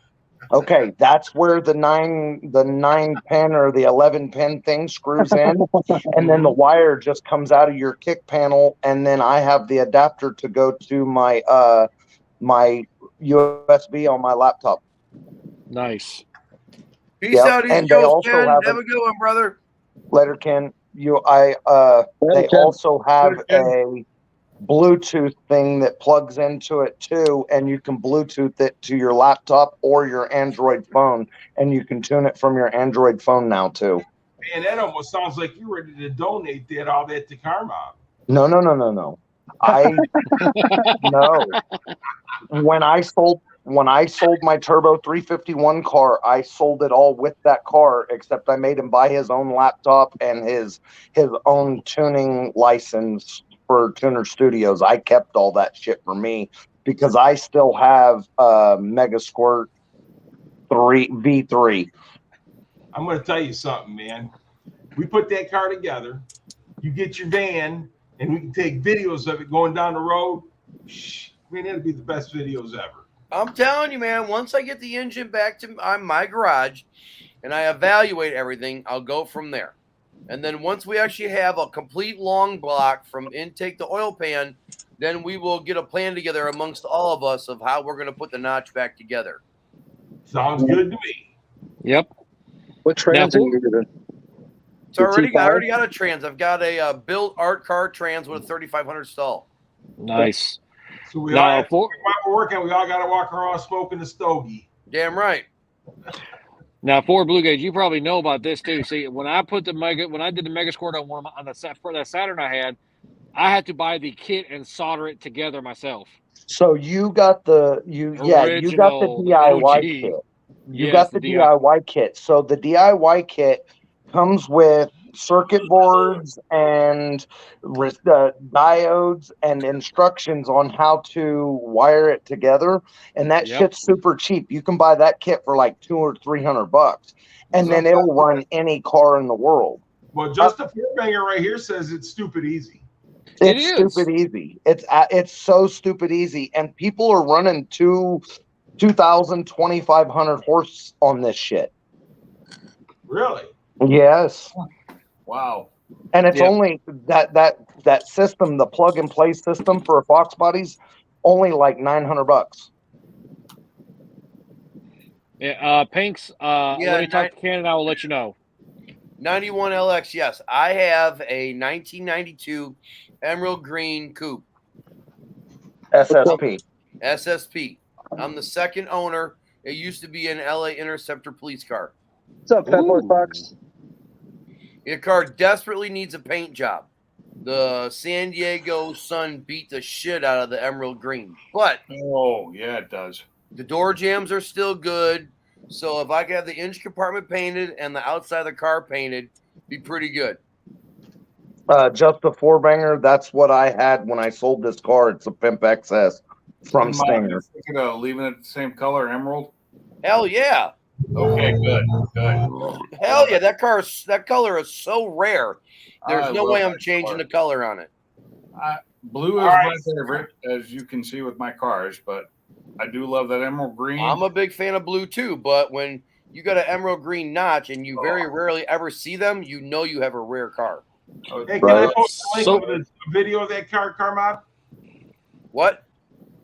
Okay, that's where the 9-pin or the 11-pin thing screws in, and then the wire just comes out of your kick panel, and then I have the adapter to go to my my USB on my laptop. Nice. Peace Yep, out, East and they Coast, also Ken. have Have a good one, brother. Letterken. They Ken. also have Letterken. a Bluetooth thing that plugs into it too, and you can Bluetooth it to your laptop or your Android phone, and you can tune it from your Android phone now too. Man, that almost sounds like you're ready to donate all that to Karma. No. No. When I sold my Turbo 351 car, I sold it all with that car, except I made him buy his own laptop and his own tuning license for Tuner Studios. I kept all that shit for me because I still have Mega Squirt 3 V3. I'm going to tell you something, man. We put that car together. You get your van, and we can take videos of it going down the road. Man, that'd be the best videos ever. I'm telling you, man, once I get the engine back to my garage and I evaluate everything, I'll go from there. And then once we actually have a complete long block from intake to oil pan, then we will get a plan together amongst all of us of how we're going to put the notch back together. Sounds good to me. Yep. What trans are you using? So I The already T5? got a trans. I've got a built art car trans with a 3500 stall. Nice. So we Now, all have to, while we're working, we all got to walk around smoking a stogie. Damn right. Now, Ford Blue Gauge, you probably know about this too. See, when I did the Mega Squirt on for that Saturn I had to buy the kit and solder it together myself. So you got the Original, DIY OG. kit. You Yes, got the DIY kit. So the DIY kit comes with circuit boards and diodes and instructions on how to wire it together. And that shit's super cheap. You can buy that kit for like $200 or $300, and then it'll run any car in the world. Well, just the four-banger right here says it's stupid easy. It's stupid easy. It's so stupid easy, and people are running 2,000, 2,500 horse on this shit. Really? Yes. Wow. And it's only that system, the plug and play system for a Fox body's only like $900. Yeah, Pinks. Let me talk to Ken and I will let you know. 91 LX, yes. I have a 1992 Emerald Green Coupe. SSP. SSP. I'm the second owner. It used to be an LA Interceptor police car. What's up, Fat Boy Fox? Your car desperately needs a paint job. The San Diego sun beat the shit out of the Emerald Green. But oh, yeah, it does. The door jambs are still good. So if I could have the engine compartment painted and the outside of the car painted, be pretty good. Just a four-banger. That's what I had when I sold this car. It's a Pimp XS from Stinger. Thinking of leaving it the same color, emerald? Hell yeah. Okay, good. Hell yeah, that color is so rare. There's I no love way I'm that changing color. the color on it. Blue is my favorite, as you can see with my cars, but I do love that emerald green. I'm a big fan of blue too, but when you got an emerald green notch and you very rarely ever see them, you know you have a rare car. Hey, can I post a link of the video of that car, Carmod? What?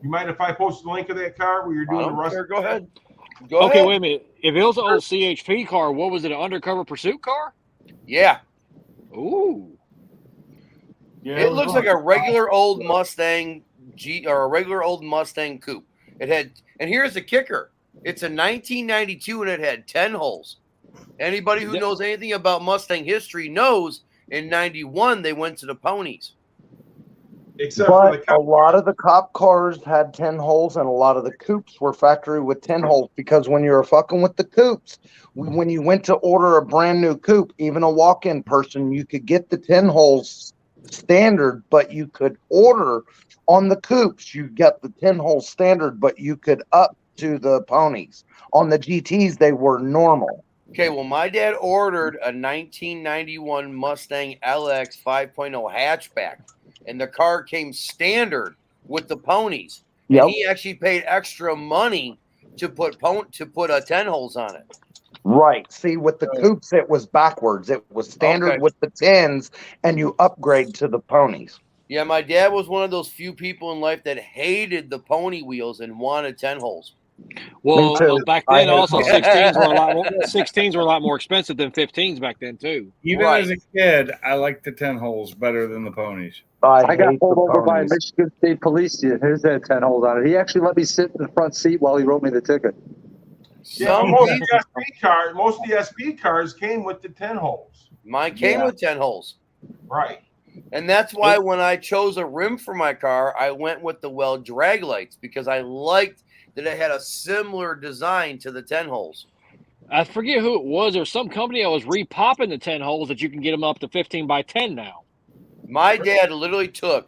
You mind if I post the link of that car where you're doing the rust? Sure, go ahead. Okay, wait a minute. If it was an old CHP car, what was it? An undercover pursuit car? Yeah. Ooh. Yeah, It was looks wrong. like a regular old Mustang G or a regular old Mustang coupe. It had, and here's the kicker: it's a 1992 and it had 10 holes. Anybody who Yep. knows anything about Mustang history knows in '91 they went to the ponies. Except for the But a lot of the cop cars had 10 holes, and a lot of the coupes were factory with 10 holes, because when you were fucking with the coupes, when you went to order a brand new coupe, even a walk-in person, you could get the 10 holes standard, but you could order on the coupes, you get the 10 hole standard, but you could up to the ponies. On the GTs, they were normal. Okay, well, my dad ordered a 1991 Mustang LX 5.0 hatchback, and the car came standard with the ponies. Yep. And he actually paid extra money to put 10 holes on it. Right. See, with the coupes, it was backwards. It was standard Okay. with the 10s, and you upgrade to the ponies. Yeah, my dad was one of those few people in life that hated the pony wheels and wanted 10 holes. Well, too. back I then had also ponies. 16s were a lot more expensive than 15s back then too. Even Right. as a kid, I liked the 10 holes better than the ponies. I got hate pulled the over by ponies. Michigan State Police. His had 10 holes on it. He actually let me sit in the front seat while he wrote me the ticket. Yeah, Some most of people- the SP cars, most of the SP cars came with the 10 holes. Mine came Yeah. with 10 holes. Right. And that's why when I chose a rim for my car, I went with the Well drag lights because I liked that it had a similar design to the 10 holes. I forget who it was. There was some company that was repopping the 10 holes that you can get them up to 15 by 10 now. My dad literally took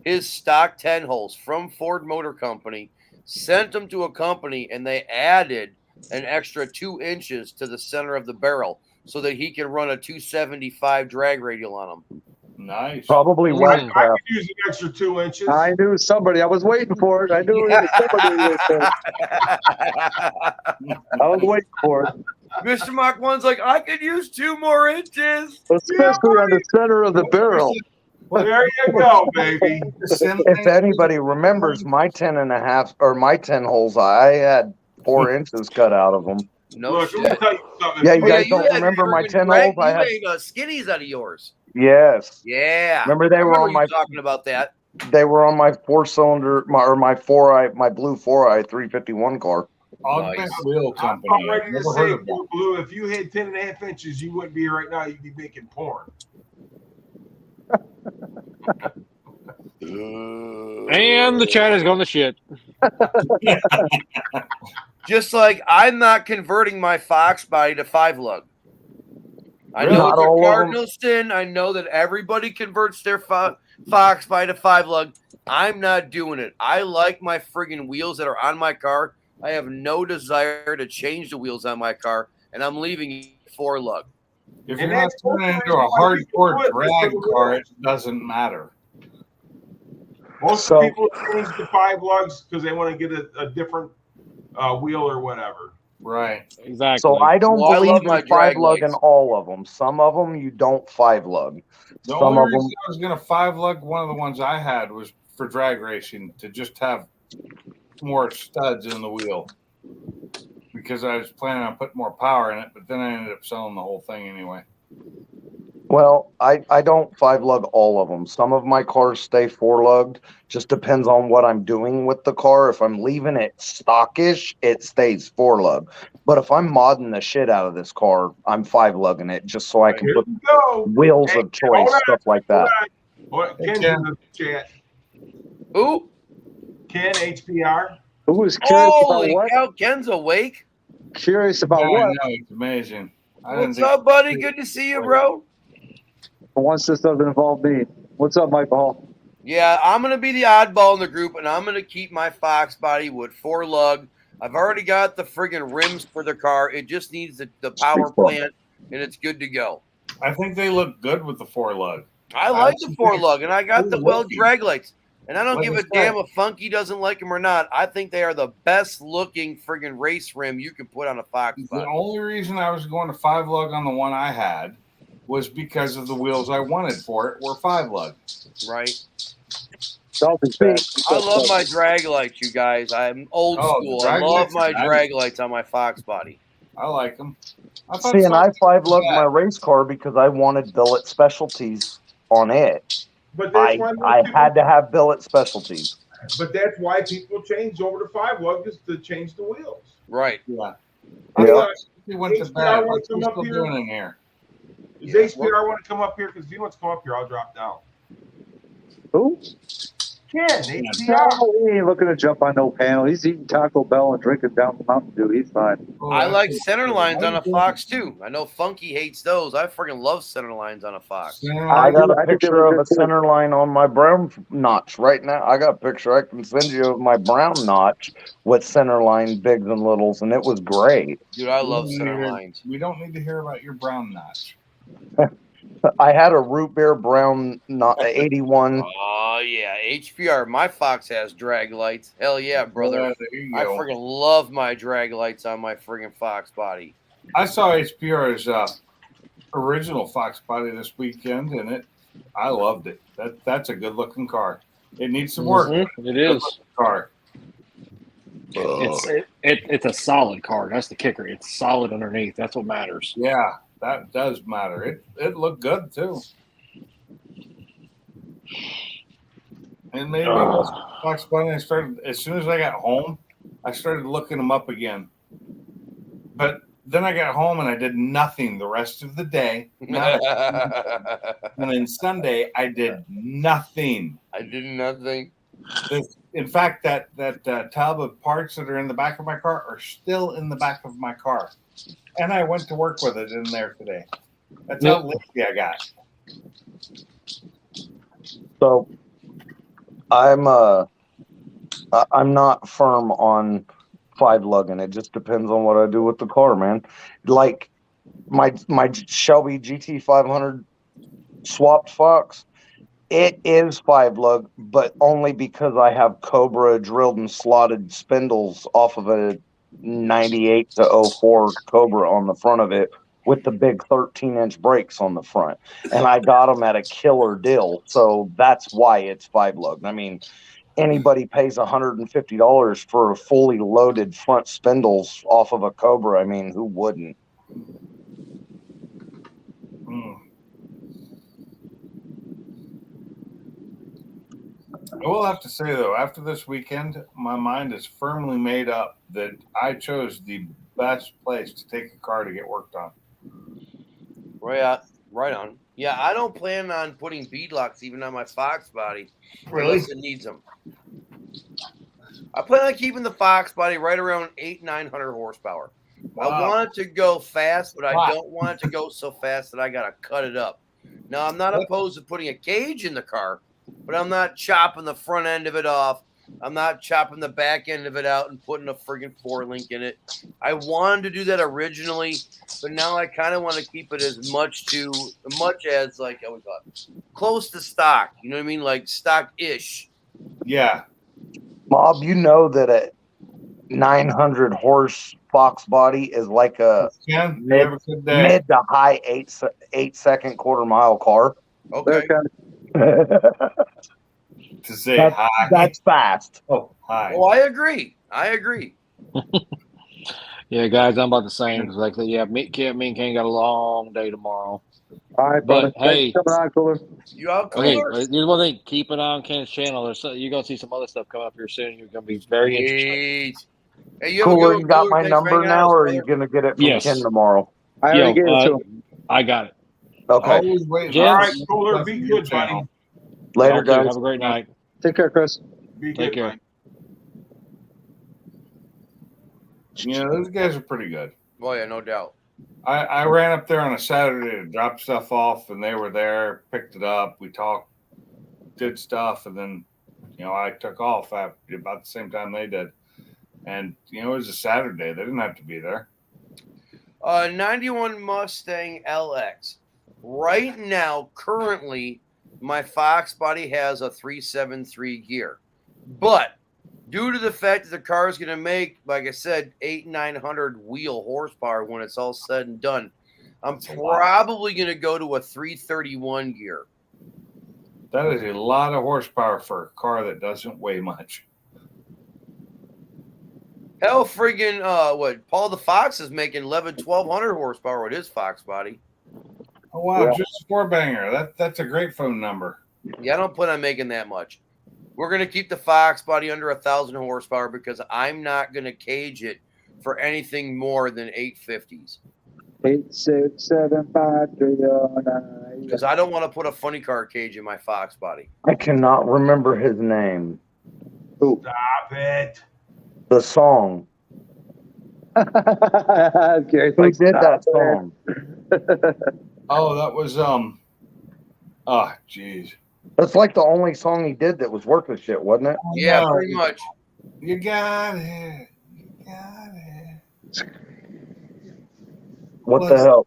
his stock 10 holes from Ford Motor Company, sent them to a company, and they added an extra 2 inches to the center of the barrel so that he could run a 275 drag radial on them. Nice. Probably Mm. well I craft. could use an extra 2 inches. I knew somebody. I was waiting for it. I knew it was somebody. I was waiting for it, Mr. Mach 1's like, I could use 2 more inches. especially on the center of the barrel. There you go, baby. If anybody remembers my 10 and a half or my 10 holes, I had 4 inches cut out of them. No Look, shit. let me tell you something. Yeah, If you you- guys don't remember my 10 holes? I had, You made skinnies out of yours. yes. Yeah. Remember they I were remember on you my, talking about that. they were on my 4-cylinder, my 4i, my blue 4i 351 car. Augment Nice. Wheel I'm Company. about ready to Never say, heard of them. Blue, if you had 10 and a half inches, you wouldn't be here right now. You'd be making porn. And the chat has gone to shit. Just like I'm not converting my Fox body to 5-lug. I know Not it's all a of them. cardinal sin. I know that everybody converts their Fox body to 5-lug. I'm not doing it. I like my friggin' wheels that are on my car. I have no desire to change the wheels on my car, and I'm leaving it 4-lug. If And you're not that's turning what into a why people hardcore do it. That's drag what the car, rules. it doesn't matter. Most So- people change to 5 lugs because they want to get a different wheel or whatever. Right. Exactly. So I don't Well, I believe love my in 5 drag lug in lights. all of them. Some of them you don't 5 lug. The Some only of them, reason I was going to 5-lug one of the ones I had was for drag racing to just have more studs in the wheel because I was planning on putting more power in it, but then I ended up selling the whole thing anyway. well, I don't 5 lug all of them. Some of my cars stay 4 lugged. Just depends on what I'm doing with the car. If I'm leaving it stockish, it stays 4 lug. But if I'm modding the shit out of this car, I'm 5 lugging it just so I can Here put we go. wheels Hey, of choice, hold on, stuff like that. What? Hey, Ken's Ken. in the chat. Who? Ken, HPR. Who was curious about Holy what? cow, Ken's awake. Curious about I what? know, it's amazing. I didn't What's think- up, buddy? Good to see you, bro. For once, this doesn't involve me. What's up, Mike Hall? Yeah, I'm going to be the oddball in the group, and I'm going to keep my Fox body with 4-lug. I've already got the friggin' rims for the car. It just needs the power plant, and it's good to go. I think they look good with the 4-lug. I like the 4-lug, and I got the Well looking. drag lights. And I don't Like give I a said. damn if Funky doesn't like them or not. I think they are the best looking friggin' race rim you can put on a Fox The body. only reason I was going to 5-lug on the one I had was because of the wheels I wanted for it were 5-lug. Right? Selfie back. I love my drag lights, you guys. I'm old Oh, the school. I drag love lights my are nice. drag lights on my Fox body. I like them. I thought See, and so. I 5 lugged Yeah. my race car because I wanted billet specialties on it. But that's why I had to have billet specialties. But that's why people change over to 5-lug is to change the wheels. Right. Yeah. Hey, He went to HBR bed. want What's to he come up still here? doing in here? Does Yeah, HBR want to come up here? Because if he wants to come up here, I'll drop down. Who? Ken, No, HBR. he ain't looking to jump on no panel. He's eating Taco Bell and drinking down Mountain Dew. He's fine. Oh, I that's like what- center lines on a How you doing? Fox too. I know Funky hates those. I freaking love center lines on a Fox. Center I line? got a I think they picture look of a good, too. center line on my brown notch right now. I got a picture I can send you of my brown notch with center line bigs and littles, and it was great. Dude, I We love don't need center to hear- lines. We don't need to hear about your brown notch. I had a root beer brown 81. Oh yeah, HPR. My Fox has drag lights. Hell yeah, brother. Yeah, there you I go. freaking love my drag lights on my friggin' Fox body. I saw HPR's original Fox body this weekend, and I loved it. That's a good looking car. It needs some work. Mhm, it is. Car. It's a solid car. That's the kicker. It's solid underneath. That's what matters. Yeah, that does matter. It looked good too. And maybe Fox Bunny. I started as soon as I got home. I started looking them up again. But then I got home and I did nothing the rest of the day. And then Sunday I did nothing. I did nothing. In fact, that tub of parts that are in the back of my car are still in the back of my car, and I went to work with it in there today. That's how lazy I got. So I'm not firm on 5-lugging. It just depends on what I do with the car, man. Like my Shelby GT 500 swapped Fox. It is 5-lug, but only because I have Cobra drilled and slotted spindles off of a 98 to 04 Cobra on the front of it with the big 13-inch brakes on the front. And I got them at a killer deal. So that's why it's 5-lug. I mean, anybody pays $150 for a fully loaded front spindles off of a Cobra. I mean, who wouldn't? I will have to say though, after this weekend, my mind is firmly made up that I chose the best place to take a car to get worked on. Right on. Yeah, I don't plan on putting beadlocks even on my Fox body unless it needs them. I plan on keeping the Fox body right around 900 horsepower. Wow. I want it to go fast, but I Wow. don't want it to go so fast that I gotta cut it up. Now, I'm not opposed to putting a cage in the car, but I'm not chopping the front end of it off. I'm not chopping the back end of it out and putting a friggin' 4-link in it. I wanted to do that originally, but now I kind of want to keep it as much as like I would call it, close to stock. You know what I mean? Like stock-ish. Yeah. Bob, you know that a 900 horse Fox body is like a Ken, you have a good day. mid to high 8-second quarter-mile car. Okay. To say hi. That's fast. Oh, hi. Oh, I agree. Yeah, guys, I'm about the same. Cause like, yeah, me and Ken got a long day tomorrow. All right, But brother. hey, Thanks for coming on, Cooler. You out, okay, Cooler? here's one thing: keep it on Ken's channel. You're gonna see some other stuff come up here soon. You're gonna be very interested. Hey, you have a good Cooler, one, you got Cooler. my Thanks for number hanging out now, with us, or are brother. you going to get it from Yes. Ken tomorrow? I already gave it to him. I got it. Okay. Always waiting. Jen? All right, Cooler, be good, buddy. Later, Y'all too. guys. Have a great night. Take care, Chris. Be Take good, care. buddy. Yeah, those guys are pretty good. Oh yeah, no doubt. I ran up there on a Saturday to drop stuff off, and they were there, picked it up. We talked, did stuff, and then, I took off about the same time they did. And, it was a Saturday. They didn't have to be there. 91 Mustang LX. Right now, currently, my Fox body has a 373 gear. But due to the fact that the car is going to make, like I said, 900 wheel horsepower when it's all said and done, I'm probably going to go to a 331 gear. That is a lot of horsepower for a car that doesn't weigh much. Hell, friggin' Paul the Fox is making 1,200 horsepower with his Fox body. Oh, wow. Yeah. Just a 4-banger. That's a great phone number. Yeah, I don't plan on making that much. We're going to keep the Fox body under 1,000 horsepower because I'm not going to cage it for anything more than 850s. 8675309. Because I don't want to put a funny car cage in my Fox body. I cannot remember his name. Who? Stop it. The song. Gary's Who like, did "Stop that it." song? Oh, that was jeez. That's like the only song he did that was worth a shit, wasn't it? Yeah, No, pretty much. You got it. You got it. What the hell?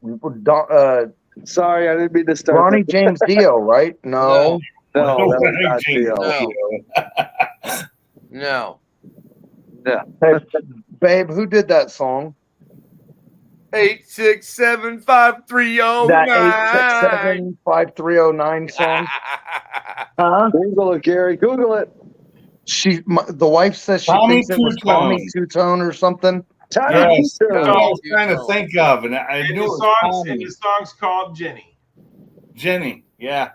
Sorry, I didn't mean to start. Ronnie James Dio, right? No. No, that was Ronnie not James Dio. No. Hey, babe, who did that song? 8675309. That 8675309 song? Huh? Google it, Gary. Google it. The wife says she Tommy thinks it was Tommy Two-Tone or something. Yes, that's what I was Two trying to Tone. think of, and I And knew it the was song's, Tommy. and the song's called Jenny. Jenny. Yeah.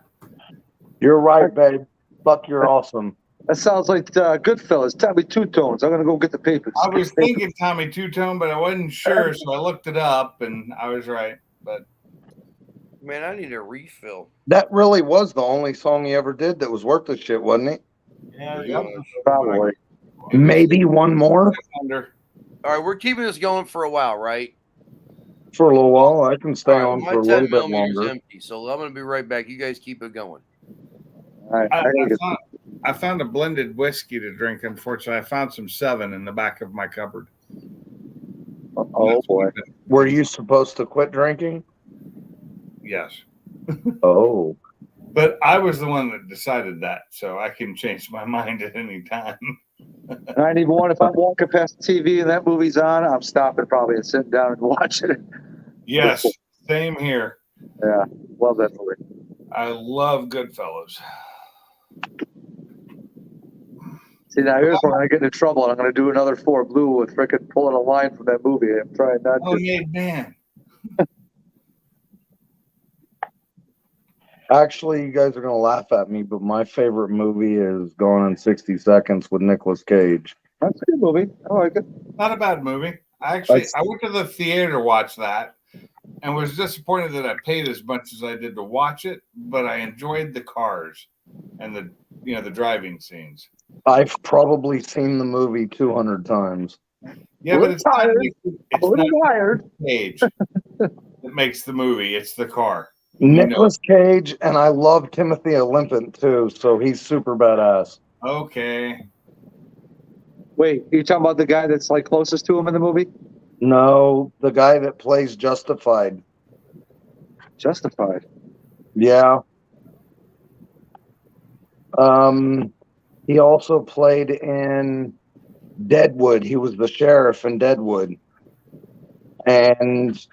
You're right, babe. Fuck, you're awesome. That sounds like Goodfellas. Tommy Two Tones. I'm gonna go get the papers. I was thinking Tommy Two Tone, but I wasn't sure, so I looked it up, and I was right. But Man, I need a refill. That really was the only song he ever did that was worth the shit, wasn't it? Yeah, Yep. Probably. Maybe one more under. All right, we're keeping this going for a while, right? for a little while. I can stay All right, on my for a 10 little bit millimeter's longer. empty, so I'm going to be right back. You guys keep it going. All right. I found a blended whiskey to drink. Unfortunately, I found some 7 in the back of my cupboard. Oh boy. Were you supposed to quit drinking? Yes. Oh. But I was the one that decided that, so I can change my mind at any time. And I need one. If I'm walking past the TV and that movie's on, I'm stopping probably and sitting down and watching it. Yes, same here. Yeah, love that movie. I love Goodfellas. See, now here's where I get into trouble, and I'm going to do another 4 Blue with frickin' pulling a line from that movie. I'm trying not Oh, to. made man. Actually, you guys are going to laugh at me, but my favorite movie is Gone in 60 Seconds with Nicolas Cage. That's a good movie. I like it. Not a bad movie. I went to the theater to watch that and was disappointed that I paid as much as I did to watch it, but I enjoyed the cars and the driving scenes. I've probably seen the movie 200 times. Yeah, but it's tired. not A little tired. Cage that makes the movie. It's the car. Nicolas Cage, and I love Timothy Olyphant too, so he's super badass. Okay. Wait, you talking about the guy that's like closest to him in the movie? No, the guy that plays Justified. Justified. Yeah. He also played in Deadwood. He was the sheriff in Deadwood. And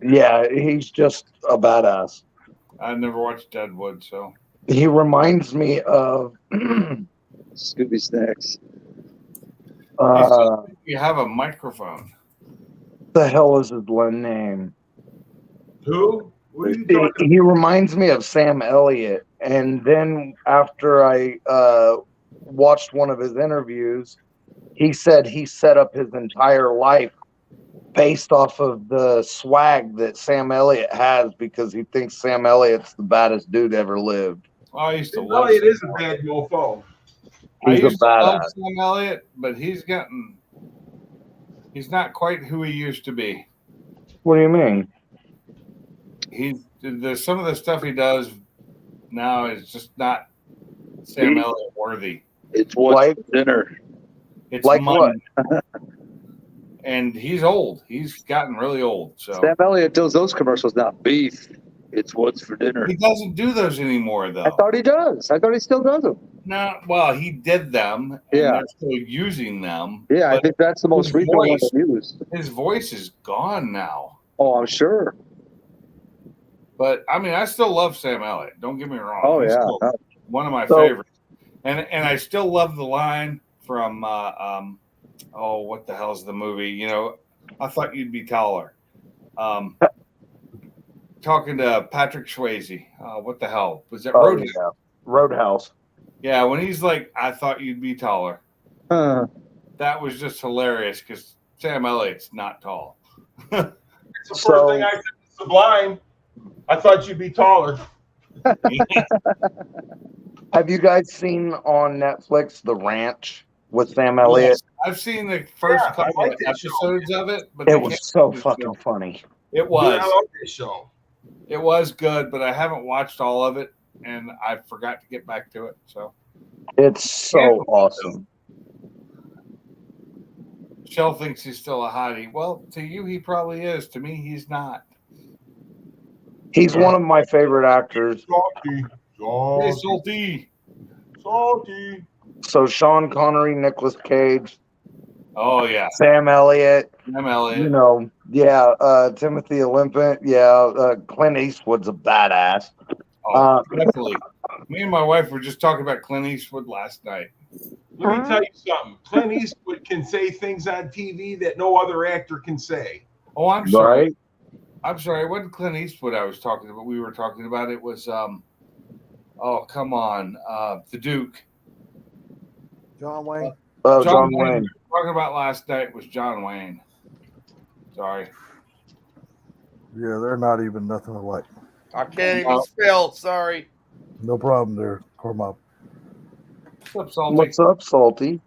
yeah, he's just a badass. I've never watched Deadwood, so He reminds me of Scooby Snacks. you have a microphone. the hell is his name? Who? What are you talking He reminds me of Sam Elliott. And then after I watched one of his interviews, he said he set up his entire life based off of the swag that Sam Elliott has because he thinks Sam Elliott's the baddest dude ever lived. I used to about? love Elliot Sam is a bad mofo. I He's a used to love badass. Sam Elliott, but he's not quite who he used to be. What do you mean? There's some of the stuff he does now is just not Sam Elliott worthy. It's what's Like- for dinner. It's Like money. And he's old. He's gotten really old. So Sam Elliott does those commercials now. Beef. It's what's for dinner. he doesn't do those anymore, though. I thought he does. I thought he still does them. No, well, he did them, and Yeah. they're still using them. Yeah, I but think that's the most his recent one voice- to use. his voice is gone now. Oh, I'm sure. But I mean, I still love Sam Elliott. Don't get me wrong. Oh, He's yeah. still No. one of my So- favorites. And I still love the line from what the hell's the movie? I thought you'd be taller. talking to Patrick Swayze. What the hell was that? Oh, Roadhouse? yeah. Roadhouse. Yeah, when he's like, "I thought you'd be taller." Huh. That was just hilarious because Sam Elliott's not tall. It's the first thing I said to Sublime. I thought you'd be taller. Have you guys seen on Netflix The Ranch with Sam Elliott? Yes, I've seen the first Yeah, I couple like of that show. episodes of it, but It they was can't so do the fucking show. funny. It Dude, was. I love this show. It was good, but I haven't watched all of it, and I forgot to get back to it. So It's so awesome. Shell thinks he's still a hottie. Well, to you, he probably is. To me, he's not. He's one of my favorite actors. Salty. Hey, Salty. salty. Salty. So Sean Connery, Nicolas Cage, Oh yeah, Sam Elliott, Sam Elliott. you know, yeah, Timothy Olyphant, yeah, Clint Eastwood's a badass. Oh, definitely. Me and my wife were just talking about Clint Eastwood last night. Let me tell you something. Clint Eastwood can say things on TV that no other actor can say. Oh, I'm sorry. Right? I'm sorry. It wasn't Clint Eastwood I was talking about. We were talking about. It was oh, come on, the Duke. John Wayne. Oh, John John Wayne. Wayne. We were talking about last night was John Wayne. Sorry. Yeah, they're not even nothing alike. I can't even spell. Sorry. No problem there, Cormop. What's up, Salty? What's up, Salty?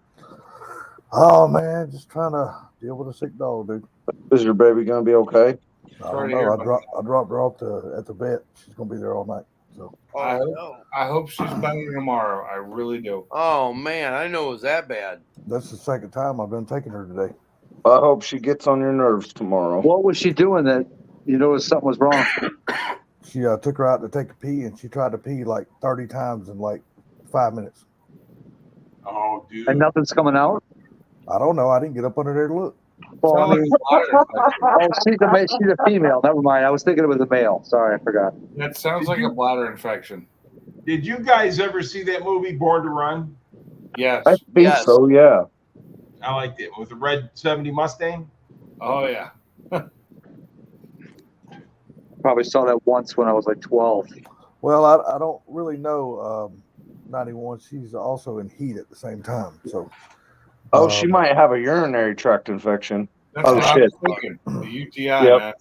Oh man, just trying to deal with a sick dog, dude. Is your baby gonna be okay? I Sorry don't to hear know. about I dropped her off at the vet. She's gonna be there all night. So I Oh, hope, no. I hope she's better tomorrow. I really do. Oh man, I didn't know it was that bad. that's the second time I've been taking her today. I hope she gets on your nerves tomorrow. What was she doing that you noticed something was wrong? She took her out to take a pee, and she tried to pee like 30 times in like 5 minutes. Oh, dude. And nothing's coming out? I don't know. I didn't get up under there to look. Well, I Sound like mean, a bladder infection. she's a female. Never mind. I was thinking it was a male. Sorry, I forgot. That sounds like a bladder infection. Did you guys ever see that movie Born to Run? Yes. I think Yes. so, yeah. I liked it. With the red 70 Mustang. Oh yeah. Probably saw that once when I was like 12. Well, I don't really know 91. She's also in heat at the same time. So Oh, she might have a urinary tract infection. That's Oh, what I shit. was thinking. The UTI. Yep. Man.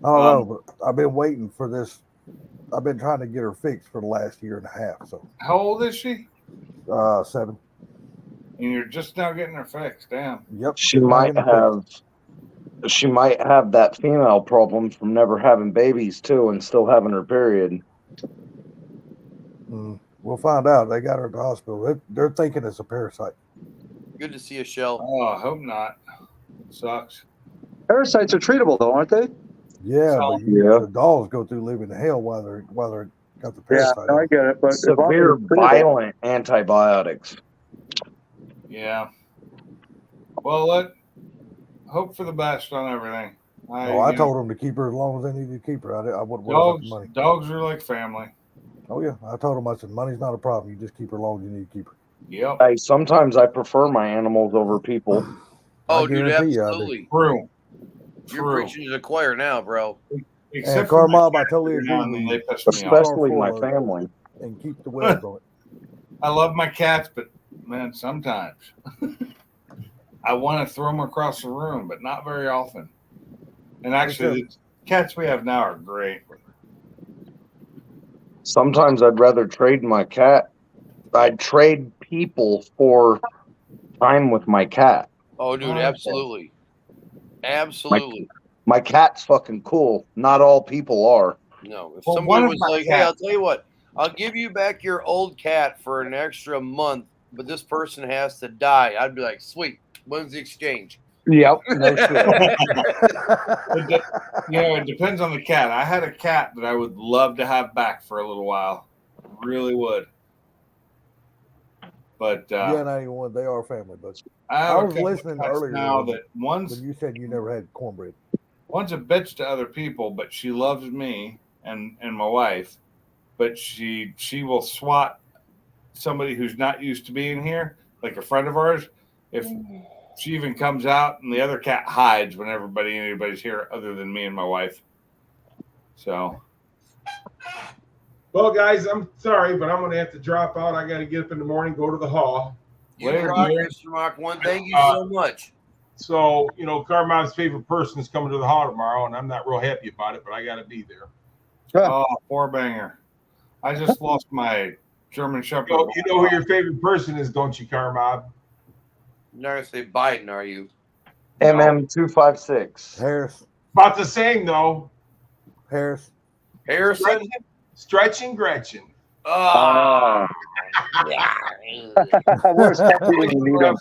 I don't know, but I've been waiting for this. I've been trying to get her fixed for the last year and a half. So How old is she? 7. And you're just now getting her fixed. Damn. Yep. She might have that female problem from never having babies too and still having her period. We'll find out. They got her at the hospital. They're thinking it's a parasite. Good to see you, Shell. Oh, I hope not. Sucks. Parasites are treatable, though, aren't they? Yeah, So- but Yeah. the dogs go through living hell while they're got the Yeah, parasite. no, I get it. But as long as Severe it's treatable- violent antibiotics. Yeah. Well, hope for the best on everything. I told them to keep her as long as they needed to keep her. I wouldn't worry about the money. Dogs are like family. Oh yeah, I told them. I said money's not a problem. You just keep her as long as you need to keep her. Yep. Hey, sometimes I prefer my animals over people. Oh, I dude, guarantee you I do. absolutely. True. You're True. preaching to the choir now, bro. And for my Carmob, I cats totally every now and agree then with they you. piss me off. Especially my Full of- family. And keep the webs on it. I love my cats, but man, sometimes I want to throw them across the room, but not very often. And actually, the cats we have now are great. Sometimes I'd rather trade my cat. I'd trade people for time with my cat. Oh, dude, Okay. absolutely. Absolutely. My cat's fucking cool. Not all people are. No, if Well, somebody one of was my like, "Hey, I'll cats- tell you what, I'll give you back your old cat for an extra month, but this person has to die," I'd be like, "Sweet, when's the exchange?" Yep. No shit. It depends on the cat. I had a cat that I would love to have back for a little while. Really would. But Yeah, 91. They are family, but I have I a was couple of listening cats earlier now when- that when you said you never had cornbread. one's a bitch to other people, but she loves me and my wife. But she will swat somebody who's not used to being here, like a friend of ours. If she even comes out, and the other cat hides when anybody's here other than me and my wife. So, Well, guys, I'm sorry, but I'm going to have to drop out. I got to get up in the morning, go to the hall. You Later, rock, Gary. Mr. Rock One. Thank you so much. So, Carmine's favorite person is coming to the hall tomorrow, and I'm not real happy about it, but I got to be there. Oh, poor banger. I just lost my German Shepherd. You know who your favorite person is, don't you, Carmine? You're not going to say Biden, are you? MM256. Harris. About the same, though. Harris. Harrison? Stretching Gretchen. Ah. Where's Happy when you need him?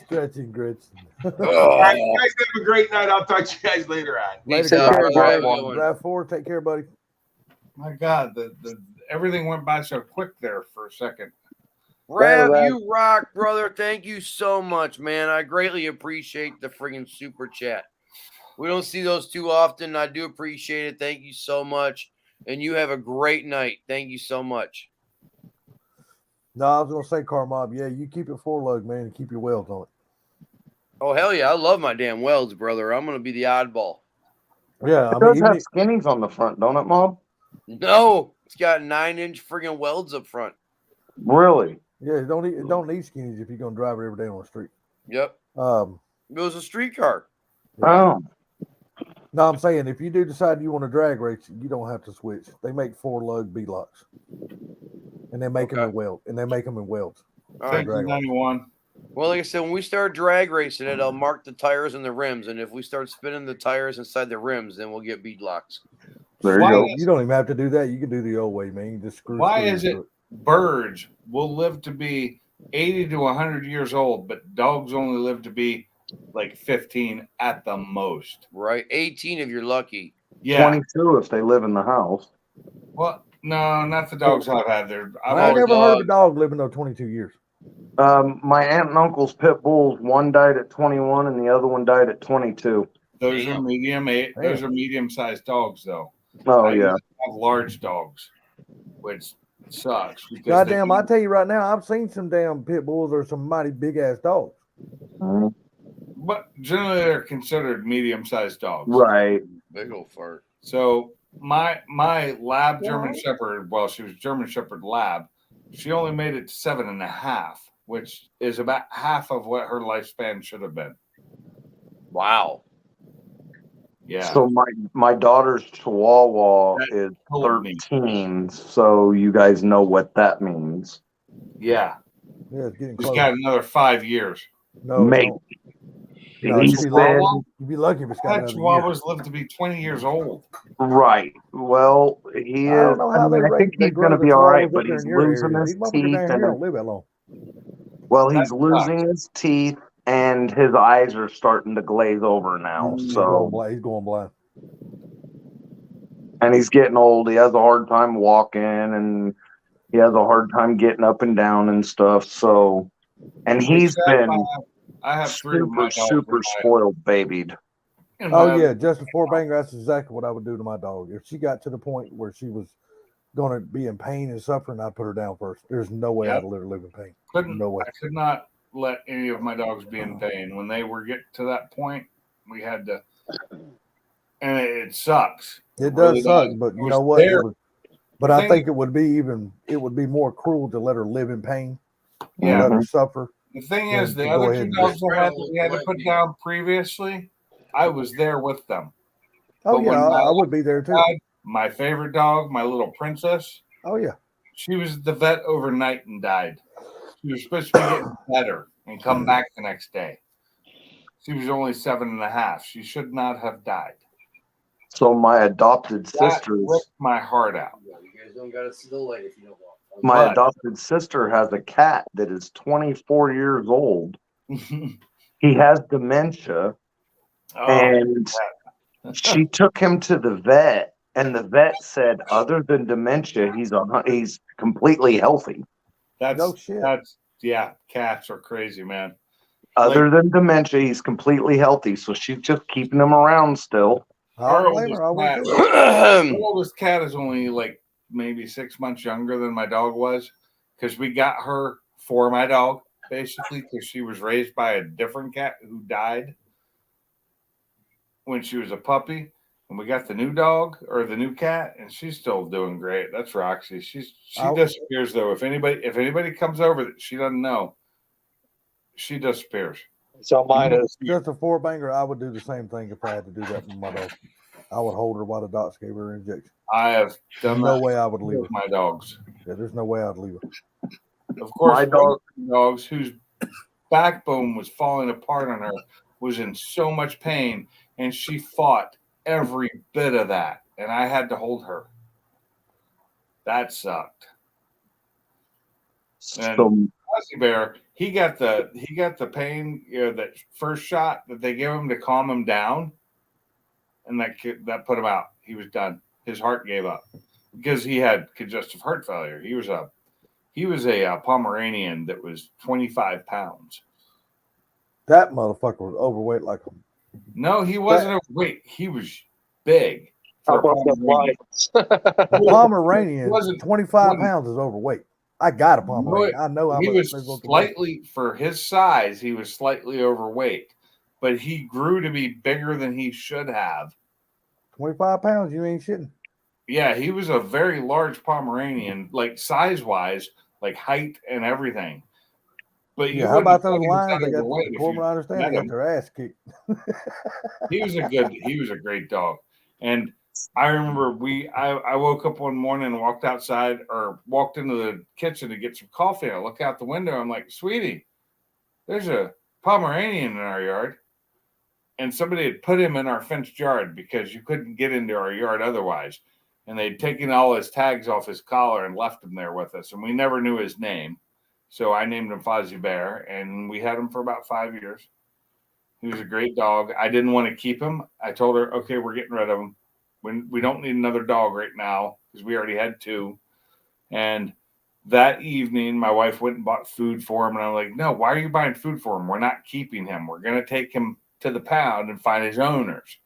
Stretching grits. All right, you guys have a great night. I'll talk to you guys later on. Later, Take care, Greg. Drive forward. Take care, buddy. My God, the everything went by so quick there for a second. Rev, Rev. you rock, brother. Thank you so much, man. I greatly appreciate the friggin' super chat. We don't see those too often. I do appreciate it. Thank you so much. And you have a great night. Thank you so much. No, I was gonna say, Carmob, yeah, you keep it 4-lug, man, and keep your welds on it. Oh, hell yeah. I love my damn welds, brother. I'm going to be the oddball. Yeah, It does have skinnies on the front, don't it, Mom? No, it's got 9-inch friggin' welds up front. Really? Yeah, it don't need skinnies if you're gonna drive it every day on the street. Yep. It was a streetcar. Oh. No, I'm saying if you do decide you want to drag race, you don't have to switch. They make 4-lug B-locks, and they make them in welds. All right. 91. Well, like I said, when we start drag racing it, I'll mark the tires and the rims, and if we start spinning the tires inside the rims, then we'll get bead locks. There you go. You don't even have to do that. You can do the old way, man. You just screw. Why is it birds will live to be 80 to 100 years old, but dogs only live to be like 15 at the most? Right, 18 if you're lucky. Yeah. 22 if they live in the house. Well, no, not the dogs I've had there. I never heard of a dog living though 22 years. My aunt and uncle's pit bulls, one died at 21 and the other one died at 22. Those are those are medium-sized dogs, though. Oh, I yeah. used to have large dogs, which sucks. because they Goddamn, I can- tell you right now, I've seen some damn pit bulls or some mighty big ass dogs. But generally, they're considered medium-sized dogs. Right. Big old fart. So my lab German Shepherd, well, she was German Shepherd lab. She only made it to 7.5, which is about half of what her lifespan should have been. Wow. Yeah. So my daughter's Chihuahua is told me. 13, so you guys know what that means. Yeah. Yeah, it's getting He's close. got another 5 years. No, Mate. no, He's you'd be been- lucky. You'd be lucky if it's got another year. Chihuahuas live to be 20 years old. Right. Well, he I don't is. know I how mean, they I think they he's grow going to the be all right, chihuahuas but up there he's in your losing area. his These motherfuckers teeth. down here And don't live that long. well, he's That losing his teeth, and his eyes are starting to glaze over now. He's So, going blind. and he's getting old. He has a hard time walking, and he has a hard time getting up and down and stuff. So, and he's Except been I have 3 of my super, dogs super in my- spoiled babied. in Oh my- yeah, just before banger, that's exactly what I would do to my dog. If she got to the point where she was going to be in pain and suffering, I'd put her down first. There's no way Yep. I'd let her live in pain. Couldn't, No way. I could not let any of my dogs be in pain. When they were getting to that point, we had to, and it sucks. It really does suck, does. but It you was know what? there. But The I thing- think it would be more cruel to let her live in pain, Yeah. let her suffer. The thing Yeah, is, the go other ahead 2 and dogs just- I had that we had to put down previously, I was there with them. Oh But yeah, when I would be there too. My favorite dog, my little princess, Oh yeah. she was at the vet overnight and died. She was supposed to be getting better and come back the next day. She was only 7.5. She should not have died. So my adopted That sister's ripped my heart out. You guys don't got to see the light if you don't want. my But- adopted sister has a cat that is 24 years old. He has dementia, Oh, and she took him to the vet, and the vet said, other than dementia, he's completely healthy. No shit. Yeah, cats are crazy, man. Other than dementia, he's completely healthy. So she's just keeping him around still. I don't blame her. I would too. My oldest cat is only like maybe 6 months younger than my dog was, because we got her for my dog, basically, because she was raised by a different cat who died when she was a puppy. And we got the new dog or the new cat, and she's still doing great. That's Roxy. She I- disappears though. If anybody comes over that she doesn't know, she disappears. So mine is. Just a four banger. I would do the same thing if I had to do that with my dog. I would hold her while the doctor gave her an injection. I have done No that way I would leave her. with my dogs. Yeah, there's no way I'd leave her. Of course, My dog- dogs whose backbone was falling apart on her was in so much pain, and she fought every bit of that, and I had to hold her. That sucked. And So Fuzzy Bear, he got the pain, that first shot that they gave him to calm him down, and that put him out. He was done. His heart gave up because he had congestive heart failure. He was a Pomeranian that was 25 pounds. That motherfucker was overweight like a. No, he wasn't overweight. He was big. How for a about the Pomeranian. A Pomeranian, wasn't- 25 pounds is overweight. I got a Pomeranian. I know how He much was they look. slightly, for his size, he was slightly overweight, but he grew to be bigger than he should have. 25 pounds, you ain't shitting. Yeah, he was a very large Pomeranian, like size-wise, like height and everything. But you Yeah, how about those wouldn't think lions? he They was got overweight the if Corbin, you I understand. met They got him. their ass kicked. He was a great dog. And I remember I woke up one morning and walked outside or walked into the kitchen to get some coffee. I look out the window. I'm like, sweetie, there's a Pomeranian in our yard. And somebody had put him in our fenced yard because you couldn't get into our yard otherwise. And they'd taken all his tags off his collar and left him there with us. And we never knew his name. So I named him Fuzzy Bear, and we had him for about 5 years. He was a great dog. I didn't want to keep him. I told her, okay, we're getting rid of him. We don't need another dog right now because we already had 2. And that evening, my wife went and bought food for him. And I'm like, no, why are you buying food for him? We're not keeping him. We're going to take him to the pound and find his owners.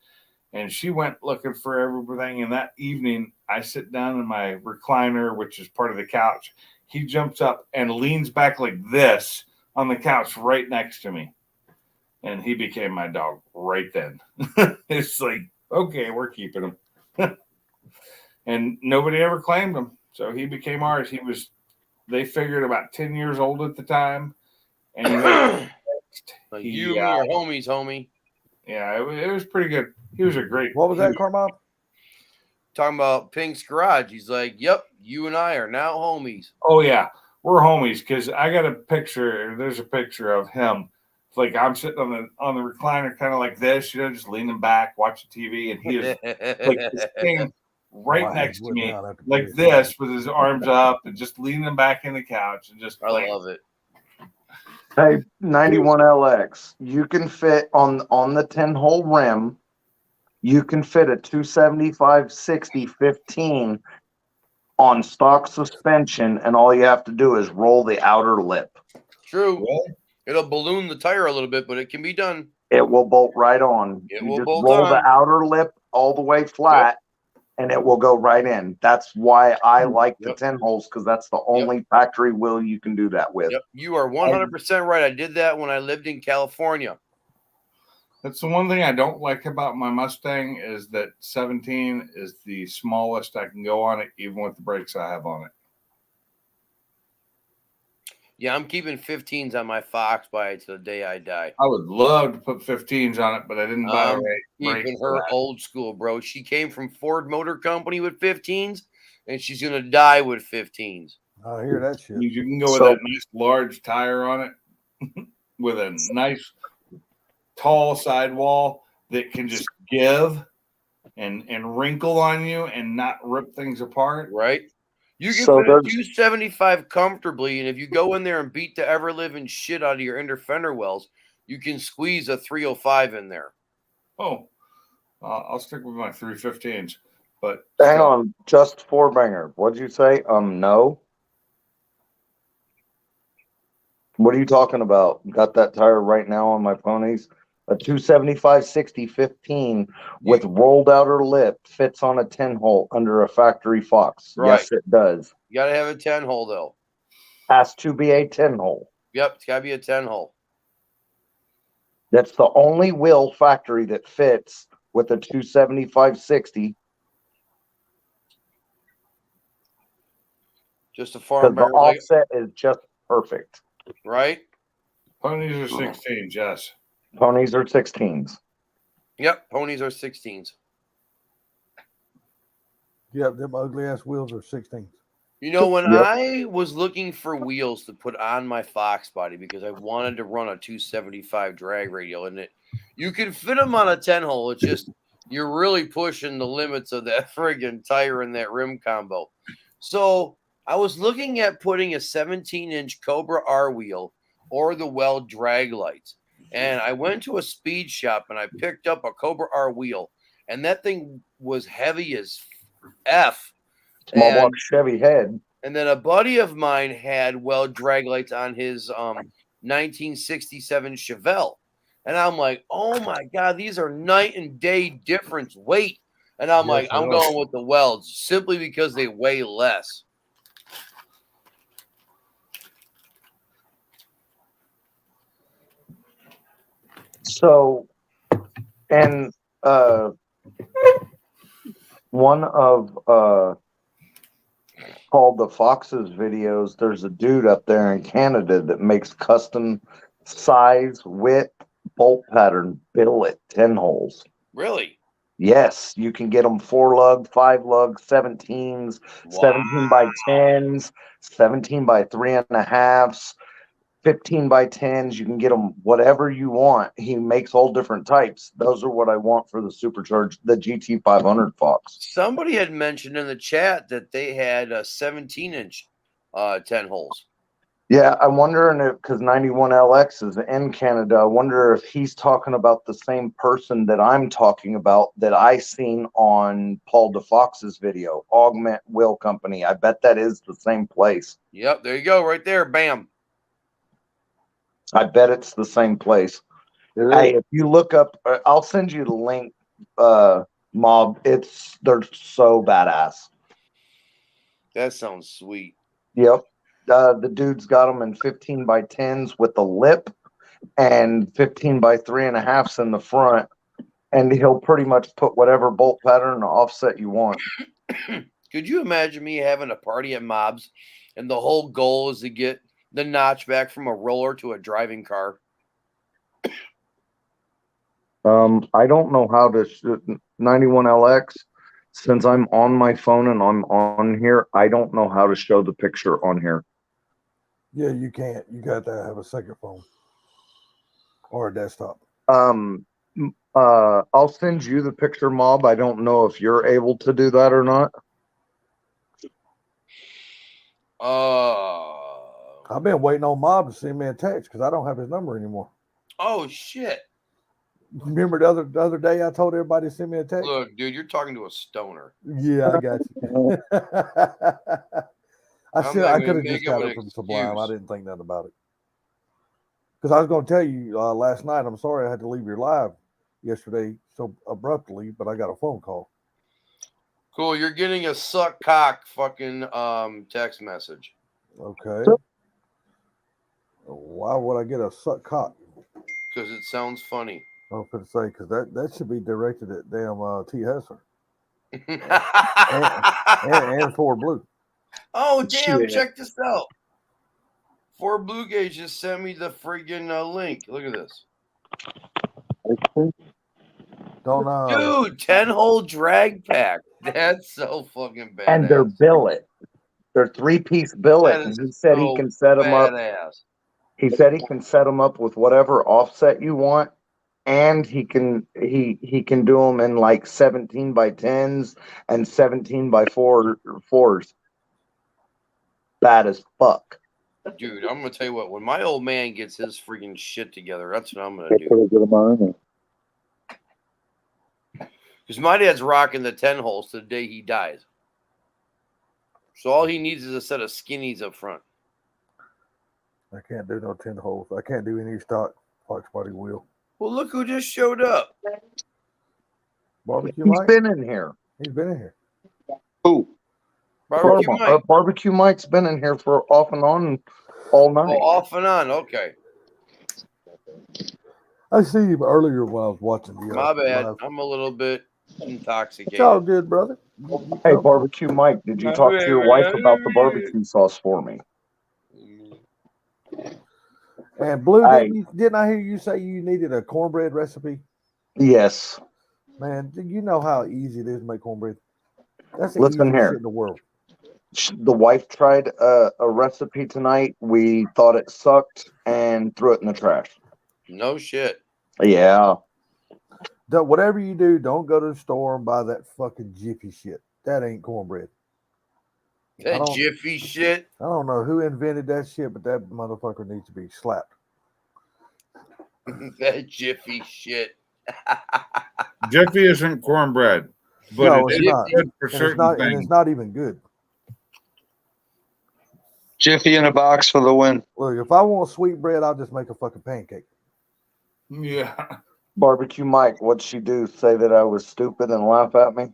And she went looking for everything. And that evening, I sit down in my recliner, which is part of the couch. He jumps up and leans back like this on the couch right next to me. And he became my dog right then. It's like, okay, we're keeping him. And nobody ever claimed him. So he became ours. They figured about 10 years old at the time. And Like you and your homies, homie. yeah, it was pretty good. He was a great. What was that, Carmel? Talking about Pink's garage. He's like, yep, you and I are now homies. Oh yeah, we're homies because I got a picture. There's a picture of him. It's like I'm sitting on the recliner, kind of like this, just leaning back, watching TV, and he is like standing right Wow, next to went me, down after like this. this, with his arms up and just leaning back in the couch and just. I love it. Hey, 91LX, you can fit on the 10-hole rim. You can fit a 275/60/15 on stock suspension, and all you have to do is roll the outer lip. True. Really? It'll balloon the tire a little bit, but it can be done. It will bolt right on. It You will just bolt roll on. the outer lip all the way flat, and it will go right in. That's why I like the 10 holes, because that's the only factory wheel you can do that with. Yep. You are 100% right. I did that when I lived in California. That's the one thing I don't like about my Mustang is that 17 is the smallest I can go on it, even with the brakes I have on it. Yeah, I'm keeping 15s on my Fox by to the day I die. I would love to put 15s on it, but I didn't buy the right Keeping brakes for her that. old school, bro. She came from Ford Motor Company with 15s, and she's gonna die with 15s. I hear that shit. You can go with that nice large tire on it with a nice tall sidewall that can just give and wrinkle on you and not rip things apart. Right? You can So put a there's- 275 comfortably, and if you go in there and beat the ever living shit out of your inner fender wells, you can squeeze a 305 in there. Oh, I'll stick with my 315s. But Hang on, just 4-banger. What'd you say? No. What are you talking about? Got that tire right now on my ponies. A 275/60/15 with rolled outer lip fits on a 10-hole under a factory Fox. Right. Yes, it does. You gotta have a 10 hole though. Has to be a 10-hole. Yep, it's gotta be a 10 hole. That's the only wheel factory that fits with a 275/60 Just a because farm the barrel, like, offset is just perfect. right? Ponies are 16, Jess. Ponies are 16s. Yep, ponies are 16s. Yep, them ugly ass wheels are 16s. You know, when Yep. I was looking for wheels to put on my Fox body because I wanted to run a 275 drag radial, and you can fit them on a 10 hole. It's just you're really pushing the limits of that friggin' tire and that rim combo. So I was looking at putting a 17-inch Cobra R wheel or the Weld drag lights. And I went to a speed shop and I picked up a Cobra R wheel, and that thing was heavy as F. Small And block Chevy head. and then a buddy of mine had Weld drag lights on his 1967 Chevelle. And I'm like, oh my God, these are night and day difference weight. And I'm Yes, like, they I'm are. going with the Welds simply because they weigh less. So, and one of called the Fox's videos, there's a dude up there in Canada that makes custom size, width, bolt pattern billet 10 holes. Really? Yes, you can get them 4 lug, 5 lug, 17s, 17 by 10s, 17 by 3.5s, 15 by 10s. You can get them whatever you want. He makes all different types. Those are what I want for the supercharged, the GT 500 Fox. Somebody had mentioned in the chat that they had a 17-inch 10 holes. Yeah, I'm wondering if, because 91LX is in Canada, I wonder if he's talking about the same person that I'm talking about that I seen on Paul DeFox's video, Augment Wheel Company. I bet that is the same place. Yep, there you go, right there. Bam. I bet it's the same place. Hey, if you look up, I'll send you the link, Mob. They're so badass. That sounds sweet. Yep. The dude's got them in 15 by 10s with a lip and 15 by 3.5s in the front. And he'll pretty much put whatever bolt pattern or offset you want. Could you imagine me having a party at Mob's and the whole goal is to get the notch back from a roller to a driving car? I don't know how to 91LX. Since I'm on my phone and I'm on here, I don't know how to show the picture on here. Yeah, you can't. You got to have a second phone or a desktop. I'll send you the picture, Mob. I don't know if you're able to do that or not. I've been waiting on Mob to send me a text because I don't have his number anymore. Oh shit! Remember the other day I told everybody to send me a text? Look, dude, you're talking to a stoner. Yeah, I got you. I could have just got it from Sublime. I didn't think nothing about it. Because I was going to tell you last night, I'm sorry I had to leave your live yesterday so abruptly, but I got a phone call. Cool, you're getting a suck cock fucking text message. Okay. Why would I get a suck cock? Because it sounds funny. I was going to say, because that should be directed at damn T. Hesser. and Ford Blue. Oh, damn, check this out. Ford Blue Gauge just sent me the friggin' link. Look at this. Don't know. Dude, 10-hole drag pack. That's so fucking badass. And they're billet. They're 3-piece billet. And he said he can set them up. He said he can set them up with whatever offset you want. And he can do them in like 17 by 10s and 17 by 4s. Bad as fuck. Dude, I'm gonna tell you what. When my old man gets his freaking shit together, that's what I'm gonna do. Because my dad's rocking the 10 holes to the day he dies. So all he needs is a set of skinnies up front. I can't do no 10 holes. I can't do any stock Fox body wheel. Well, look who just showed up. Barbecue He's Mike? been in here. He's been in here. Who? Barbecue Mike. Barbecue Mike's been in here for off and on all night. Oh, off and on. Okay. I see him earlier when I was watching the. My bad. Live. I'm a little bit intoxicated. It's all good, brother. You Hey, know. Barbecue Mike, did you talk to your wife about the barbecue sauce for me? And Blue, Hey. didn't I hear you say you needed a cornbread recipe? Yes. Man, do you know how easy it is to make cornbread? That's the Listen easiest here. shit in the world. The wife tried a recipe tonight. We thought it sucked and threw it in the trash. No shit. Yeah. Whatever you do, don't go to the store and buy that fucking Jiffy shit. That ain't cornbread. That Jiffy shit. I don't know who invented that shit, but that motherfucker needs to be slapped. That Jiffy shit. Jiffy isn't cornbread, but No, it it's is not. good for And certain and things. it's not even good. Jiffy in a box for the win. Look, if I want sweet bread, I'll just make a fucking pancake. Yeah. Barbecue Mike, what'd she do? Say that I was stupid and laugh at me?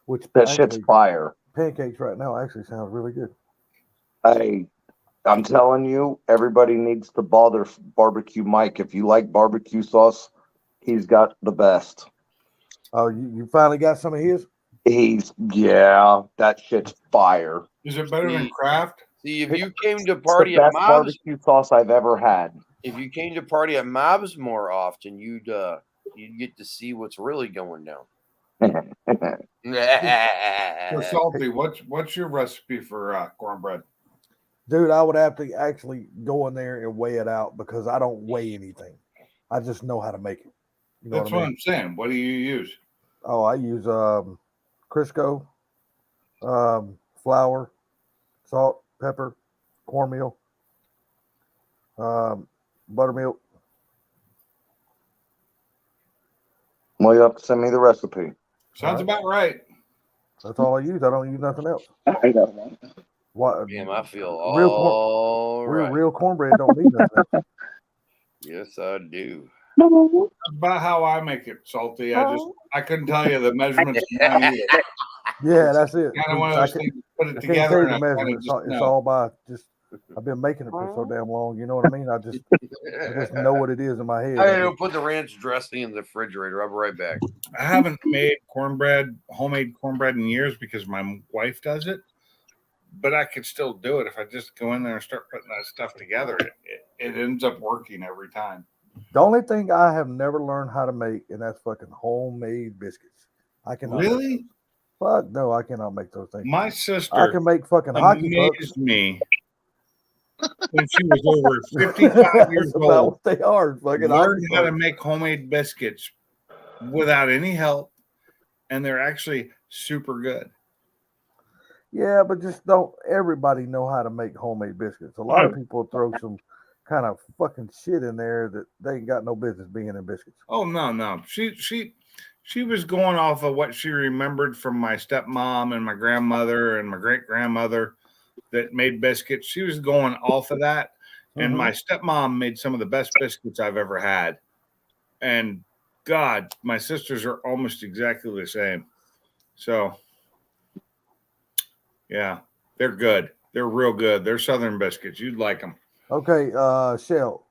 Which That shit's fire. Pancakes right now actually sound really good. I'm telling you, everybody needs to bother Barbecue Mike. If you like barbecue sauce, he's got the best. Oh, you finally got some of his? That shit's fire. Is it better than Kraft? See, if you came to It's party the at best Mob's, barbecue sauce I've ever had. if you came to party at Mob's more often, you'd get to see what's really going down. So Salty, what's your recipe for cornbread? Dude, I would have to actually go in there and weigh it out because I don't weigh anything. I just know how to make it. You know That's what I mean? I'm saying. What do you use? Oh, I use Crisco, flour, salt, pepper, cornmeal, buttermilk. Well, you have to send me the recipe. Sounds about right. That's all I use. I don't use nothing else. I know. What? Damn, I feel all right. Real cornbread don't need nothing else. Yes, I do. That's about how I make it, Salty. I couldn't tell you the measurements. Yeah, that's it. Kind of one of those things. Put it I together. can't tell you the measurements. It's all by just. I've been making it for so damn long. You know what I mean? I just know what it is in my head. I put the ranch dressing in the refrigerator. I'll be right back. I haven't made homemade cornbread in years because my wife does it. But I could still do it if I just go in there and start putting that stuff together. It ends up working every time. The only thing I have never learned how to make, and that's fucking homemade biscuits. I cannot. Really? Fuck no, I cannot make those things. My sister I can make fucking hockey pucks. amazed me when she was over 55 years That's about old. what they are. Fucking Learned hockey how to pucks. make homemade biscuits without any help, and they're actually super good. Yeah, but just don't everybody know how to make homemade biscuits. A lot of people throw some kind of fucking shit in there that they ain't got no business being in biscuits. Oh no. She was going off of what she remembered from my stepmom and my grandmother and my great grandmother that made biscuits. She was going off of that. And my stepmom made some of the best biscuits I've ever had. And God, my sisters are almost exactly the same. So yeah, they're good. They're real good. They're Southern biscuits. You'd like them. Okay, Shell.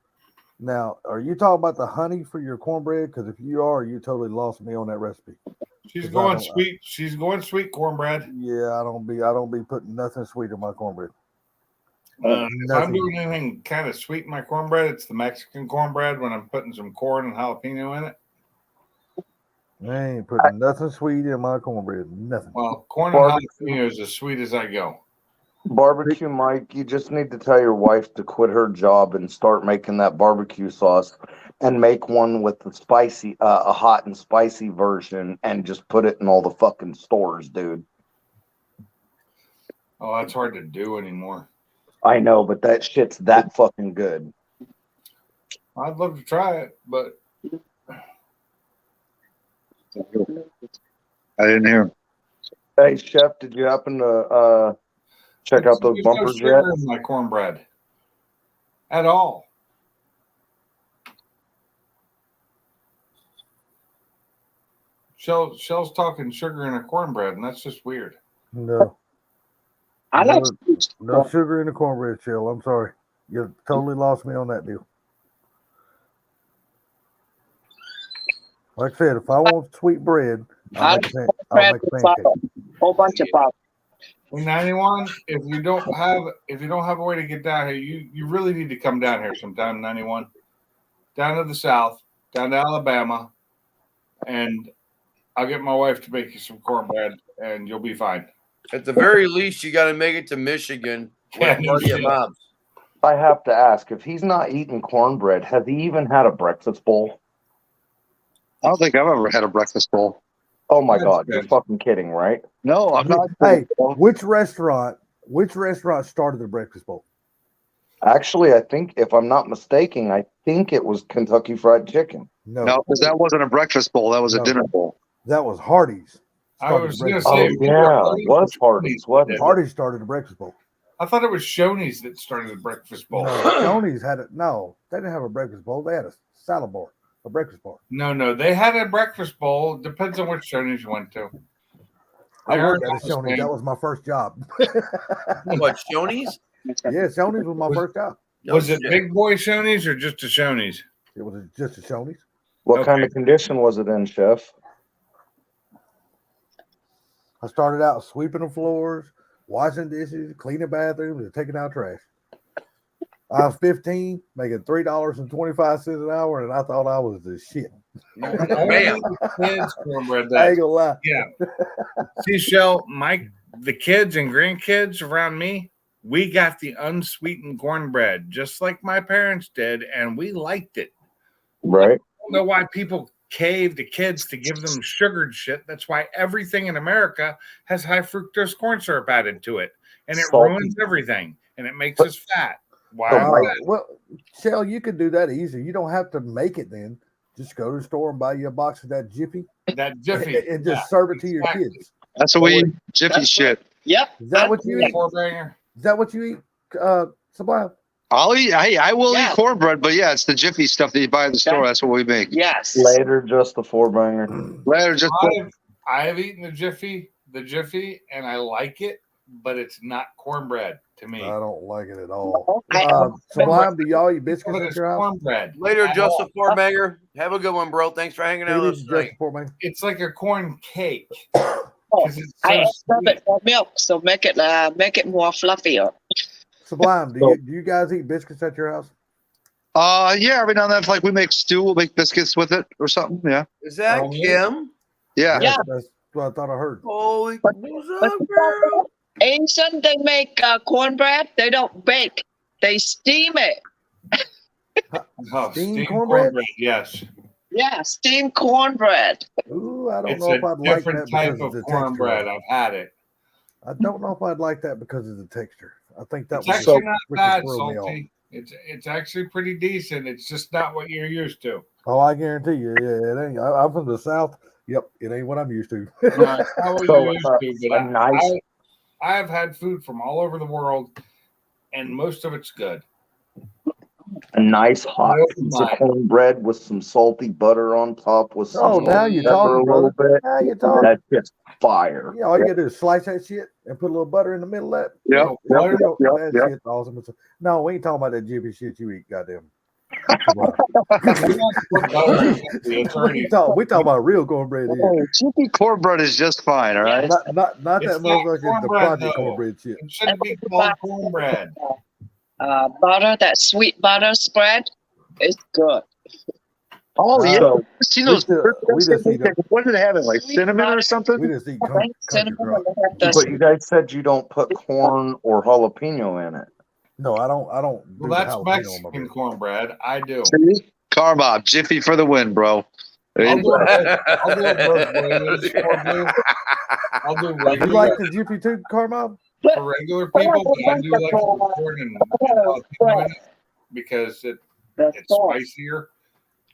Now, are you talking about the honey for your cornbread? Because if you are, you totally lost me on that recipe. She's going sweet. She's going sweet cornbread. Yeah, I don't be putting nothing sweet in my cornbread. If I'm doing anything kind of sweet in my cornbread, it's the Mexican cornbread when I'm putting some corn and jalapeno in it. I ain't putting nothing sweet in my cornbread. Nothing. Well, corn and jalapeno is as sweet as I go. Barbecue Mike, you just need to tell your wife to quit her job and start making that barbecue sauce and make one with the spicy, a hot and spicy version and just put it in all the fucking stores, dude. Oh, that's hard to do anymore. I know, but that shit's that fucking good. I'd love to try it, but I didn't hear him. Hey, Chef, did you happen to check out those there's bumpers no yet? sugar in my cornbread at all. Shell's talking sugar in a cornbread, and that's just weird. No. I like No sugar in the cornbread, Shell. I'm sorry. You totally lost me on that deal. Like I said, if I want sweet bread, I'll make a pancake. Whole bunch of pop. In 91, if you don't have a way to get down here, you really need to come down here sometime. 91, down to the south, down to Alabama, and I'll get my wife to make you some cornbread, and you'll be fine. At the very least, you got to make it to Michigan. Yeah, no Party at shit. Mob's. I have to ask, if he's not eating cornbread, has he even had a breakfast bowl? I don't think I've ever had a breakfast bowl. Oh my That's God, good. you're fucking kidding, right? No, I'm not. Hey, which restaurant started the breakfast bowl? Actually, I think, if I'm not mistaken, I think it was Kentucky Fried Chicken. No, because that wasn't a breakfast bowl. That was a dinner bowl. That was Hardee's. I was going to Oh, say, yeah, it was Hardee's, wasn't it? Hardee's started the breakfast bowl. I thought it was Shoney's that started the breakfast bowl. No, Shoney's had it. No, they didn't have a breakfast bowl. They had a salad bar, a breakfast bar. No, they had a breakfast bowl. Depends on which Shoney's you went to. I worked at a Shoney's. That was my first job. What, Shoney's? Yeah, Shoney's was my first job. Was it Big Boy Shoney's or just a Shoney's? It was just a Shoney's. What kind of condition was it in, Chef? I started out sweeping the floors, washing dishes, cleaning bathrooms, and taking out trash. I was 15, making $3.25 an hour, and I thought I was the shit. Man. Kids cornbread I ain't gonna lie. Yeah. See, Shell, the kids and grandkids around me, we got the unsweetened cornbread, just like my parents did, and we liked it. Right. I don't know why people cave to kids to give them sugared shit. That's why everything in America has high fructose corn syrup added to it, and it Salty. ruins everything, and it makes us fat. Why? Well, Shell, you could do that easy. You don't have to make it then. Just go to the store and buy you a box of that Jiffy. That Jiffy. And just serve it to your kids. That's what we eat. Jiffy shit. Yep. Is that what you eat? Four-banger. Is that what you eat, Sublime? I'll eat. Hey, I will eat cornbread, but yeah, it's the Jiffy stuff that you buy in the store. That's what we make. Yes. Later, just the four-banger. Later, just. I have eaten the Jiffy, and I like it, but it's not cornbread to me. I don't like it at all. Sublime, do y'all eat biscuits at your house? Cornbread. Later, Joseph Four-Banger. Have a good one, bro. Thanks for hanging out with us tonight. It's like a corn cake. I love it for milk, so make it more fluffier. Sublime, do you guys eat biscuits at your house? Yeah, every now and then, if like we make stew, we'll make biscuits with it or something. Yeah. Is that Kim? Yeah. That's what I thought I heard. Holy, what's up, girl? Asian, they make cornbread. They don't bake. They steam it. Steamed cornbread? Yes. Yeah, steamed cornbread. Ooh, I don't It's know if a I'd like different that type because of of the cornbread. texture. I've had it. I don't know if I'd like that because of the texture. I think that It's would actually not freaking bad, throw me off. Salty. It's actually pretty decent. It's just not what you're used to. Oh, I guarantee you. Yeah, it ain't. I'm from the South. Yep, it ain't what I'm used to. No, it's not what you're used to, but nice. I have had food from all over the world, and most of it's good. A nice hot piece of cornbread with some salty butter on top with some now you're pepper talking, a little brother. bit. Now you're talking. That's just fire. Yeah, all you gotta do is slice that shit and put a little butter in the middle of that. Yep, That yep. shit's awesome. No, we ain't talking about that jiffy shit you eat, goddamn. we talking about real cornbread here. Jiffy cornbread is just fine, all right? Not that It's not motherfucker, the cornbread, project though. cornbread shit. It shouldn't be called cornbread. Butter, that sweet butter spread is good. Oh, yeah. So, Seen those? we just eat them. What did it have? Like cinnamon or something? We just eat Cinnamon, country and they have the but you guys said you don't put corn or jalapeno in it. No, I don't. Well, do that's the jalapeno on my Mexican bread. cornbread. I do. See? Car Bob, Jiffy for the win, bro. There I'll you do go. it both ways. I'll do You regular like the jiffy too, Carmob? for regular people, but I do like the corn and jalapeno in it because it's spicier.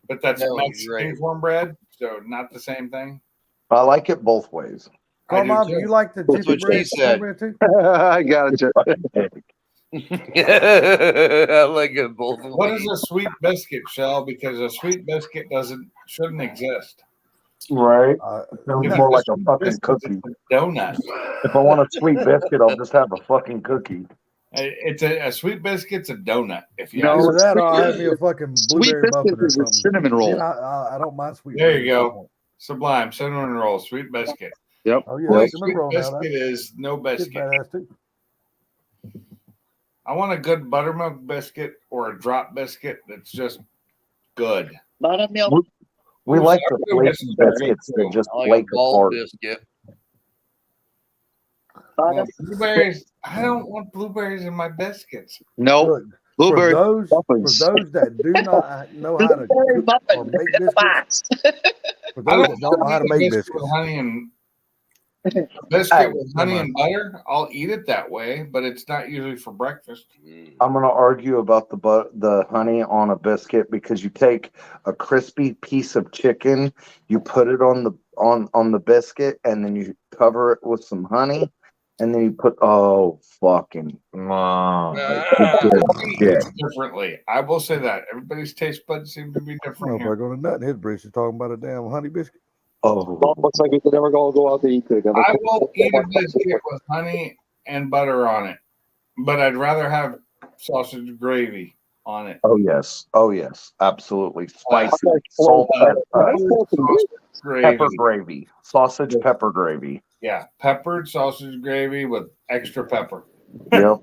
But that's No, Mexican you're right. cornbread, so not the same thing. I like it both ways. I do Carmob, do too. you like the That's jiffy what she bread said. cornbread too? I got it. I like it both ways. What is a sweet biscuit, Shell? Because a sweet biscuit shouldn't exist. Right. Uh, Sounds If more it's like a sweet fucking biscuit, cookie. it's a donut. If I want a sweet biscuit, I'll just have a fucking cookie. It's a sweet biscuit's a donut. If you No, ask either me. that or I'll have me a fucking Sweet blueberry biscuit muffin or is a something. cinnamon roll. Then I don't mind sweet. There you biscuit at that go. point. Sublime cinnamon roll, sweet biscuit. Yep. Oh yeah, Only cinnamon sweet roll now. biscuit That's is no biscuit. badass too. I want a good buttermilk biscuit or a drop biscuit that's just good. Buttermilk. We Ooh, like the sour flaky biscuits are good, biscuits that too. just I like a flake bald apart. biscuit. Well, blueberries. I don't want blueberries in my biscuits. Nope. Look, Blueberry for muffins. those that do not know how to Blueberry cook or muffin make in the biscuits, box. for I those don't that don't know how to eat a make biscuit biscuits, with honey and biscuit Hey, with never honey mind. and butter. I'll eat it that way, but it's not usually for breakfast. I'm gonna argue about the honey on a biscuit because you take a crispy piece of chicken, you put it on the biscuit, and then you cover it with some honey, and then you put fucking Everybody shit. eats differently. I will say that everybody's taste buds seem to be different here. motherfucker on a nut in his britches talking about a damn honey biscuit. Oh, Looks like we could never go out to eat together. I will eat a biscuit with honey and butter on it, but I'd rather have sausage gravy on it. oh yes, absolutely. Spicy, like salt, Sausage pepper gravy. gravy, sausage pepper gravy. Yeah, peppered sausage gravy with extra pepper. Yep.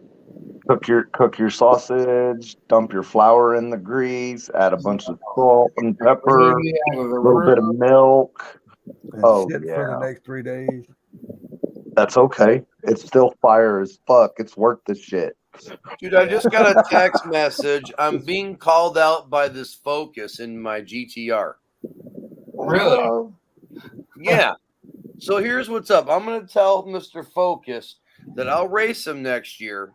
Cook your sausage, dump your flour in the grease, add a bunch of salt and pepper, Gravy out of the a little bit of room. milk. And Oh shit for yeah, the next 3 days. that's okay. It's still fire as fuck. It's worth the shit. Dude, I just got a text message. I'm being called out by this Focus in my GTR. Really? Yeah. So here's what's up. I'm going to tell Mr. Focus that I'll race him next year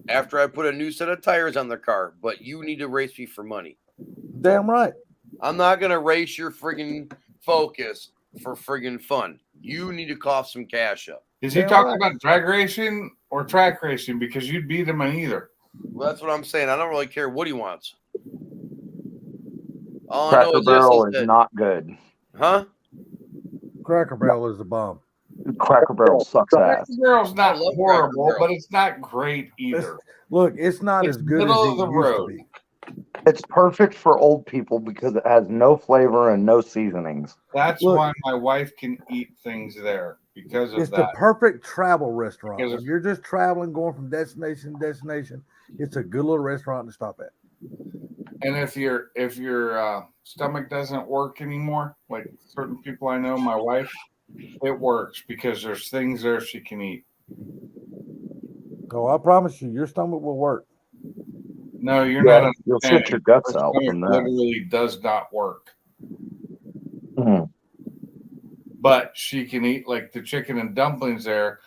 after I put a new set of tires on the car, but you need to race me for money. Damn right. I'm not going to race your friggin' Focus for friggin' fun. You need to cough some cash up. Is he Damn talking right. about drag racing or track racing? Because you'd beat him on either. Well, that's what I'm saying. I don't really care what he wants. All I know Cracker is Barrel this is that, not good. huh? Cracker Barrel is the bomb. Cracker Barrel sucks ass. Cracker Barrel's not I love Cracker horrible, Barrel. but it's not great either. Look, it's not It's as good as middle it of the used to road. be. It's perfect for old people because it has no flavor and no seasonings. That's Look. why my wife can eat things there because of It's the that. perfect travel restaurant. Because When you're just traveling, going from destination to destination, it's a good little restaurant to stop at. And if your stomach doesn't work anymore, like certain people I know, my wife, it works because there's things there she can eat. Oh, I promise you, your stomach will work. No, you're Yeah, not. you'll shit understanding. your guts Her out stomach from that. literally does not work. Mhm. But she can eat like the chicken and dumplings there,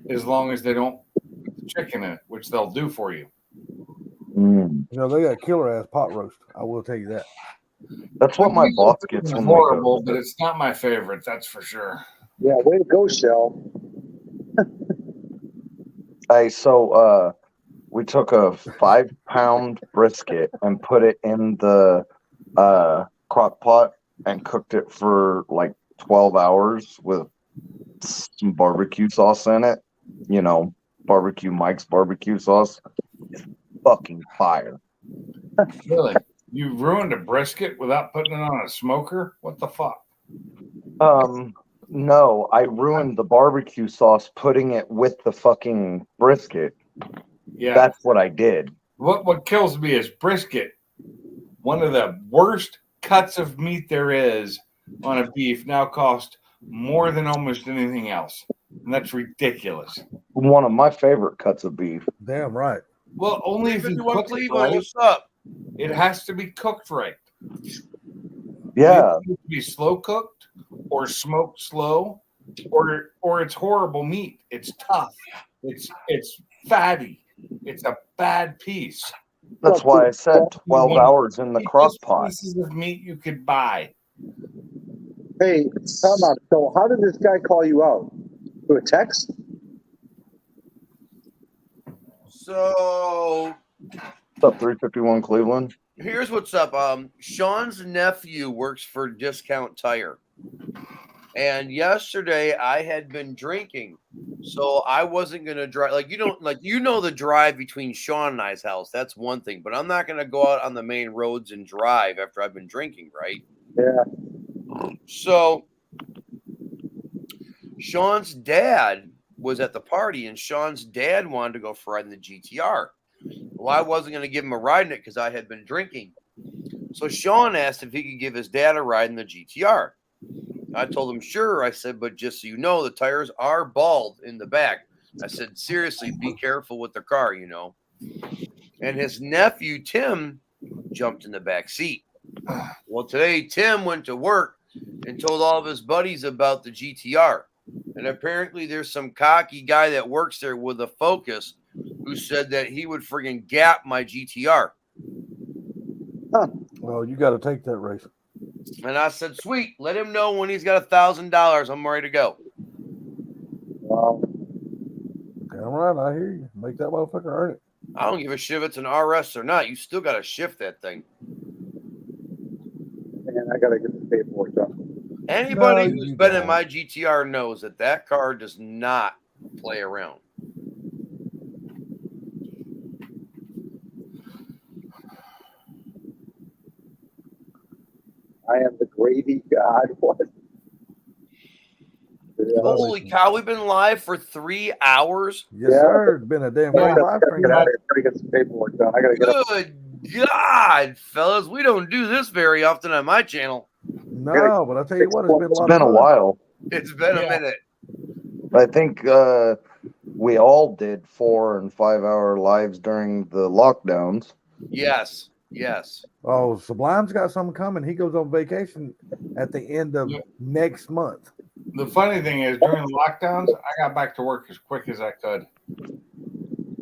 as long as they don't put the chicken in it, which they'll do for you. Mm. You know, they got killer ass pot roast. I will tell you that. That's what my boss gets It's when we go. horrible, but it's not my favorite. That's for sure. Yeah, way to go, Shell. Hey, so we took a 5-pound brisket and put it in the crock pot and cooked it for like 12 hours with some barbecue sauce in it. You know, barbecue Mike's barbecue sauce. Fucking fire. Really? You ruined a brisket without putting it on a smoker? What the fuck? No, I ruined the barbecue sauce putting it with the fucking brisket. Yeah. That's what I did. What kills me is brisket. One of the worst cuts of meat there is on a beef now cost more than almost anything else. And that's ridiculous. One of my favorite cuts of beef. Damn right. Well, only if you 351 cook it Cleveland, right. what's up? It has to be cooked right. Yeah. It needs to be slow cooked or smoked slow, or it's horrible meat. It's tough. It's fatty. It's a bad piece. That's why I said 12 hours in the crock pot. Pieces of meat you could buy. Hey, time out. So, how did this guy call you out? Through a text? So What's up, 351 Cleveland? here's what's up. Sean's nephew works for Discount Tire. And yesterday I had been drinking, so I wasn't gonna drive. Like the drive between Sean and I's house. That's one thing, but I'm not gonna go out on the main roads and drive after I've been drinking, right? Yeah. So Sean's dad was at the party, and Sean's dad wanted to go for a ride in the GTR. Well, I wasn't going to give him a ride in it because I had been drinking. So Sean asked if he could give his dad a ride in the GTR. I told him, sure. I said, but just so you know, the tires are bald in the back. I said, seriously, be careful with the car, you know. And his nephew, Tim, jumped in the back seat. Well, today, Tim went to work and told all of his buddies about the GTR. And apparently there's some cocky guy that works there with a Focus who said that he would friggin' gap my GTR. Well, you got to take that race. And I said, sweet, let him know when he's got $1,000. I'm ready to go. Wow. Damn right, I hear you. Make that motherfucker earn it. I don't give a shit if it's an RS or not. You still got to shift that thing. And I got to get the paperwork done. Anybody No, who's you been in don't. my GTR knows that that car does not play around. I am the gravy god. What? Yeah. Holy cow, we've been live for 3 hours. Yes, Yeah. sir. It's been a damn great live stream. Get out of here. I gotta get some paperwork done. I gotta get up. Good God, fellas. We don't do this very often on my channel. No, but I tell you what, it's been a It's lot been of a fun. while. It's been a minute. I think we all did 4 and 5 hour lives during the lockdowns. Yes. Yes. Oh, Sublime's got something coming. He goes on vacation at the end of next month. The funny thing is, during the lockdowns, I got back to work as quick as I could.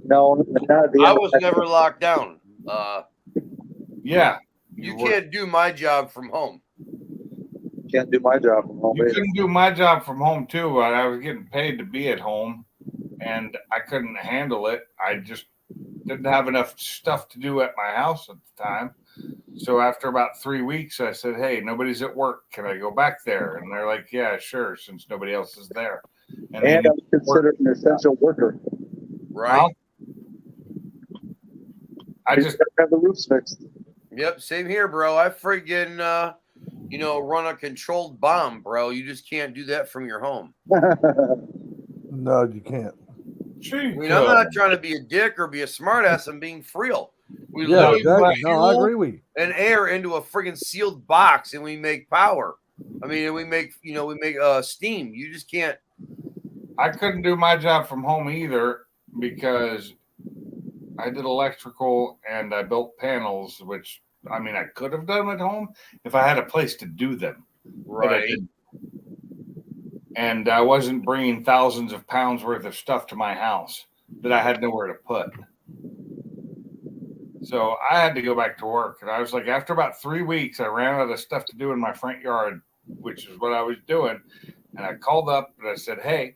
No, not at the I end. was never locked down. Yeah. You can't do my job from home. Can't do my job from home. You either. couldn't do my job from home too, but I was getting paid to be at home, and I couldn't handle it. I just didn't have enough stuff to do at my house at the time. So after about 3 weeks, I said, "Hey, nobody's at work. Can I go back there?" And they're like, "Yeah, sure," since nobody else is there. And I'm considered an essential worker. Right? I just have the roofs fixed. Yep, same here, bro. I friggin' run a controlled bomb, bro. You just can't do that from your home. No, you can't. I mean, I'm not trying to be a dick or be a smartass. I'm being real. We Yeah, literally exactly. put No, I fuel agree with you. and air into a friggin' sealed box, and we make power. I mean, and we make steam. You just can't. I couldn't do my job from home either because I did electrical and I built panels, which I mean I could have done at home if I had a place to do them. But I Right. didn't. And I wasn't bringing thousands of pounds worth of stuff to my house that I had nowhere to put. So I had to go back to work. And I was like, after about 3 weeks, I ran out of stuff to do in my front yard, which is what I was doing. And I called up and I said, "Hey,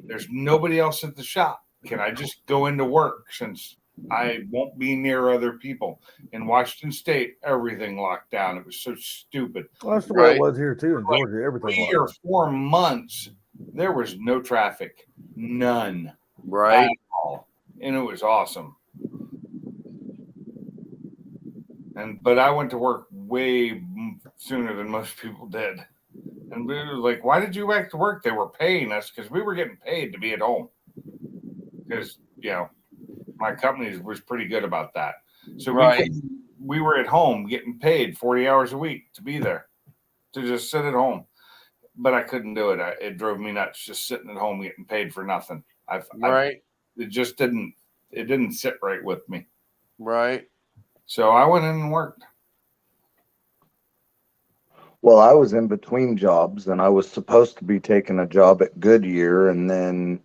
there's nobody else at the shop. Can I just go into work since I won't be near other people?" In Washington State, everything locked down. It was so stupid. Well, that's the way it was here too in Georgia. Everything 3 or like 4 months, there was no traffic, none, Right. at all, and it was awesome. But I went to work way sooner than most people did, and we were like, "Why did you go back to work?" They were paying us because we were getting paid to be at home, because my company was pretty good about that. So we were at home getting paid 40 hours a week to be there, to just sit at home. But I couldn't do it. It drove me nuts just sitting at home getting paid for nothing. It just didn't sit right with me. Right. So I went in and worked. Well, I was in between jobs and I was supposed to be taking a job at Goodyear, and then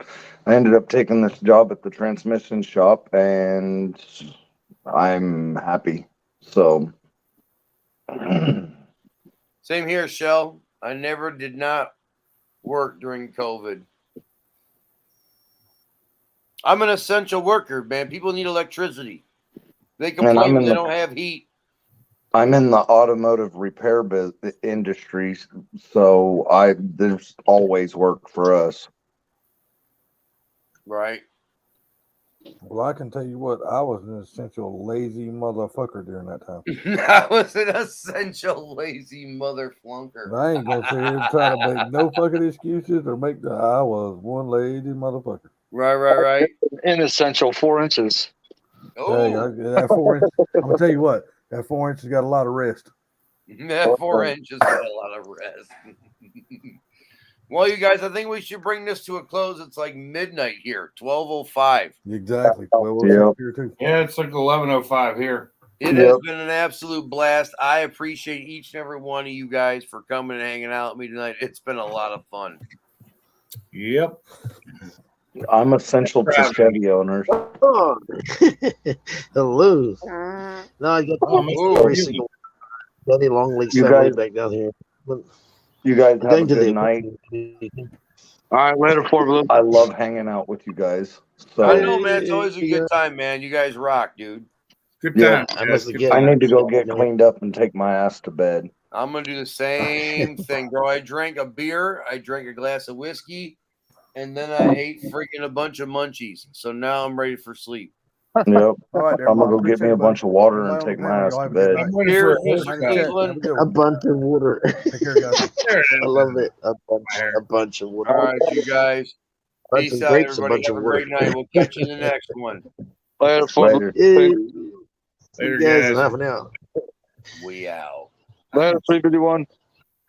I ended up taking this job at the transmission shop, and I'm happy. So Same here, Shell. I never did not work during COVID. I'm an essential worker, man. People need electricity. They complain when they don't have heat. I'm in the automotive repair industry, so there's always work for us. Right. Well, I can tell you what, I was an essential lazy motherfucker during that time. I was an essential lazy mother flunker. And I ain't gonna sit here and try to make no fucking excuses or make I was one lazy motherfucker. Right. Inessential 4 inches. Hey, Oh, that 4 inch. I'm gonna tell you what, that 4 inches got a lot of rest. that 4 inches got a lot of rest. Well, you guys, I think we should bring this to a close. It's like midnight here, 12:05. Exactly. Well, Yep. here too. Yeah, it's like 11:05 here. It has been an absolute blast. I appreciate each and every one of you guys for coming and hanging out with me tonight. It's been a lot of fun. Yep. I'm essential to Chevy owners. Oh. Hello. No, I got every single Daddy Long Legs You family guys- back down here. You guys have a Going to good the night. All right, later, Fort Blue. I love hanging out with you guys. So I know, man. It's always a good time, man. You guys rock, dude. Good Yeah. time. I must Good get- I time. need to go get cleaned up and take my ass to bed. I'm going to do the same thing, bro. I drank a beer, I drank a glass of whiskey, and then I ate freaking a bunch of munchies. So now I'm ready for sleep. Yep. All right, I'm gonna go get me a bunch of water and take my ass to bed. I'm waiting for Cheers, a Mr. haircut. Cleveland. A bunch of water. Take care, guys. There it I is. love it. A bunch of water. All right, you guys. Bunch Peace of out, grapes, a everybody. bunch Have of a water. great night. We'll catch you in the next one. Later, Fort Blue. Later. Yeah. Later, You guys guys. in half an hour. We out. Later, 351.